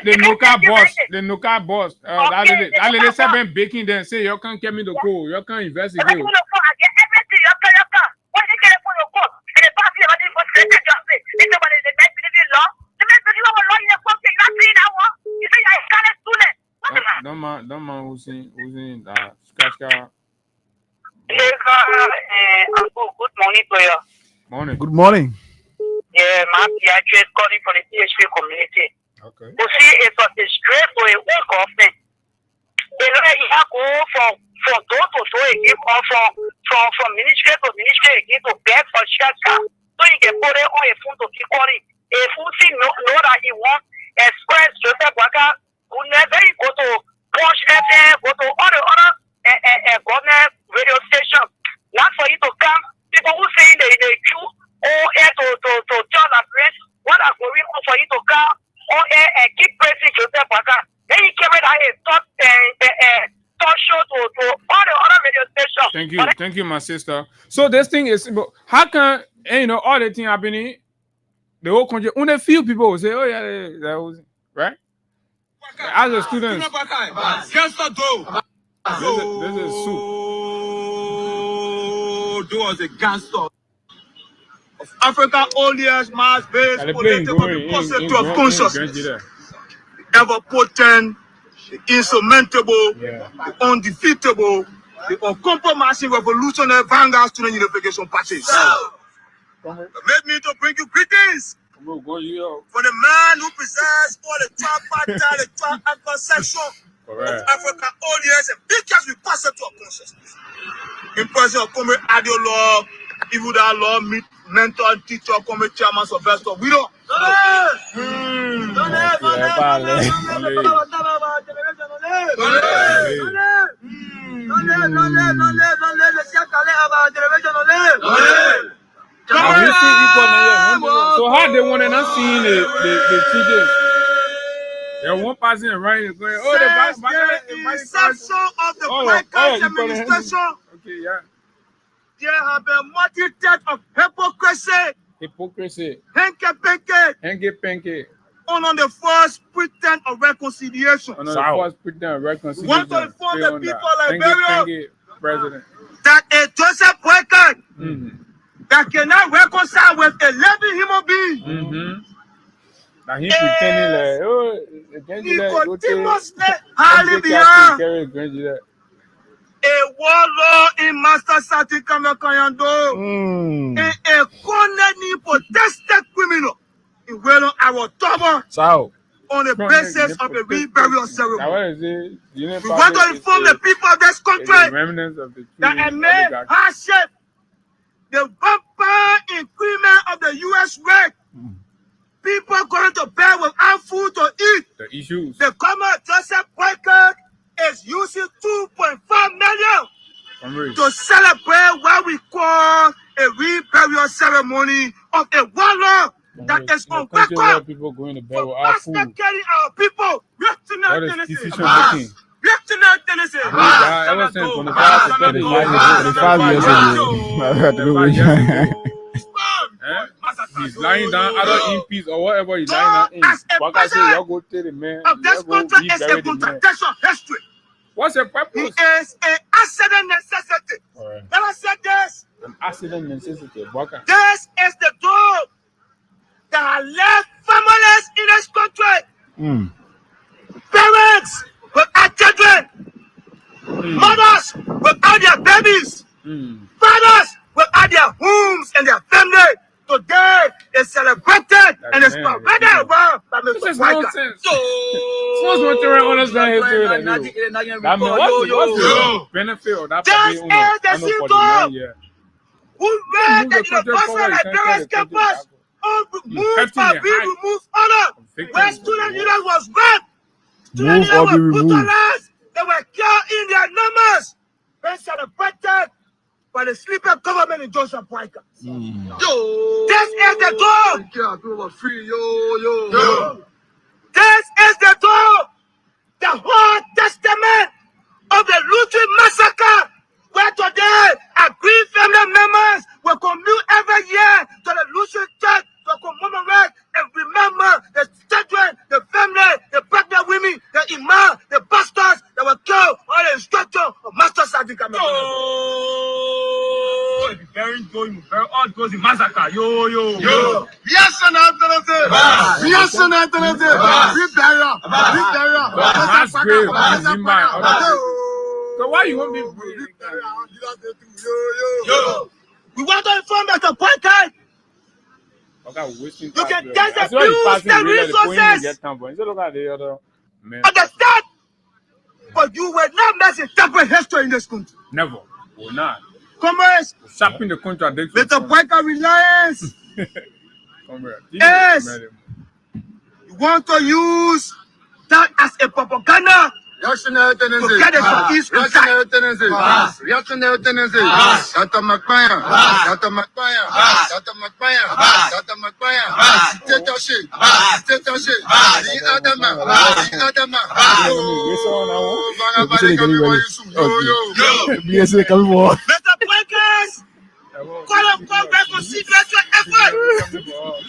the Nuka boss. That lady said been baking them. Say you can't get me the code. You can't investigate. I get everything. You can. Why they get it for your code? And the party about it for second job. It's about the next minute law. The next minute law in the country. You not seeing that one. You say I can't student. Don't mind who's in that scratch. Good morning to you. Morning. Good morning. Yeah, my PIJ is calling for the PHP community. Okay. You see, it was a straight to a work government. You know, you have to go from door to door again, or from ministry to ministry again to beg for shelter. So you can put it on a phone to keep calling. If you see know that you want express Joseph Boakai, you never go to Punch FM, go to all the other government radio stations. Not for you to come. People who say they queue on air to tell our friends what are going on for you to come on air and keep praising Joseph Boakai. Then you came out and talk show to all the other radio stations. Thank you, my sister. So this thing is, how can all the thing happening? The whole country, only a few people will say, "Oh yeah, that was right." As a student, this is soup. Was a gangster of Africa's oldest mass-based political repository of consciousness. Ever potent, the insurmountable, the undefeatable, the uncompromising revolutionary vanguard student unification party. Permit me to bring you greetings for the man who possesses all the tripartite, the triangle section of Africa's oldest and biggest repository of consciousness. In person of Comrade Adio Law, even that law, mentor and teacher, Comrade Chairman of Best of Widow. So how they want to not seeing the children? There's one person right going, the inception of the Black administration. Okay, yeah. There have been multitude of hypocrisy, Henke, on the first pretense of reconciliation. On the first pretense of reconciliation. Want to inform the people like Liberia President that a Joseph Boycott that cannot reconcile with 11 human beings. Now he pretending he continuously highly beyond a warlord in Master Sati Kamakayando, a cornered protested criminal in Wellon Arotoba on the basis of a reburial ceremony. We want to inform the people of this country that a man hardship, the bumper increment of the U.S. rate, people going to bed without food to eat. The issues. The Comrade Joseph Boycott is using 2.5 million to celebrate what we call a reburial ceremony of a warlord that is on record people going to bed for without food. massacring our people. What is decision making? Lieutenant Tennessee. Ever since 25 years ago. He's lying down, other in peace or whatever he's lying down in. What I say, you go tell the man. Of this country is a contradiction history. What's the purpose? He is an accident necessity. When I said this, an accident necessity. This is the dog that left families in this country. Parents without children, mothers without their babies, fathers without their homes and their family. Today is celebrated and it's paraded around by Mr. Boycott. What's understand history like that? What's the benefit of that? This is the symptom who read the Universal Liberian campus moved or be removed honor. When student leaders was raped, student leaders were brutalized, they were killed in their numbers. They celebrated by the sleeper government in Joseph Boycott. This is the goal. This is the goal. The whole testament of the Lutheran massacre, where today Green family members will commute every year to the Lutheran church to commemorate and remember the children, the family, the pregnant women, the imam, the pastors that were killed on the instruction of Master Sadi Kamara. Very odd goes in massacre. Yo. Yes, an alternative. Yes, an alternative. Mass grave, so why you want me? Yo. We want to inform Mr. Boycott. You can get the views, the resources. Understand? But you will not misinterpret history in this country. Never. Will not. Commerce. Sharpen the contradiction. Mr. Boycott reliance. Yes. You want to use that as a propaganda Reactionary tendency. Forget the East and Reactionary tendency. Reactionary tendency. Dr. McBrien. Dr. McBrien. Dr. McBrien. Dr. McBrien. Dictatorship. Dictatorship. The Adama. The Adama. Oh, Vanabali can be one issue. BSA coming for. Mr. Breakers, quote unquote reconciliation effort.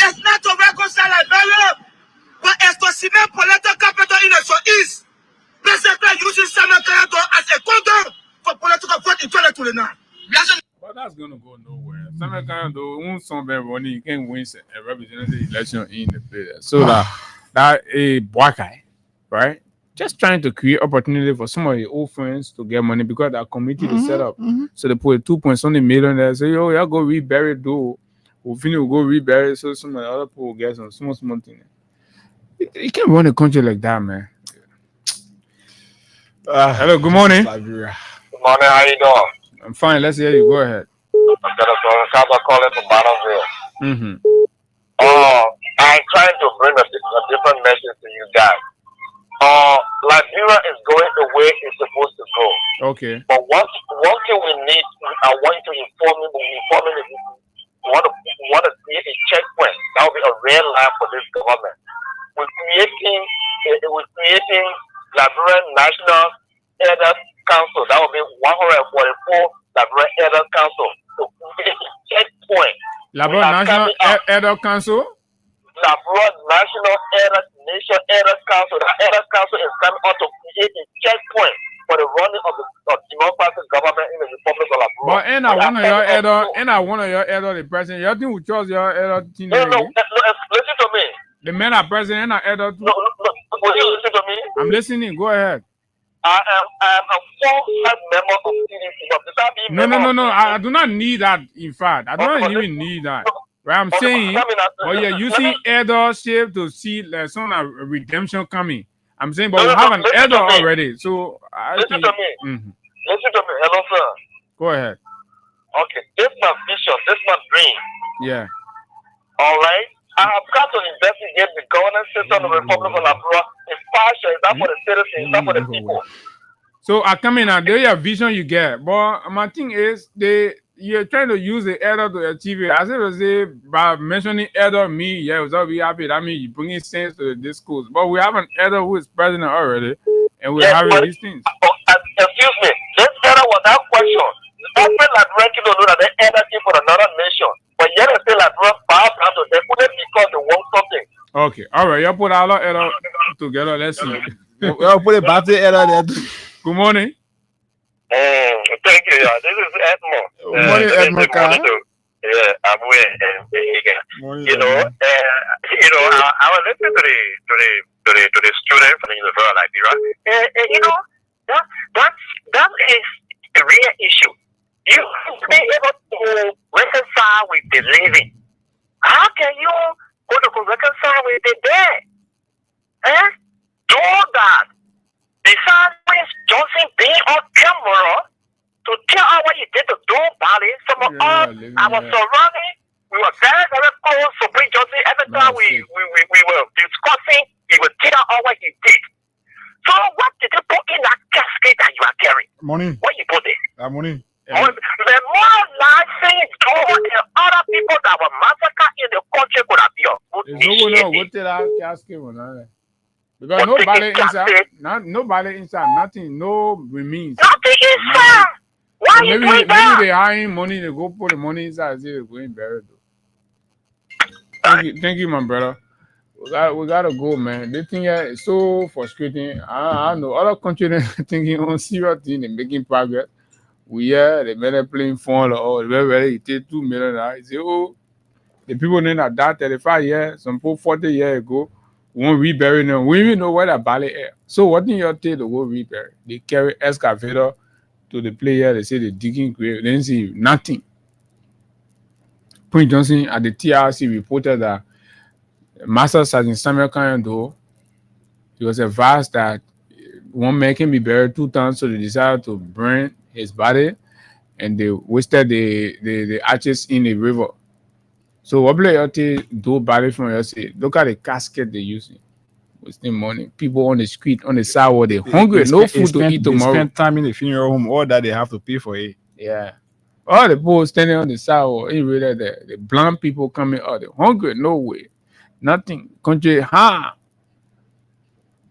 It's not to reconcile Liberia, but it's to cement political capital in the Southeast. President using Samuel Kayado as a condom for political vote in 2029. But that's gonna go nowhere. Some kind of somewhere running, you can win a representative election in the place. So that a black guy, right? Just trying to create opportunity for some of your old friends to get money because that committee is set up. So they put 2.something million there. Say, yo, y'all go rebury though. We'll finish, we'll go rebury. So some of the other people will get some small thing. You can't run a country like that, man. Hello, good morning. Good morning, how you doing? I'm fine. Let's hear you. Go ahead. I'm calling from Bottomville. I'm trying to bring a different message to you guys. Liberia is going the way it's supposed to go. Okay. But one thing we need, I want you to inform me, we want to create a checkpoint. That will be a red line for this government. We're creating Liberian National Elders Council. That will be 144 Liberian Elders Council. So create a checkpoint. Liberian National Elders Council? Liberian National Elders Council. The Elders Council is coming out to create a checkpoint for the running of the democratic government in the Republic of Liberia. But ain't I one of your elder the president? You think we trust your elder team? No, listen to me. The men are president and are elder too. No, will you listen to me? I'm listening. Go ahead. I am a full-time member of CDC. But without being No. I do not need that. In fact, I don't even need that. Right? I'm saying, but you're using eldership to see some redemption coming. I'm saying, but we have an elder already. So listen to me. Listen to me. Hello, sir. Go ahead. Okay, this is my vision. This is my dream. Yeah. All right. I have got to investigate the governance system of the Republic of Liberia. It's partial. It's not for the citizens. It's not for the people. So I come in and there your vision you get. But my thing is you're trying to use the elder to achieve it. As if I say by mentioning elder me, yeah, it's all be happy. That means you bringing sense to the discourse. But we have an elder who is president already, and we're having these things. Excuse me. This elder was that question. Every Liberian kid know that the elder came for another nation. But yet they say Liberian bow down to them only because they want something. Okay, all right. You put all our elder together. Let's see. We'll put a battery elder there. Good morning. Thank you. Yeah. This is Edmond. Good morning, Edmond. Yeah, I'm with you know, I was listening to the student from the University of Liberia. You know, that is a real issue. You be able to reconcile with the living. How can you go to reconcile with the dead? Do that. Besides Johnson being on camera to tell us what you did to do about it, some of us, our surrounding, we were very, very close to Bridget Johnson. Every time we were discussing, he would tell us what he did. So what did you put in that casket that you are carrying? Money. What you put there? Money. The more life things go and other people that were massacred in the country could have been. Because nobody inside, nothing, no remains. Nothing inside. Why you doing that? Maybe they hiring money to go put the money inside and say they're going buried. Thank you, my brother. We gotta go, man. This thing here is so frustrating. I know other countries thinking on serious thing and making progress. They made a playing phone or they ready to take $2 million. They say, oh, the people in that 35 years, some people 40 years ago, won't rebury them. We even know where the ballet is. So what do you take to go rebury? They carry excavator to the player. They say the digging grave. They didn't see nothing. Prince Johnson at the TRC reported that Master Sergeant Samuel Kayando, he was advised that one man can be buried 2 times, so they decided to burn his body, and they wasted the ashes in the river. So what do body from your say? Look at the casket they're using. wasting money. People on the street, on the sidewalk, they hungry, no food to eat tomorrow. They spend time in the funeral home, all that they have to pay for it. Yeah. All the people standing on the sidewalk, you really the blind people coming out, they're hungry, no way. Nothing. Country,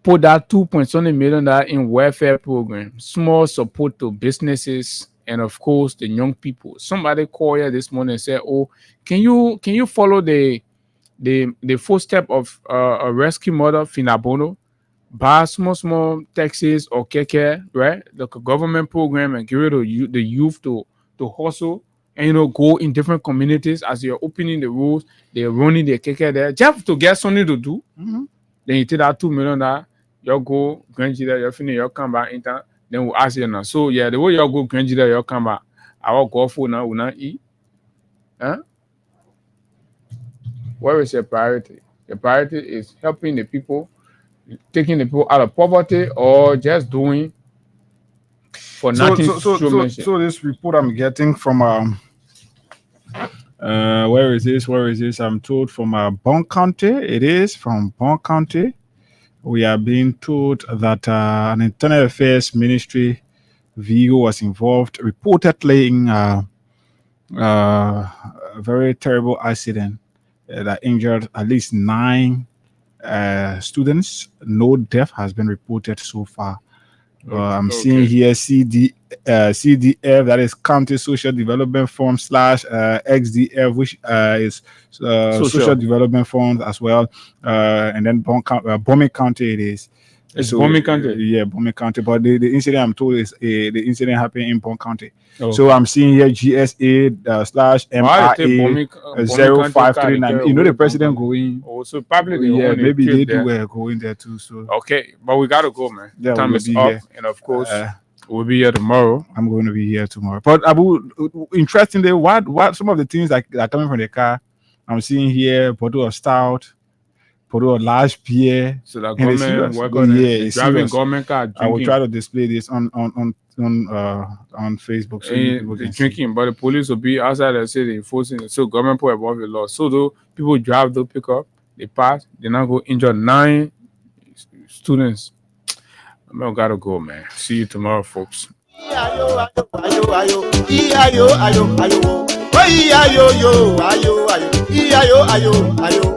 put that $2.7 million in welfare program, small support to businesses, and of course the young people. Somebody called here this morning and said, "Oh, can you follow the footstep of a rescue mother, Finabono, buy small taxis or keke, right? The government program and give it to the youth to hustle and go in different communities as you're opening the roads, they're running the keke there just to get something to do. Mm-hmm. Then you take that $2 million, you go Grand there, you finish, you come back in time, then we'll ask you now. So yeah, the way you go Grand there, you come back. I will go for now, will not eat. Huh? Where is your priority? The priority is helping the people, taking the people out of poverty, or just doing for nothing. So this report I'm getting from where is this? I'm told from Bond County. It is from Bond County. We are being told that an Internal Affairs Ministry vehicle was involved, reportedly in a very terrible accident that injured at least 9 students. No death has been reported so far. I'm seeing here CDF, that is County Social Development Fund / XDF, which is Social Development Fund as well. And then Bombay County it is. It's Bombay County? Yeah, Bombay County. But the incident I'm told is the incident happened in Bombay County. Oh. So I'm seeing here GSA /MRA 0539. You know the president going. Oh, so probably maybe they do going there too. So okay, but we gotta go, man. Yeah, time is up, and of course we'll be here tomorrow. I'm going to be here tomorrow. But Abu, interestingly, what some of the things that are coming from the car, I'm seeing here bottle of stout, bottle of large beer. So that government driving government car. Drinking. I will try to display this on Facebook. So they're drinking, but the police will be outside the city enforcing it. So government put above the law. So though people drive, they pick up, they pass, they now go injure 9 students. I gotta go, man. See you tomorrow, folks. Ayo.